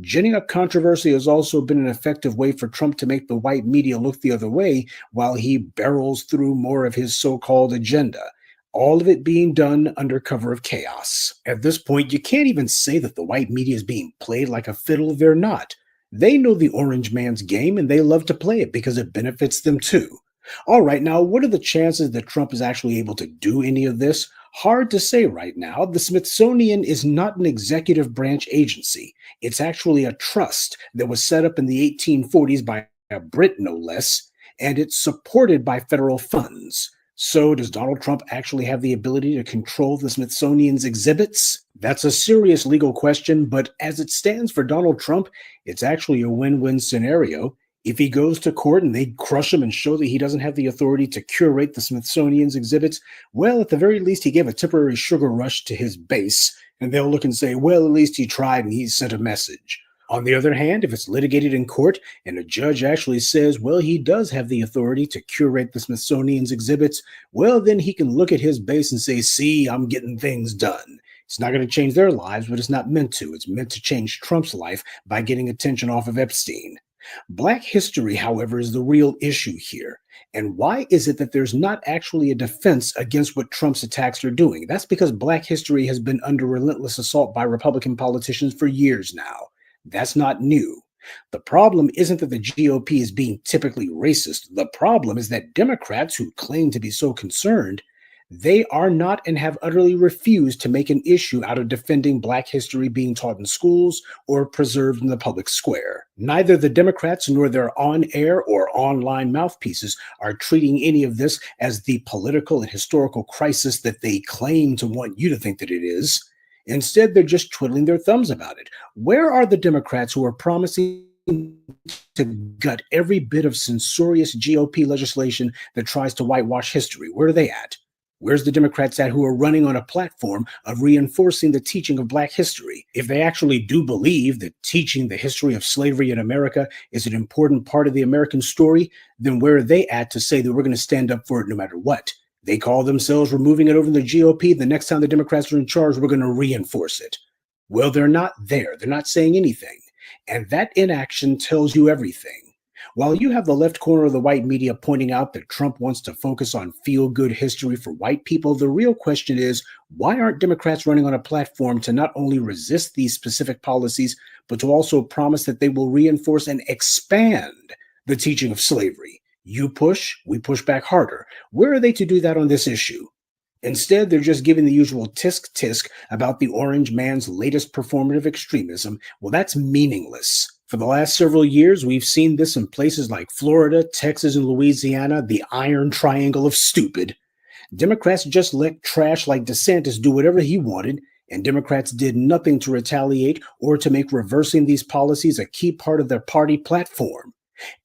Ginning up controversy has also been an effective way for Trump to make the white media look the other way while he barrels through more of his so-called agenda. All of it being done under cover of chaos. At this point, you can't even say that the white media is being played like a fiddle. They're not. They know the orange man's game and they love to play it because it benefits them too. All right, now, what are the chances that Trump is actually able to do any of this? Hard to say right now. The Smithsonian is not an executive branch agency. It's actually a trust that was set up in the 1840s by a Brit, no less, and it's supported by federal funds. So does Donald Trump actually have the ability to control the Smithsonian's exhibits? That's a serious legal question, but as it stands for Donald Trump, it's actually a win-win scenario. If he goes to court and they crush him and show that he doesn't have the authority to curate the Smithsonian's exhibits, well, at the very least, he gave a temporary sugar rush to his base, and they'll look and say, well, at least he tried and he sent a message. On the other hand, if it's litigated in court and a judge actually says, well, he does have the authority to curate the Smithsonian's exhibits, well, then he can look at his base and say, see, I'm getting things done. It's not going to change their lives, but it's not meant to. It's meant to change Trump's life by getting attention off of Epstein. Black history, however, is the real issue here. And why is it that there's not actually a defense against what Trump's attacks are doing? That's because Black history has been under relentless assault by Republican politicians for years now. That's not new. The problem isn't that the GOP is being typically racist. The problem is that Democrats who claim to be so concerned, they are not and have utterly refused to make an issue out of defending Black history being taught in schools or preserved in the public square. Neither the Democrats nor their on-air or online mouthpieces are treating any of this as the political and historical crisis that they claim to want you to think that it is. Instead, they're just twiddling their thumbs about it. Where are the Democrats who are promising to gut every bit of censorious GOP legislation that tries to whitewash history? Where are they at? Where's the Democrats at who are running on a platform of reinforcing the teaching of Black history? If they actually do believe that teaching the history of slavery in America is an important part of the American story, then where are they at to say that we're going to stand up for it no matter what? They call themselves removing it over in the GOP. The next time the Democrats are in charge, we're going to reinforce it. Well, they're not there. They're not saying anything. And that inaction tells you everything. While you have the left corner of the white media pointing out that Trump wants to focus on feel-good history for white people, the real question is, why aren't Democrats running on a platform to not only resist these specific policies, but to also promise that they will reinforce and expand the teaching of slavery? You push, we push back harder. Where are they to do that on this issue? Instead, they're just giving the usual tisk-tisk about the orange man's latest performative extremism. Well, that's meaningless. For the last several years, we've seen this in places like Florida, Texas, and Louisiana, the iron triangle of stupid. Democrats just let trash like DeSantis do whatever he wanted, and Democrats did nothing to retaliate or to make reversing these policies a key part of their party platform.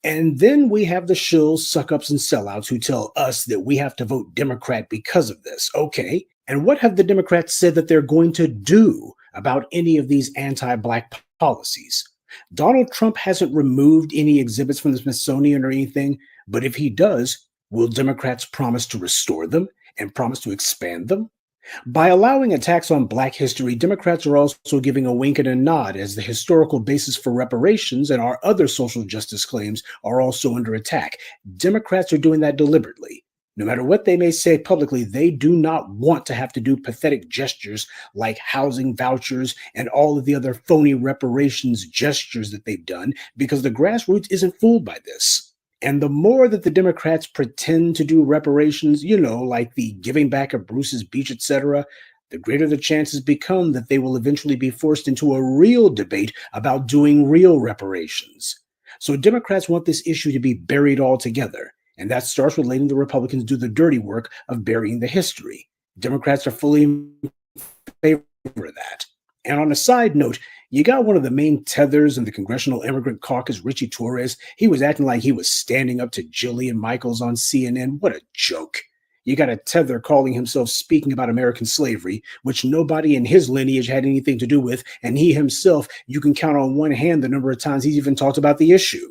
And then we have the shills, suck-ups, and sellouts who tell us that we have to vote Democrat because of this. Okay, and what have the Democrats said that they're going to do about any of these anti-Black policies? Donald Trump hasn't removed any exhibits from the Smithsonian or anything, but if he does, will Democrats promise to restore them and promise to expand them? By allowing attacks on Black history, Democrats are also giving a wink and a nod as the historical basis for reparations and our other social justice claims are also under attack. Democrats are doing that deliberately. No matter what they may say publicly, they do not want to have to do pathetic gestures like housing vouchers and all of the other phony reparations gestures that they've done, because the grassroots isn't fooled by this. And the more that the Democrats pretend to do reparations, like the giving back of Bruce's Beach, etc., the greater the chances become that they will eventually be forced into a real debate about doing real reparations. So Democrats want this issue to be buried altogether. And that starts with letting the Republicans do the dirty work of burying the history. Democrats are fully in favor of that. And on a side note, you got one of the main tethers in the Congressional Immigrant Caucus, Richie Torres. He was acting like he was standing up to Jillian Michaels on CNN. What a joke. You got a tether calling himself speaking about American slavery, which nobody in his lineage had anything to do with. And he himself, you can count on one hand the number of times he's even talked about the issue.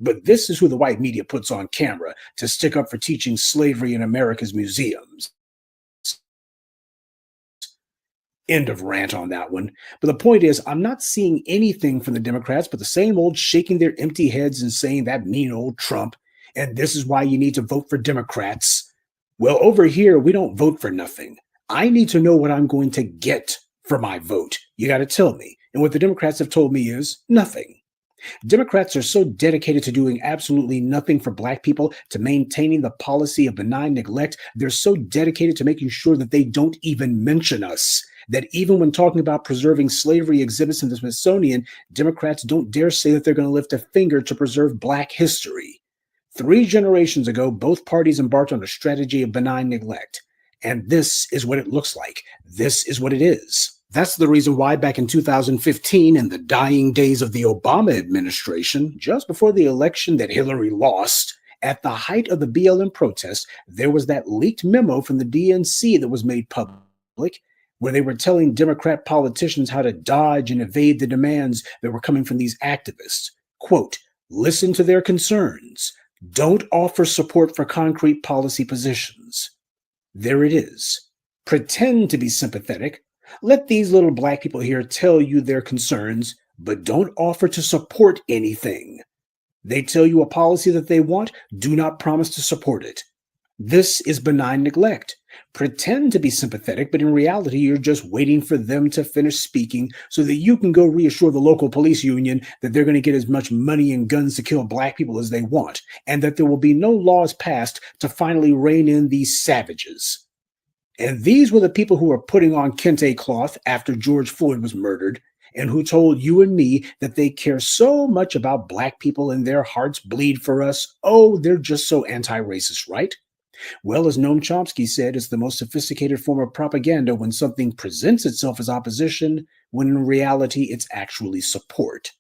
But this is who the white media puts on camera to stick up for teaching slavery in America's museums. End of rant on that one. But the point is, I'm not seeing anything from the Democrats but the same old shaking their empty heads and saying that mean old Trump, and this is why you need to vote for Democrats. Well, over here, we don't vote for nothing. I need to know what I'm going to get for my vote. You got to tell me. And what the Democrats have told me is nothing. Democrats are so dedicated to doing absolutely nothing for Black people, to maintaining the policy of benign neglect. They're so dedicated to making sure that they don't even mention us, that even when talking about preserving slavery exhibits in the Smithsonian, Democrats don't dare say that they're going to lift a finger to preserve Black history. 3 generations ago, both parties embarked on a strategy of benign neglect. And this is what it looks like. This is what it is. That's the reason why back in 2015, in the dying days of the Obama administration, just before the election that Hillary lost, at the height of the BLM protest, there was that leaked memo from the DNC that was made public, where they were telling Democrat politicians how to dodge and evade the demands that were coming from these activists. Quote, listen to their concerns. Don't offer support for concrete policy positions. There it is. Pretend to be sympathetic. Let these little Black people here tell you their concerns, but don't offer to support anything. They tell you a policy that they want, do not promise to support it. This is benign neglect. Pretend to be sympathetic, but in reality, you're just waiting for them to finish speaking so that you can go reassure the local police union that they're going to get as much money and guns to kill Black people as they want, and that there will be no laws passed to finally rein in these savages. And these were the people who were putting on kente cloth after George Floyd was murdered, and who told you and me that they care so much about Black people and their hearts bleed for us. Oh, they're just so anti-racist, right? Well, as Noam Chomsky said, it's the most sophisticated form of propaganda when something presents itself as opposition, when in reality it's actually support.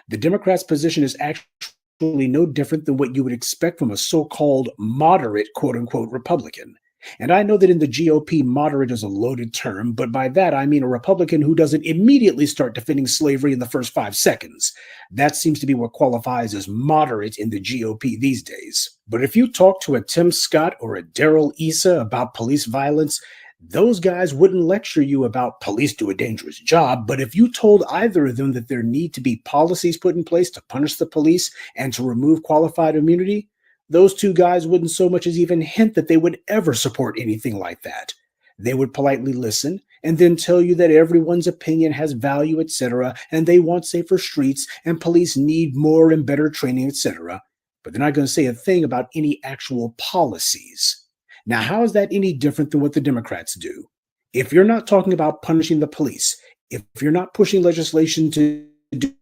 The Democrats' position is actually no different than what you would expect from a so-called moderate, quote-unquote, Republican. And I know that in the GOP, moderate is a loaded term, but by that I mean a Republican who doesn't immediately start defending slavery in the first 5 seconds. That seems to be what qualifies as moderate in the GOP these days. But if you talk to a Tim Scott or a Darrell Issa about police violence, those guys wouldn't lecture you about police do a dangerous job, but if you told either of them that there need to be policies put in place to punish the police and to remove qualified immunity, those 2 guys wouldn't so much as even hint that they would ever support anything like that. They would politely listen and then tell you that everyone's opinion has value, etc., and they want safer streets and police need more and better training, etc., but they're not going to say a thing about any actual policies. Now, how is that any different than what the Democrats do? If you're not talking about punishing the police, if you're not pushing legislation to do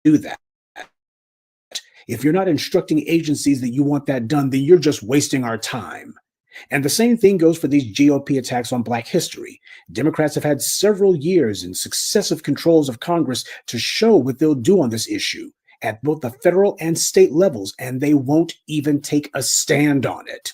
that, if you're not instructing agencies that you want that done, then you're just wasting our time. And the same thing goes for these GOP attacks on Black history. Democrats have had several years and successive controls of Congress to show what they'll do on this issue at both the federal and state levels, and they won't even take a stand on it.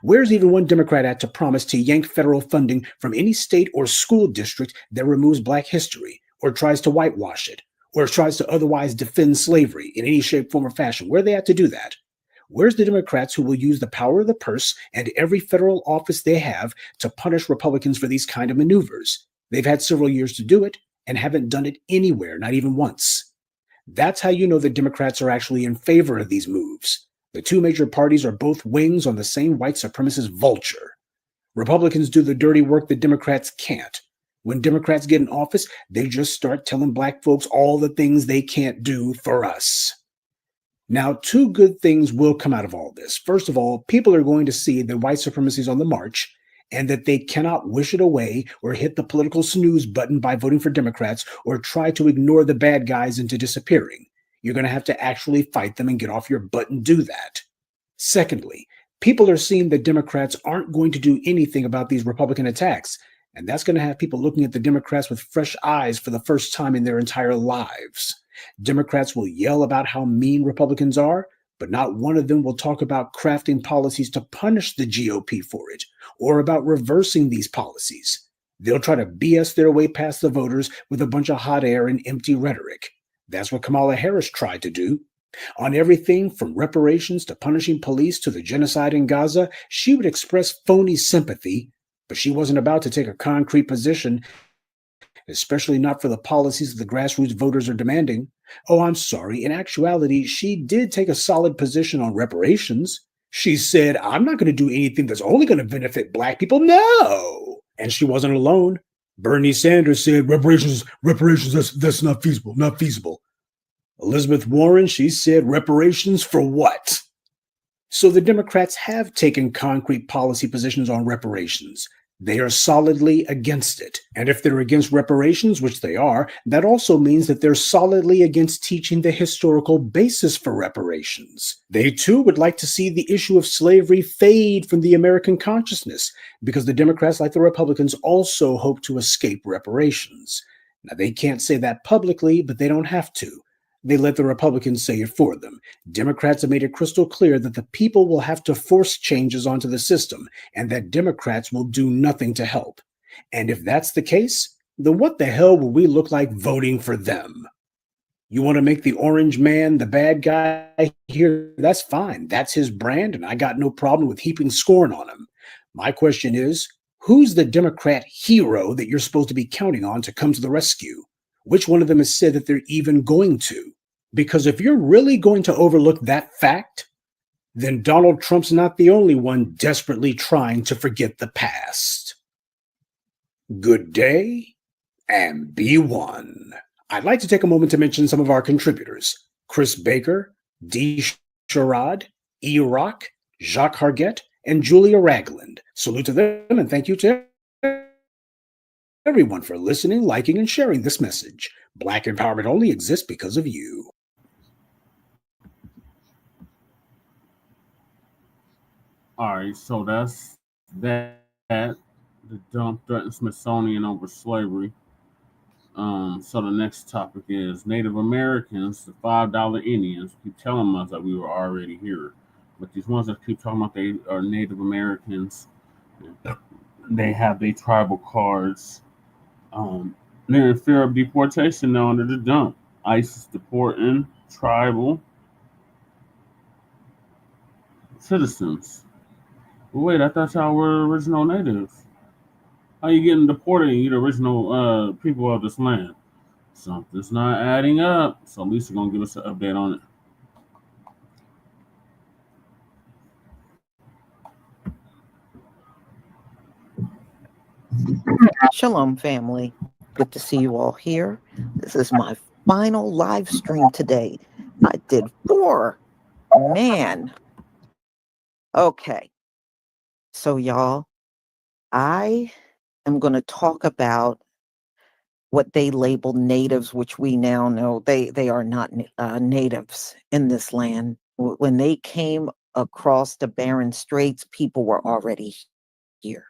Where's even one Democrat at to promise to yank federal funding from any state or school district that removes Black history or tries to whitewash it, or tries to otherwise defend slavery in any shape, form, or fashion? Where are they at to do that? Where's the Democrats who will use the power of the purse and every federal office they have to punish Republicans for these kind of maneuvers? They've had several years to do it and haven't done it anywhere, not even once. That's how you know the Democrats are actually in favor of these moves. The two major parties are both wings on the same white supremacist vulture. Republicans do the dirty work that Democrats can't. When Democrats get in office, they just start telling black folks all the things they can't do for us. Now, two good things will come out of all this. First of all, people are going to see that white supremacy is on the march and that they cannot wish it away or hit the political snooze button by voting for Democrats or try to ignore the bad guys into disappearing. You're going to have to actually fight them and get off your butt and do that. Secondly, people are seeing that Democrats aren't going to do anything about these Republican attacks, and that's going to have people looking at the Democrats with fresh eyes for the first time in their entire lives. Democrats will yell about how mean Republicans are, but not one of them will talk about crafting policies to punish the GOP for it, or about reversing these policies. They'll try to BS their way past the voters with a bunch of hot air and empty rhetoric. That's what Kamala Harris tried to do. On everything from reparations to punishing police to the genocide in Gaza, she would express phony sympathy, but she wasn't about to take a concrete position, especially not for the policies the grassroots voters are demanding. Oh, I'm sorry. In actuality, she did take a solid position on reparations. She said, I'm not going to do anything that's only going to benefit black people. No. And she wasn't alone. Bernie Sanders said, reparations, that's not feasible. Elizabeth Warren, she said, reparations for what? So the Democrats have taken concrete policy positions on reparations. They are solidly against it. And if they're against reparations, which they are, that also means that they're solidly against teaching the historical basis for reparations. They too would like to see the issue of slavery fade from the American consciousness, because the Democrats, like the Republicans, also hope to escape reparations. Now, they can't say that publicly, but they don't have to. They let the Republicans say it for them. Democrats have made it crystal clear that the people will have to force changes onto the system, and that Democrats will do nothing to help. And if that's the case, then what the hell will we look like voting for them? You want to make the orange man the bad guy here? That's fine. That's his brand, and I got no problem with heaping scorn on him. My question is, who's the Democrat hero that you're supposed to be counting on to come to the rescue? Which one of them has said that they're even going to? Because if you're really going to overlook that fact, then Donald Trump's not the only one desperately trying to forget the past. Good day, and be one. I'd like to take a moment to mention some of our contributors: Chris Baker, D. Sherrod, E. Rock, Jacques Hargett, and Julia Ragland. Salute to them, and thank you to everyone for listening, liking, and sharing this message. Black empowerment only exists because of you. All right, so that's that. The dump threatened Smithsonian over slavery. So the next topic is Native Americans, the $5 Indians. Keep telling us that we were already here, but these ones that keep talking about they are Native Americans, they have their tribal cards. They're in fear of deportation now under the dump. ICE is deporting tribal citizens. But wait, I thought y'all were original natives. How you getting deported and you the original people of this land? Something's not adding up. So Lisa gonna give us an update on it. Shalom, family. Good to see you all here. This is my final live stream today. I did 4. Man. Okay. So, y'all, I am going to talk about what they label natives, which we now know they are not natives in this land. When they came across the Barren Straits, people were already here.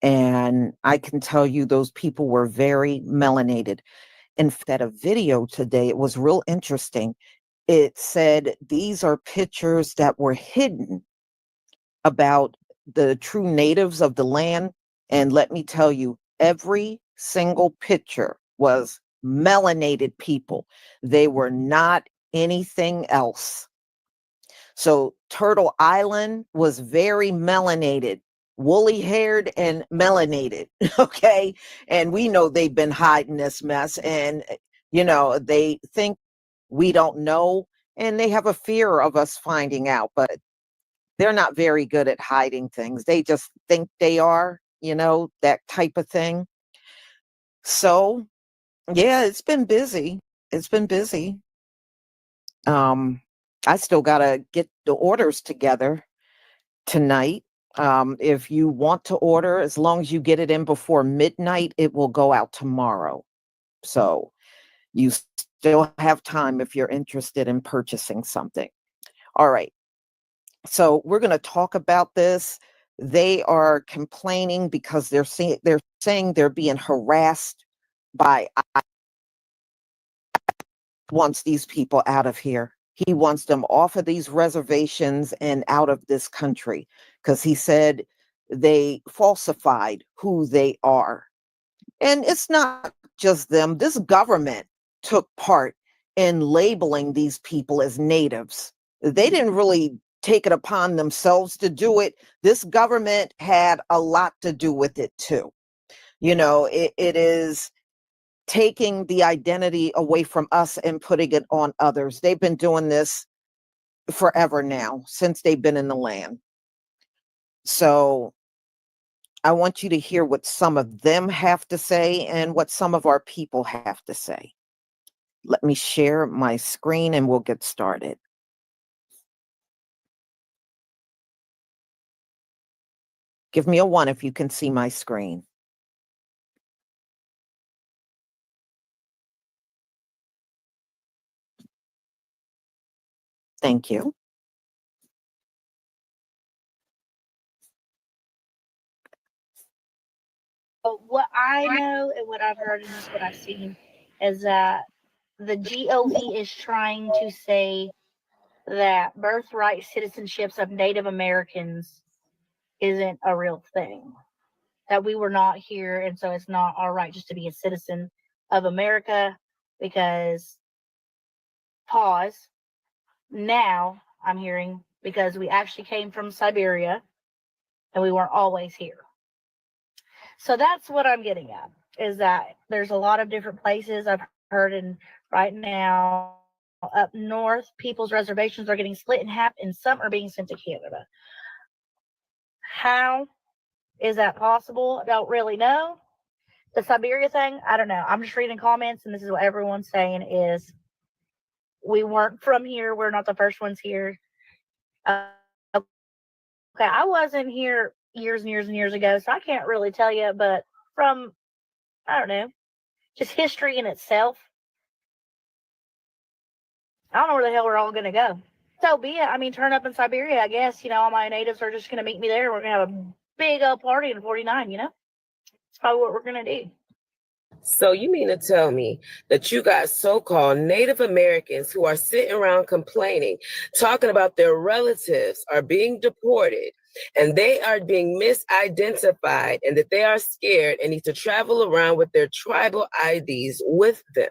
And I can tell you those people were very melanated. In fact, a video today, it was real interesting. It said these are pictures that were hidden about the true natives of the land. And let me tell you, every single picture was melanated people. They were not anything else. So Turtle Island was very melanated, woolly haired and melanated. Okay. And we know they've been hiding this mess. And, you know, they think we don't know. and they have a fear of us finding out, but they're not very good at hiding things. They just think they are, that type of thing. So, yeah, it's been busy. It's been busy. I still got to get the orders together tonight. If you want to order, as long as you get it in before midnight, it will go out tomorrow. So you still have time if you're interested in purchasing something. All right. So we're going to talk about this. They are complaining because they're saying they're being harassed by wants these people out of here. He wants them off of these reservations and out of this country because he said they falsified who they are. And it's not just them. This government took part in labeling these people as natives. They didn't really take it upon themselves to do it. This government had a lot to do with it too. It is taking the identity away from us and putting it on others. They've been doing this forever now, since they've been in the land. So I want you to hear what some of them have to say and what some of our people have to say. Let me share my screen and we'll get started. Give me a 1 if you can see my screen. Thank you. But what I know and what I've heard and just what I've seen is that the GOP is trying to say that birthright citizenships of Native Americans isn't a real thing. That we were not here, and so it's not all right just to be a citizen of America because now I'm hearing because we actually came from Siberia and we weren't always here. So that's what I'm getting at, is that there's a lot of different places I've heard, and right now up north, people's reservations are getting split in half and some are being sent to Canada. How is that possible? I don't really know. The Siberia thing, I don't know. I'm just reading comments, and this is what everyone's saying is we weren't from here. We're not the first ones here. Okay, I wasn't here years and years and years ago, so I can't really tell you, but from, I don't know, just history in itself, I don't know where the hell we're all going to go. So be it. I mean, turn up in Siberia, I guess. All my natives are just going to meet me there. We're going to have a big old party in 49, It's probably what we're going to do. So you mean to tell me that you got so-called Native Americans who are sitting around complaining, talking about their relatives are being deported and they are being misidentified and that they are scared and need to travel around with their tribal IDs with them?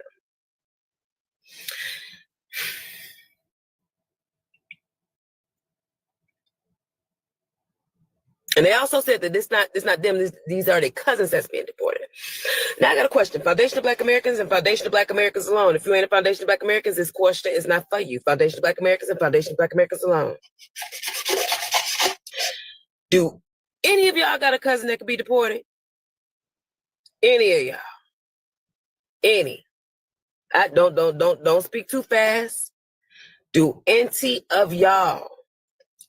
And they also said that it's not them, these are their cousins that's being deported. Now I got a question. Foundation of Black Americans and Foundation of Black Americans alone. If you ain't a Foundation of Black Americans, this question is not for you. Foundation of Black Americans and Foundation of Black Americans alone. Do any of y'all got a cousin that could be deported? Any of y'all? Any? I don't speak too fast. Do any of y'all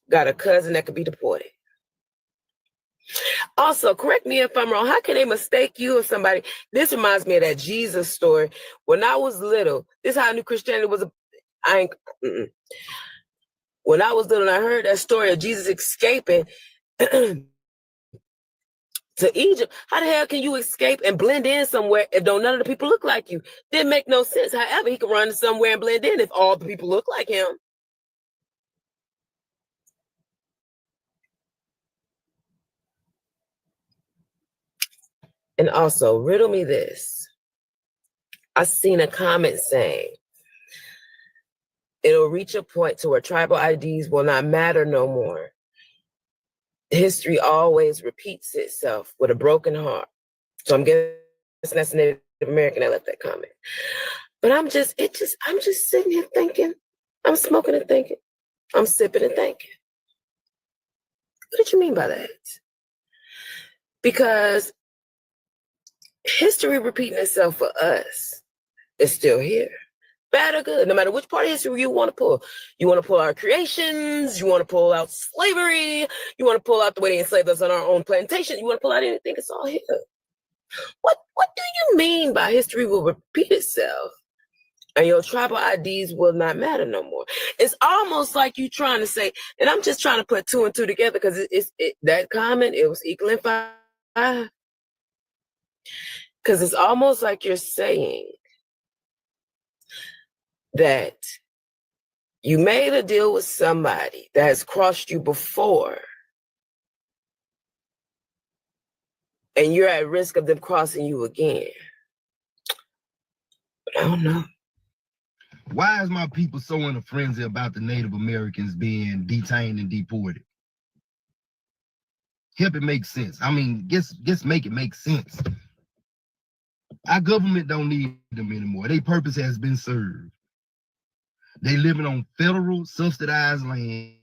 got a cousin that could be deported? Also, correct me if I'm wrong. How can they mistake you or somebody? This reminds me of that Jesus story. When I was little, this is how I knew Christianity was When I was little and I heard that story of Jesus escaping to Egypt, how the hell can you escape and blend in somewhere if none of the people look like you? Didn't make no sense. However, he could run somewhere and blend in if all the people look like him. And also, riddle me this. I seen a comment saying, it'll reach a point to where tribal IDs will not matter no more. History always repeats itself with a broken heart. So I'm guessing that's a Native American that left that comment. But I'm just sitting here thinking, I'm smoking and thinking. I'm sipping and thinking. What did you mean by that? Because history repeating itself for us is still here. Bad or good, no matter which part of history you want to pull. You want to pull our creations, you want to pull out slavery, you want to pull out the way they enslaved us on our own plantation, you want to pull out anything, it's all here. What do you mean by history will repeat itself and your tribal IDs will not matter no more? It's almost like you trying to say, and I'm just trying to put two and two together because that comment, it was equaling 5. Because it's almost like you're saying that you made a deal with somebody that has crossed you before, and you're at risk of them crossing you again. But I don't know. Why is my people so in a frenzy about the Native Americans being detained and deported? Help it make sense. I mean, just make it make sense. Our government don't need them anymore. Their purpose has been served. They living on federal subsidized land,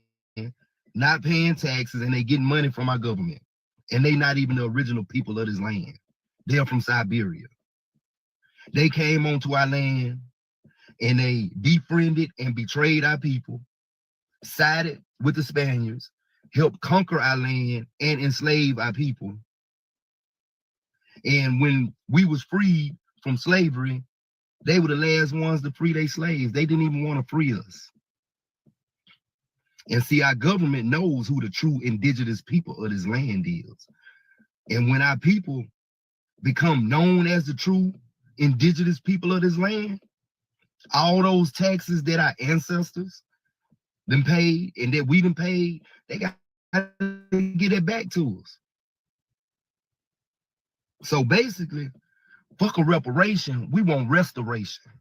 not paying taxes, and they getting money from our government. And they not even the original people of this land. They're from Siberia. They came onto our land and they befriended and betrayed our people, sided with the Spaniards, helped conquer our land and enslave our people. And when we was freed from slavery, they were the last ones to free their slaves. They didn't even want to free us. And see, our government knows who the true indigenous people of this land is. And when our people become known as the true indigenous people of this land, all those taxes that our ancestors been paid and that we done paid, they got to get it back to us. So basically, fuck a reparation, we want restoration.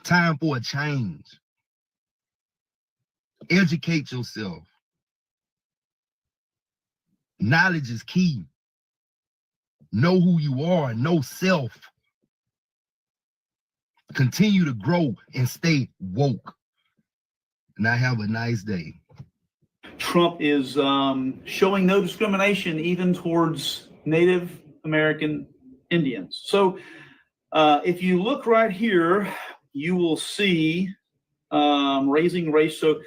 Time for a change. Educate yourself. Knowledge is key. Know who you are, know self. Continue to grow and stay woke. And I have a nice day. Trump is showing no discrimination even towards Native American Indians. So if you look right here, you will see raising race. So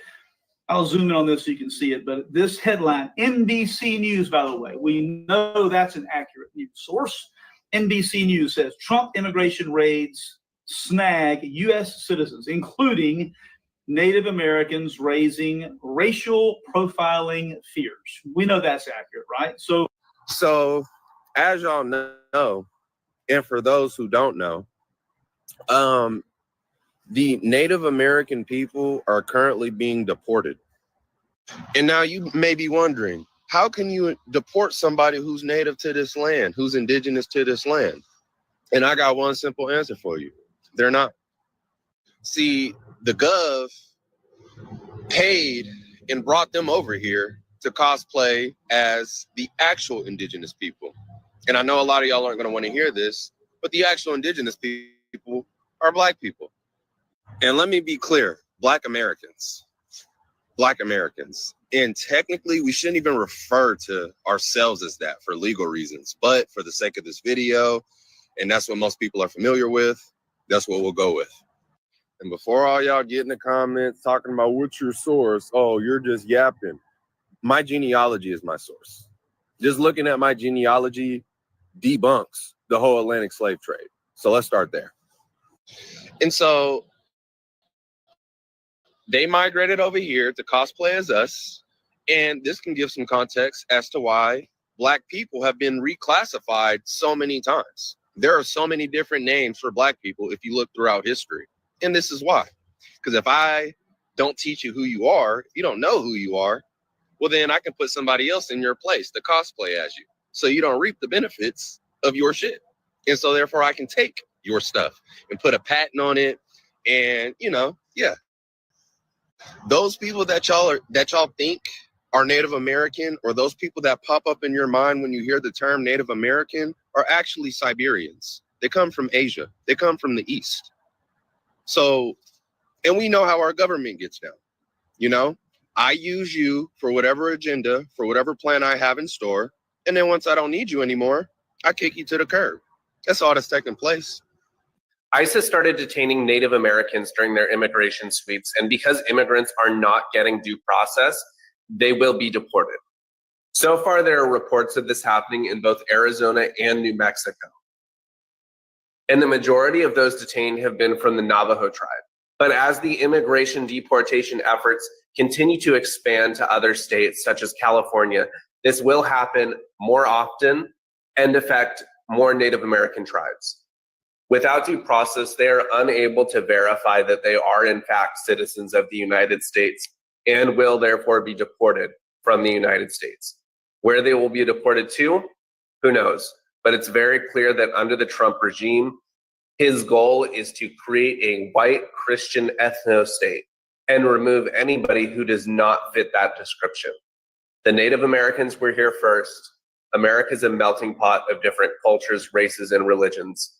I'll zoom in on this so you can see it. But this headline, NBC News, by the way, we know that's an accurate news source. NBC News says Trump immigration raids snag U.S. citizens, including Native Americans, raising racial profiling fears. We know that's accurate, right? So as y'all know, and for those who don't know, the Native American people are currently being deported. And now you may be wondering, how can you deport somebody who's native to this land, who's indigenous to this land? And I got one simple answer for you. They're not. See, the Gov paid and brought them over here to cosplay as the actual indigenous people. And I know a lot of y'all aren't going to want to hear this, but the actual indigenous people are Black people. And let me be clear, Black Americans. And technically, we shouldn't even refer to ourselves as that for legal reasons. But for the sake of this video, and that's what most people are familiar with, that's what we'll go with. And before all y'all get in the comments talking about what's your source, oh, you're just yapping. My genealogy is my source. Just looking at my genealogy debunks the whole Atlantic slave trade. So let's start there. And so they migrated over here to cosplay as us. And this can give some context as to why Black people have been reclassified so many times. There are so many different names for Black people if you look throughout history. And this is why. Because if I don't teach you who you are, if you don't know who you are, well, then I can put somebody else in your place to cosplay as you. So you don't reap the benefits of your shit. And so therefore I can take your stuff and put a patent on it. And, yeah. Those people that y'all think are Native American, or those people that pop up in your mind when you hear the term Native American, are actually Siberians. They come from Asia. They come from the East. So, and we know how our government gets down. You know, I use you for whatever agenda, for whatever plan I have in store. And then once I don't need you anymore, I kick you to the curb. That's all that's taking place. ICE has started detaining Native Americans during their immigration sweeps, and because immigrants are not getting due process, they will be deported. So far, there are reports of this happening in both Arizona and New Mexico. And the majority of those detained have been from the Navajo tribe. But as the immigration deportation efforts continue to expand to other states, such as California, this will happen more often and affect more Native American tribes. Without due process, they are unable to verify that they are in fact citizens of the United States and will therefore be deported from the United States. Where they will be deported to, who knows? But it's very clear that under the Trump regime, his goal is to create a white Christian ethno-state and remove anybody who does not fit that description. The Native Americans were here first. America's a melting pot of different cultures, races, and religions.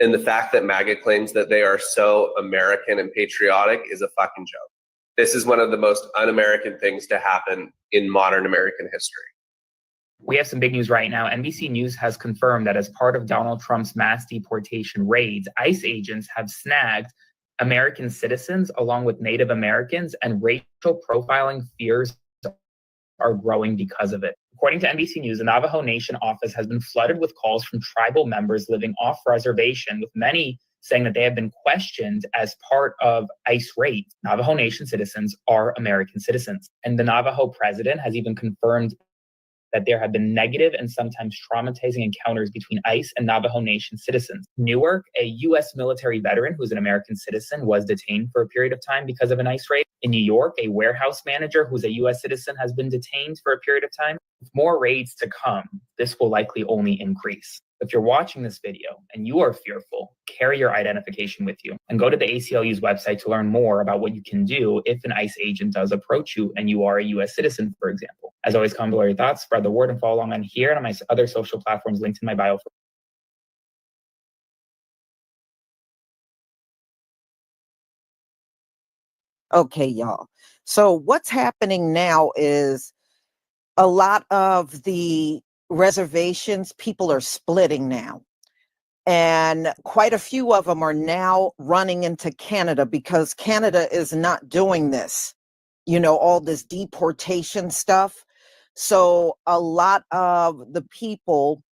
And the fact that MAGA claims that they are so American and patriotic is a fucking joke. This is one of the most un-American things to happen in modern American history. We have some big news right now. NBC News has confirmed that as part of Donald Trump's mass deportation raids, ICE agents have snagged American citizens along with Native Americans, and racial profiling fears are growing because of it. According to NBC News, the Navajo Nation office has been flooded with calls from tribal members living off reservation, with many saying that they have been questioned as part of ICE raids. Navajo Nation citizens are American citizens. And the Navajo president has even confirmed that there have been negative and sometimes traumatizing encounters between ICE and Navajo Nation citizens. Newark, a U.S. military veteran who's an American citizen, was detained for a period of time because of an ICE raid. In New York, a warehouse manager who's a U.S. citizen has been detained for a period of time. With more raids to come, this will likely only increase. If you're watching this video and you are fearful, carry your identification with you and go to the ACLU's website to learn more about what you can do if an ICE agent does approach you and you are a U.S. citizen, for example. As always, comment below your thoughts, spread the word, and follow along on here and on my other social platforms linked in my bio. Okay, y'all. So what's happening now is a lot of the reservations, people are splitting now. And quite a few of them are now running into Canada because Canada is not doing this, you know, all this deportation stuff. So a lot of the people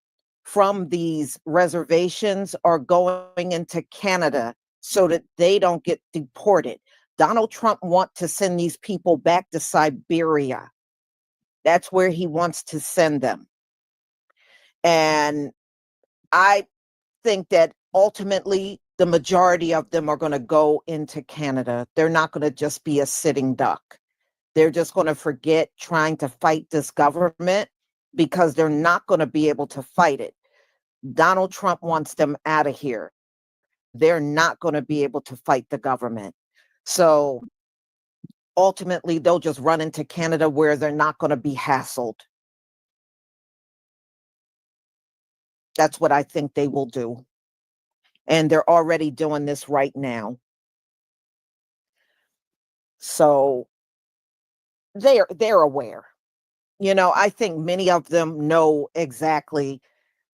from these reservations are going into Canada so that they don't get deported. Donald Trump wants to send these people back to Siberia. That's where he wants to send them. And I think that ultimately the majority of them are going to go into Canada. They're not going to just be a sitting duck. They're just going to forget trying to fight this government because they're not going to be able to fight it. Donald Trump wants them out of here. They're not going to be able to fight the government. So ultimately, they'll just run into Canada where they're not going to be hassled. That's what I think they will do. And they're already doing this right now. So they're aware. You know, I think many of them know exactly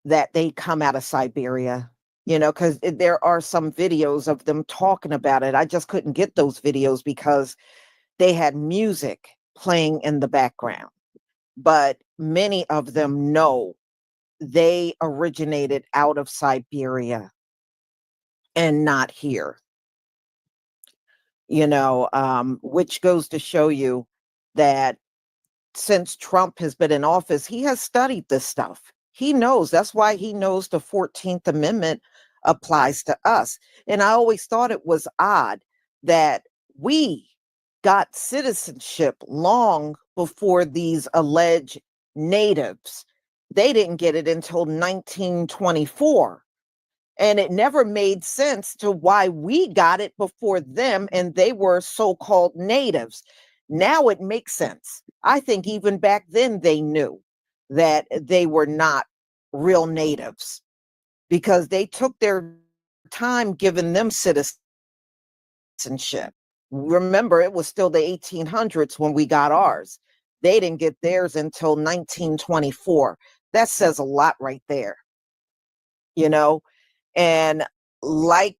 that they come out of Siberia, you know, because there are some videos of them talking about it. I just couldn't get those videos because they had music playing in the background. But many of them know they originated out of Siberia and not here. You know, which goes to show you that since Trump has been in office, he has studied this stuff. He knows. That's why he knows the 14th Amendment applies to us. And I always thought it was odd that we got citizenship long before these alleged natives. They didn't get it until 1924. And it never made sense to why we got it before them and they were so-called natives. Now it makes sense. I think even back then they knew that they were not real natives because they took their time giving them citizenship. citizenship. Remember, it was still the 1800s when we got ours. They didn't get theirs until 1924. That says a lot right there, you know? And like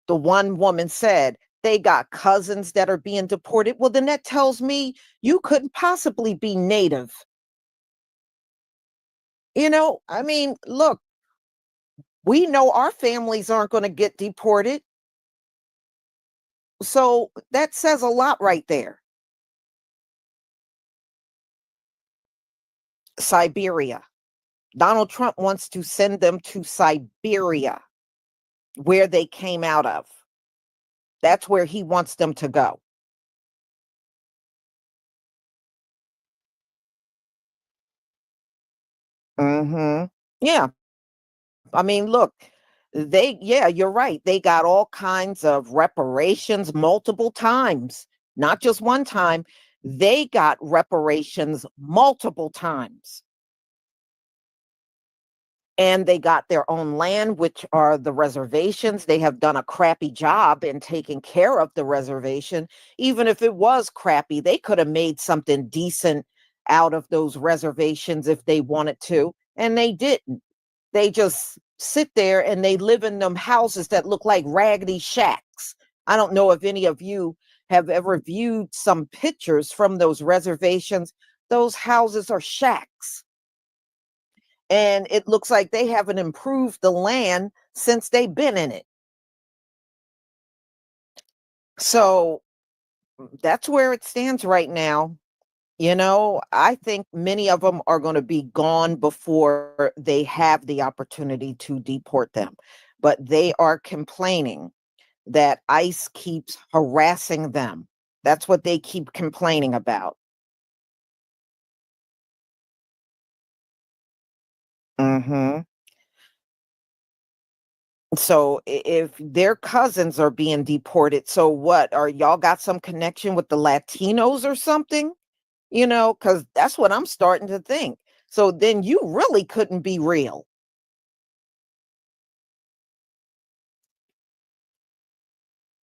the one woman said, they got cousins that are being deported. Well, then that tells me you couldn't possibly be Native. You know, I mean, look, we know our families aren't going to get deported. So that says a lot right there. Siberia. Donald Trump wants to send them to Siberia, where they came out of. That's where he wants them to go. Mm-hmm. Yeah. I mean, look, yeah, you're right. They got all kinds of reparations multiple times, not just one time. They got reparations multiple times. And they got their own land, which are the reservations. They have done a crappy job in taking care of the reservation. Even if it was crappy, they could have made something decent out of those reservations if they wanted to, and they didn't. They just sit there and they live in them houses that look like raggedy shacks. I don't know if any of you have ever viewed some pictures from those reservations. Those houses are shacks. And it looks like they haven't improved the land since they've been in it. So that's where it stands right now. You know, I think many of them are going to be gone before they have the opportunity to deport them. But they are complaining that ICE keeps harassing them. That's what they keep complaining about. Mm-hmm. So if their cousins are being deported, so what? Are y'all got some connection with the Latinos or something? You know, because that's what I'm starting to think. So then you really couldn't be real.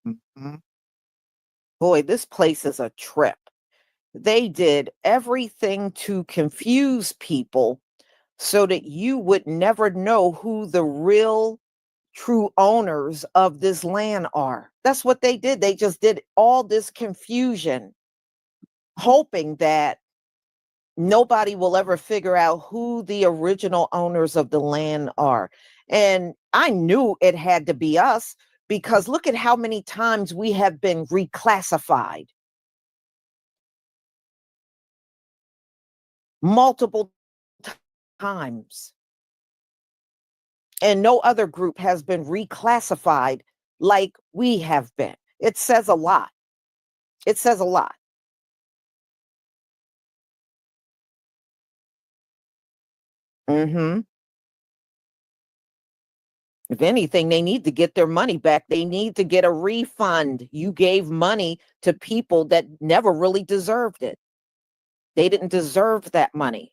Mhm. Boy, this place is a trip. They did everything to confuse people so that you would never know who the real true owners of this land are. That's what they did. They just did all this confusion, hoping that nobody will ever figure out who the original owners of the land are. And I knew it had to be us because look at how many times we have been reclassified. Multiple times. And no other group has been reclassified like we have been. It says a lot. It says a lot. Mm-hmm. If anything, they need to get their money back. They need to get a refund. You gave money to people that never really deserved it. They didn't deserve that money.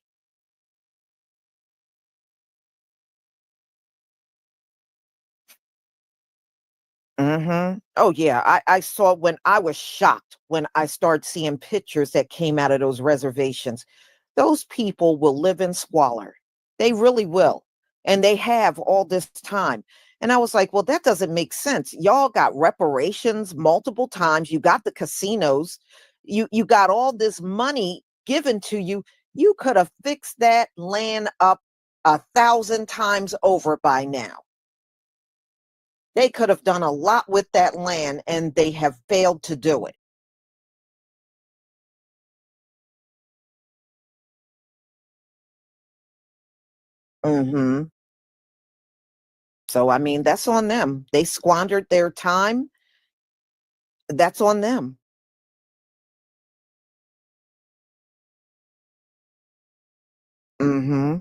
Mm-hmm. Oh, yeah. I saw when I was shocked when I started seeing pictures that came out of those reservations. Those people will live in squalor. They really will. And they have all this time. And I was like, well, that doesn't make sense. Y'all got reparations multiple times. You got the casinos. You got all this money given to you. You could have fixed that land up 1,000 times over by now. They could have done a lot with that land and they have failed to do it. Mm-hmm. So, I mean, that's on them. They squandered their time. That's on them. Mm-hmm.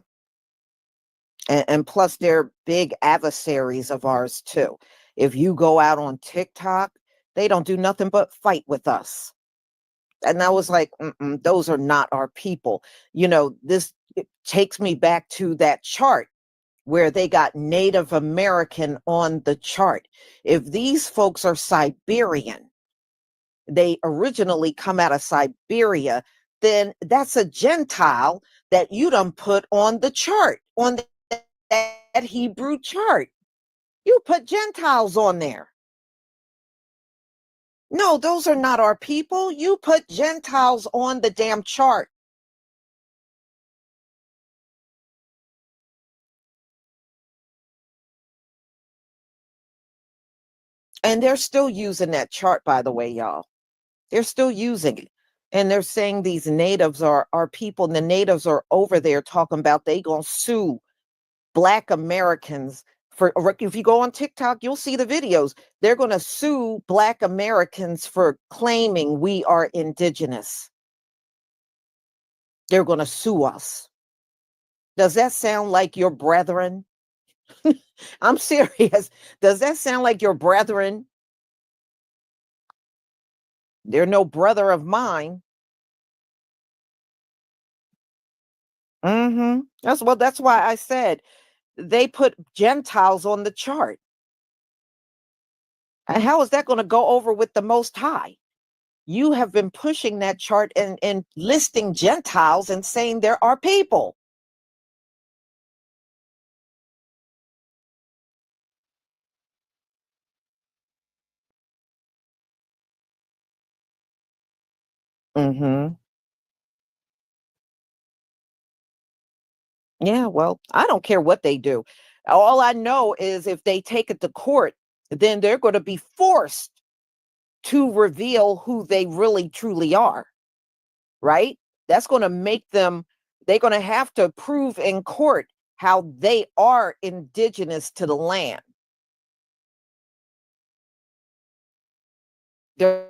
And plus, they're big adversaries of ours, too. If you go out on TikTok, they don't do nothing but fight with us. And I was like, those are not our people. You know, this it takes me back to that chart where they got Native American on the chart. If these folks are Siberian, they originally come out of Siberia, then that's a Gentile that you done put on the chart, on that Hebrew chart. You put Gentiles on there. No, those are not our people. You put Gentiles on the damn chart. And they're still using that chart, by the way, y'all. They're still using it. And they're saying these natives are people, and the natives are over there talking about they gonna sue Black Americans for, if you go on TikTok, you'll see the videos. They're gonna sue Black Americans for claiming we are indigenous. They're gonna sue us. Does that sound like your brethren? I'm serious. Does that sound like your brethren? They're no brother of mine. That's why I said they put Gentiles on the chart. And how is that going to go over with the Most High? You have been pushing that chart and listing Gentiles and saying there are people. Yeah, well, I don't care what they do. All I know is if they take it to court, then they're going to be forced to reveal who they really truly are, right? That's going to make them, they're going to have to prove in court how they are indigenous to the land. They're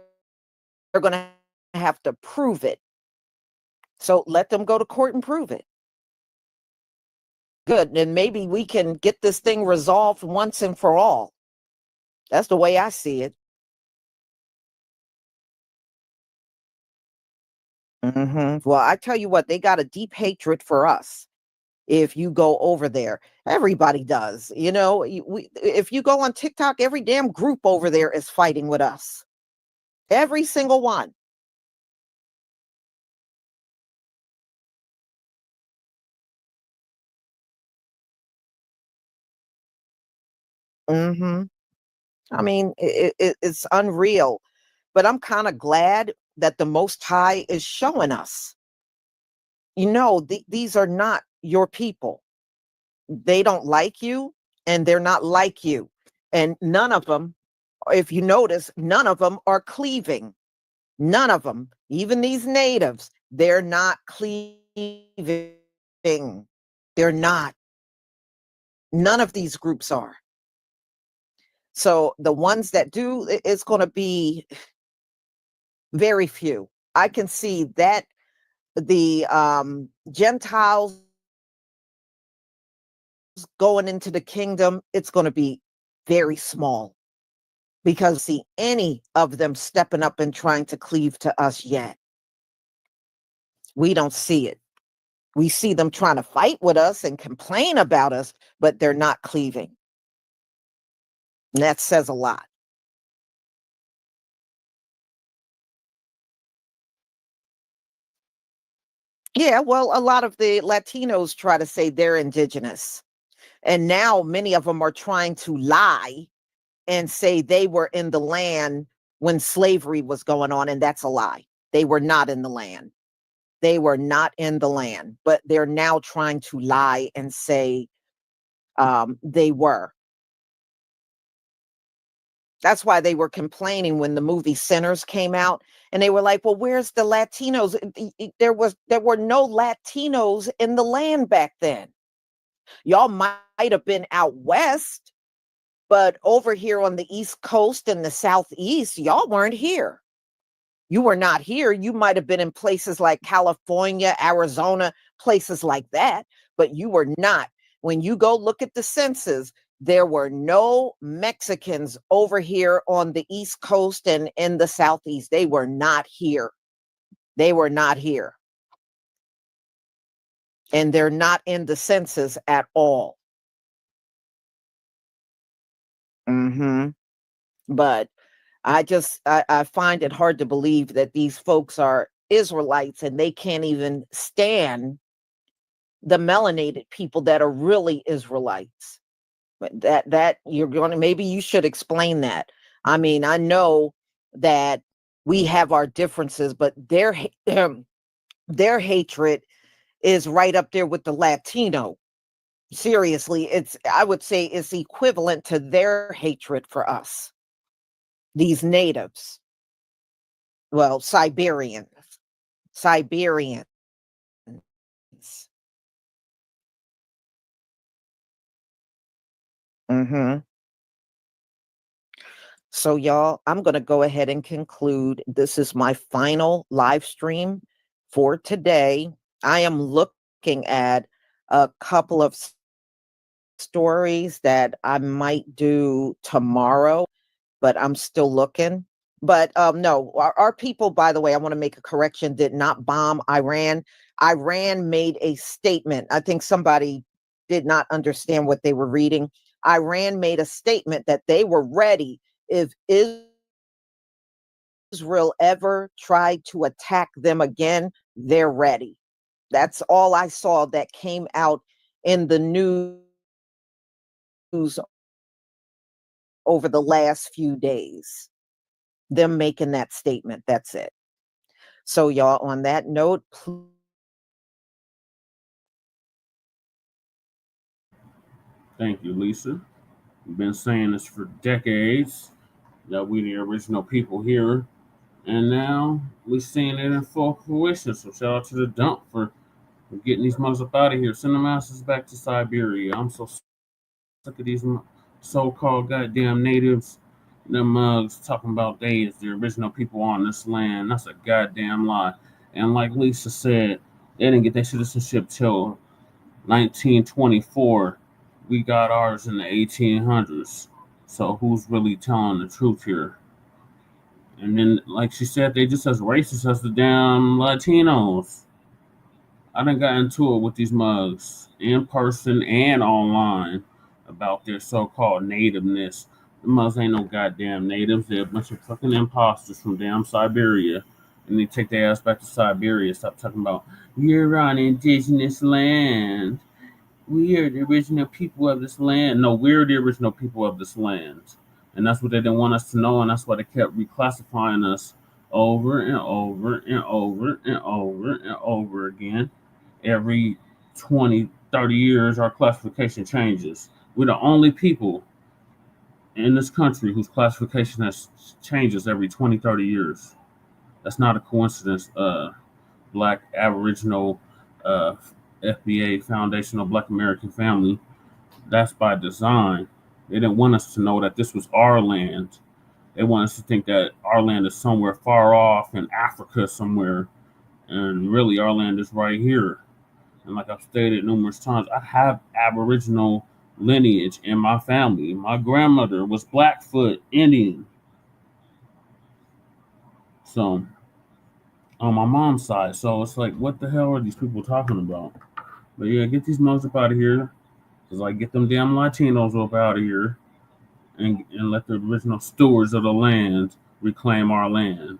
going to have to prove it. So let them go to court and prove it. Good. And maybe we can get this thing resolved once and for all. That's the way I see it. Well, I tell you what, they got a deep hatred for us. If you go over there, everybody does. You know, if you go on TikTok, every damn group over there is fighting with us. Every single one. I mean, it's unreal, but I'm kind of glad that the Most High is showing us. You know, these are not your people. They don't like you, and they're not like you. And none of them, if you notice, none of them are cleaving. None of them, even these natives, they're not cleaving. They're not. None of these groups are. So the ones that do, it's going to be very few. I can see that the Gentiles going into the kingdom, it's going to be very small, because see any of them stepping up and trying to cleave to us yet. We don't see it. We see them trying to fight with us and complain about us, but they're not cleaving. And that says a lot. Yeah, well, a lot of the Latinos try to say they're indigenous. And now many of them are trying to lie and say they were in the land when slavery was going on. And that's a lie. They were not in the land. They were not in the land, but they're now trying to lie and say they were. That's why they were complaining when the movie Sinners came out, and they were like, well, where's the Latinos? There were no Latinos in the land back then. Y'all might have been out west, but over here on the East Coast and the Southeast, y'all weren't here. You were not here. You might have been in places like California, Arizona, places like that, but you were not. When you go look at the census, there were no Mexicans over here on the East Coast and in the Southeast. They were not here. They were not here. And they're not in the census at all. Mm-hmm. But I find it hard to believe that these folks are Israelites and they can't even stand the melanated people that are really Israelites. But that you're going to, maybe you should explain that. I mean, I know that we have our differences, but their hatred is right up there with the Latino. Seriously, I would say it's equivalent to their hatred for us, these natives. Well, Siberians. Siberians. Mm-hmm. So, y'all, I'm going to go ahead and conclude. This is my final live stream for today. I am looking at a couple of stories that I might do tomorrow, but I'm still looking. But no, our people, by the way, I want to make a correction, did not bomb Iran. Iran made a statement. I think somebody did not understand what they were reading. Iran made a statement that they were ready if Israel ever tried to attack them again, they're ready. That's all I saw that came out in the news over the last few days. Them making that statement. That's it. So, y'all, on that note, Thank you, Lisa. We've been saying this for decades, that we the original people here, and now we're seeing it in full fruition. So shout out to the dump for getting these mugs up out of here. Send them asses back to Siberia. I'm so sick of these so-called goddamn natives. Them mugs talking about they is the original people on this land. That's a goddamn lie. And like Lisa said, they didn't get their citizenship till 1924. We got ours in the 1800s. So who's really telling the truth here? And then, like she said, they just as racist as the damn Latinos. I done got into it with these mugs in person and online about their so-called nativeness. The mugs ain't no goddamn natives. They're a bunch of fucking imposters from damn Siberia. And they take their ass back to Siberia. Stop talking about, you're on indigenous land. We are the original people of this land. No, we're the original people of this land. And that's what they didn't want us to know. And that's why they kept reclassifying us over and over and over and over and over again. Every 20, 30 years, our classification changes. We're the only people in this country whose classification has changes every 20, 30 years. That's not a coincidence. Black Aboriginal FBA, Foundational Black American Family, that's by design. They didn't want us to know that this was our land. They want us to think that our land is somewhere far off in Africa somewhere. And really, our land is right here. And like I've stated numerous times, I have Aboriginal lineage in my family. My grandmother was Blackfoot Indian. So, on my mom's side. So it's like, what the hell are these people talking about? But yeah, get these mugs up out of here. Cause like, get them damn Latinos up out of here, and let the original stewards of the land reclaim our land.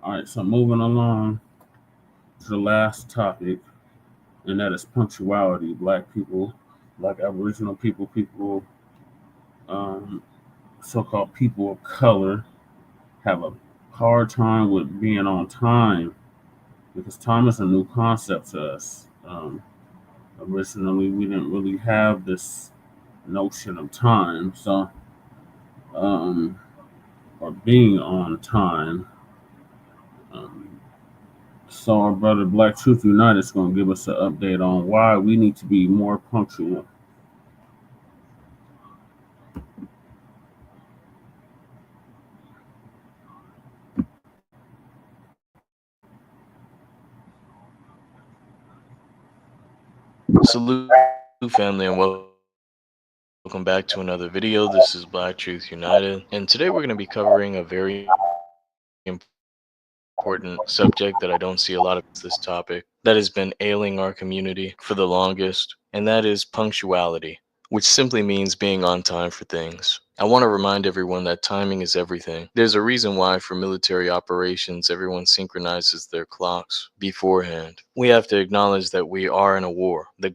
All right, so moving along to the last topic, and that is punctuality. Black people, Black Aboriginal people, so-called people of color, have a hard time with being on time because time is a new concept to us. Originally, we didn't really have this notion of time, so or being on time. So our brother Black Truth United is going to give us an update on why we need to be more punctual. Salute family and welcome back to another video. This is Black Truth United, and today we're going to be covering a very important subject that I don't see a lot of this topic that has been ailing our community for the longest, and that is punctuality. which simply means being on time for things. I want to remind everyone that timing is everything. There's a reason why for military operations, everyone synchronizes their clocks beforehand. We have to acknowledge that we are in a war, the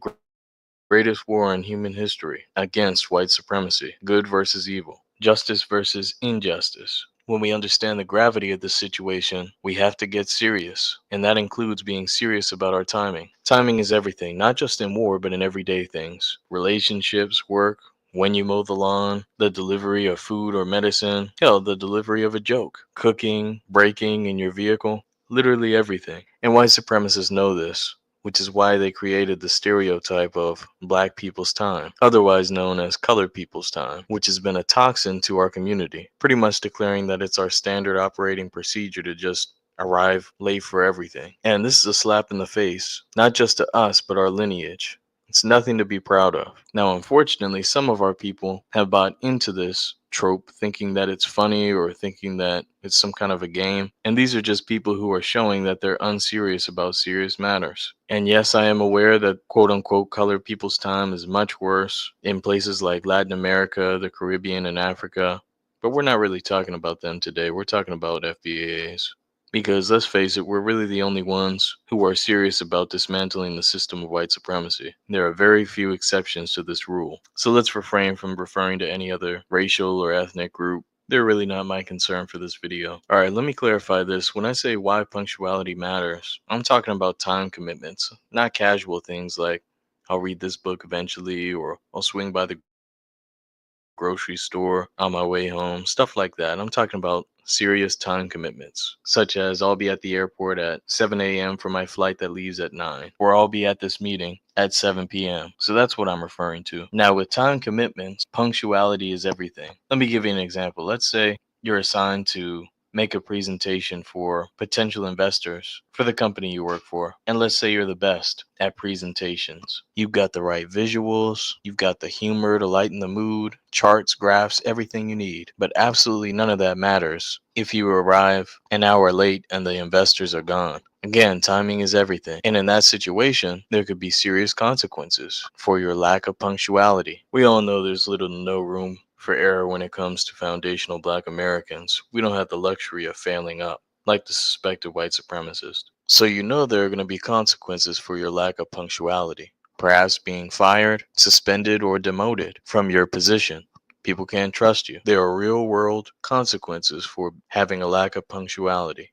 greatest war in human history, against white supremacy, good versus evil, justice versus injustice. When we understand the gravity of the situation, we have to get serious, and that includes being serious about our timing. Timing is everything, not just in war, but in everyday things. Relationships, work, when you mow the lawn, the delivery of food or medicine, hell, the delivery of a joke, cooking, braking in your vehicle, literally everything. And white supremacists know this, which is why they created the stereotype of black people's time, otherwise known as colored people's time, which has been a toxin to our community, pretty much declaring that it's our standard operating procedure to just arrive late for everything. And this is a slap in the face, not just to us, but our lineage. It's nothing to be proud of. Now, unfortunately, some of our people have bought into this trope, thinking that it's funny or thinking that it's some kind of a game. And these are just people who are showing that they're unserious about serious matters. And yes, I am aware that quote unquote colored people's time is much worse in places like Latin America, the Caribbean, and Africa. But we're not really talking about them today. We're talking about FBAs. Because let's face it, we're really the only ones who are serious about dismantling the system of white supremacy. There are very few exceptions to this rule. So let's refrain from referring to any other racial or ethnic group. They're really not my concern for this video. Alright, let me clarify this. When I say why punctuality matters, I'm talking about time commitments, not casual things like I'll read this book eventually or I'll swing by the grocery store on my way home, stuff like that. I'm talking about serious time commitments, such as I'll be at the airport at 7 a.m. for my flight that leaves at 9, or I'll be at this meeting at 7 p.m. So that's what I'm referring to. Now, with time commitments, punctuality is everything. Let me give you an example. Let's say you're assigned to make a presentation for potential investors for the company you work for. And let's say you're the best at presentations. You've got the right visuals, you've got the humor to lighten the mood, charts, graphs, everything you need. But absolutely none of that matters if you arrive an hour late and the investors are gone. Again, timing is everything. And in that situation, there could be serious consequences for your lack of punctuality. We all know there's little to no room for error when it comes to foundational Black Americans. We don't have the luxury of failing up like the suspected white supremacist. So you know there are going to be consequences for your lack of punctuality. Perhaps being fired, suspended, or demoted from your position. People can't trust you. There are real world consequences for having a lack of punctuality.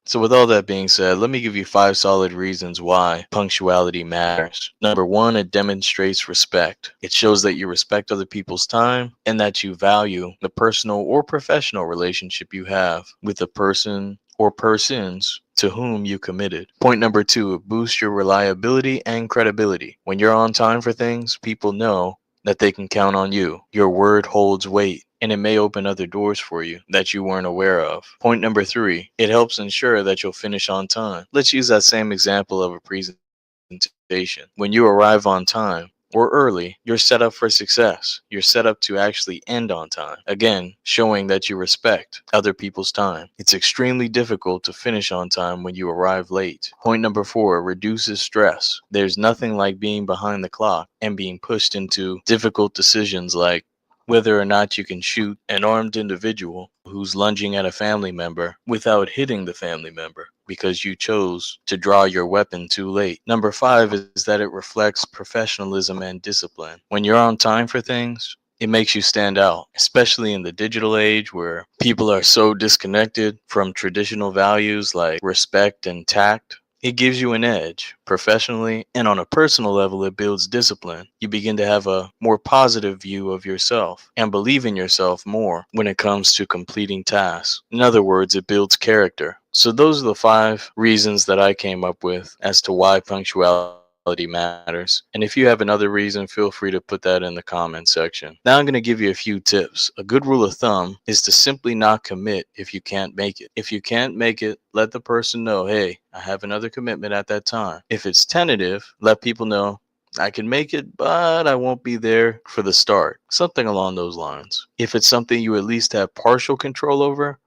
So with all that being said, let me give you 5 solid reasons why punctuality matters. Number 1, it demonstrates respect. It shows that you respect other people's time and that you value the personal or professional relationship you have with the person or persons to whom you committed. Point number 2, it boosts your reliability and credibility. When you're on time for things, people know that they can count on you. Your word holds weight, and it may open other doors for you that you weren't aware of. Point number 3, it helps ensure that you'll finish on time. Let's use that same example of a presentation. When you arrive on time or early, you're set up for success. You're set up to actually end on time. Again, showing that you respect other people's time. It's extremely difficult to finish on time when you arrive late. Point number 4, reduces stress. There's nothing like being behind the clock and being pushed into difficult decisions like whether or not you can shoot an armed individual who's lunging at a family member without hitting the family member because you chose to draw your weapon too late. Number 5 is that it reflects professionalism and discipline. When you're on time for things, it makes you stand out, especially in the digital age where people are so disconnected from traditional values like respect and tact. It gives you an edge professionally, and on a personal level, it builds discipline. You begin to have a more positive view of yourself and believe in yourself more when it comes to completing tasks. In other words, it builds character. So those are the 5 reasons that I came up with as to why punctuality matters. And if you have another reason, feel free to put that in the comment section. Now I'm going to give you a few tips. A good rule of thumb is to simply not commit if you can't make it. If you can't make it, let the person know, hey, I have another commitment at that time. If it's tentative, let people know, I can make it, but I won't be there for the start. Something along those lines. If it's something you at least have partial control over,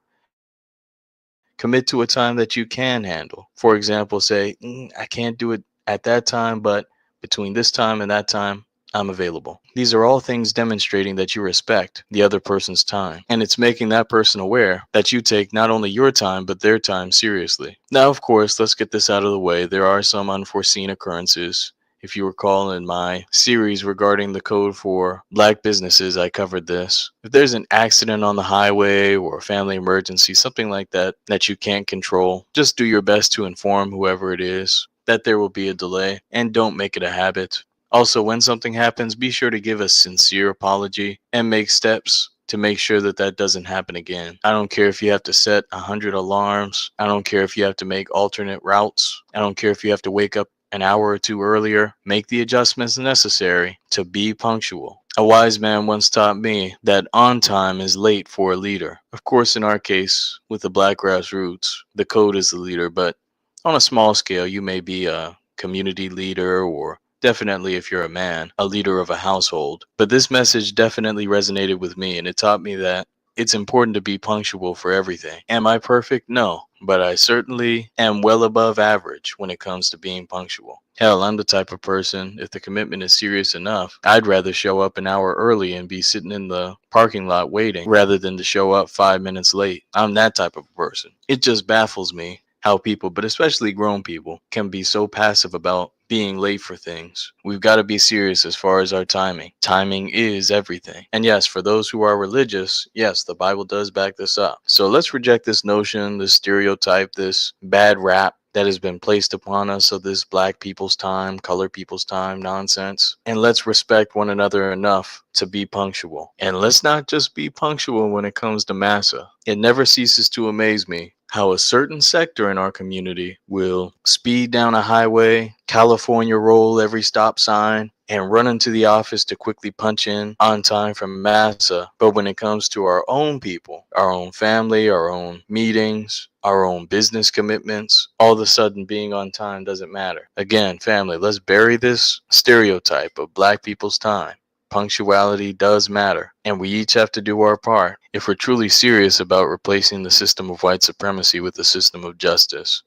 commit to a time that you can handle. For example, say, I can't do it at that time, but between this time and that time, I'm available. These are all things demonstrating that you respect the other person's time, and it's making that person aware that you take not only your time but their time seriously. Now, of course, let's get this out of the way. There are some unforeseen occurrences. If you recall, in my series regarding the code for Black businesses, I covered this. If there's an accident on the highway or a family emergency, something like that that you can't control, just do your best to inform whoever it is that there will be a delay, and don't make it a habit. Also, when something happens, be sure to give a sincere apology and make steps to make sure that that doesn't happen again. I don't care if you have to set 100 alarms. I don't care if you have to make alternate routes. I don't care if you have to wake up an hour or two earlier. Make the adjustments necessary to be punctual. A wise man once taught me that on time is late for a leader. Of course, in our case, with the Black grassroots, the code is the leader, but on a small scale, you may be a community leader, or definitely, if you're a man, a leader of a household. But this message definitely resonated with me, and it taught me that it's important to be punctual for everything. Am I perfect? No, but I certainly am well above average when it comes to being punctual. Hell, I'm the type of person, if the commitment is serious enough, I'd rather show up an hour early and be sitting in the parking lot waiting rather than to show up 5 minutes late. I'm that type of person. It just baffles me how people, but especially grown people, can be so passive about being late for things. We've got to be serious as far as our timing. Timing is everything. And yes, for those who are religious, yes, the Bible does back this up. So let's reject this notion, this stereotype, this bad rap that has been placed upon us of this Black people's time, colored people's time nonsense. And let's respect one another enough to be punctual. And let's not just be punctual when it comes to massa. It never ceases to amaze me how a certain sector in our community will speed down a highway, California roll every stop sign, and run into the office to quickly punch in on time from massa. But when it comes to our own people, our own family, our own meetings, our own business commitments, all of a sudden being on time doesn't matter. Again, family, let's bury this stereotype of Black people's time. Punctuality does matter, and we each have to do our part if we're truly serious about replacing the system of white supremacy with a system of justice.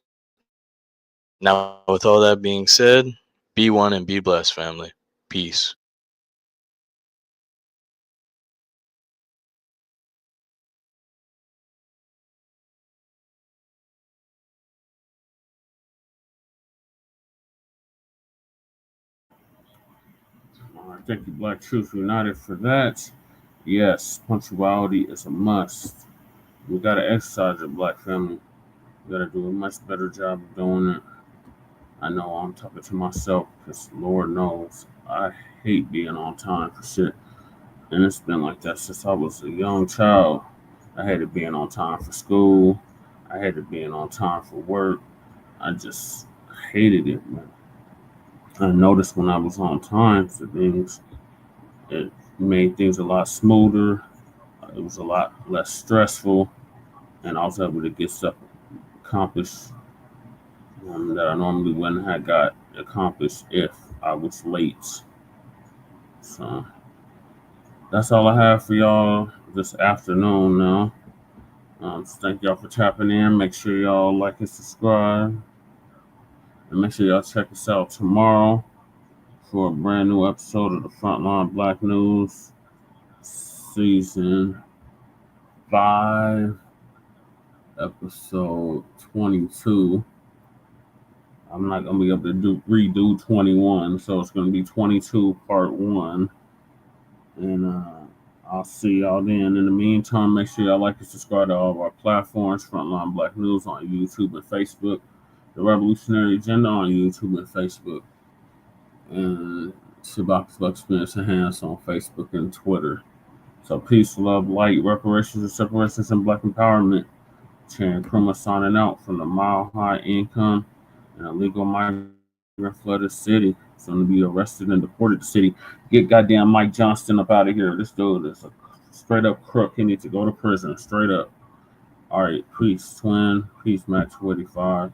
Now, with all that being said, be one and be blessed, family. Peace. All right, thank you, Black Truth United, for that. Yes, punctuality is a must. We got to exercise it, Black family. We got to do a much better job of doing it. I know I'm talking to myself because Lord knows I hate being on time for shit. And it's been like that since I was a young child. I hated being on time for school. I hated being on time for work. I just hated it, man. I noticed when I was on time for things, it made things a lot smoother. It was a lot less stressful, and I was able to get stuff accomplished that I normally wouldn't have got accomplished if I was late. So that's all I have for y'all this afternoon now. Thank y'all for tapping in. Make sure y'all like and subscribe. And make sure y'all check us out tomorrow for a brand new episode of the Front Line Blacc News, Season 5, Episode 22. I'm not going to be able to redo 21, so it's going to be 22 Part 1. And I'll see y'all then. In the meantime, make sure y'all like and subscribe to all of our platforms. Frontline Blacc News on YouTube and Facebook. The Revolutionary Agenda on YouTube and Facebook. And Shabaka's Black Experience Enhanced on Facebook and Twitter. So peace, love, light, reparations, and separations, and Black empowerment. Chain Kruma signing out from the Mile High Income and illegal migrant flooded city. Soon to be arrested and deported to city. Get goddamn Mike Johnston up out of here. This dude is a straight up crook. He needs to go to prison. Straight up. All right. Peace, twin. Peace, Max 45.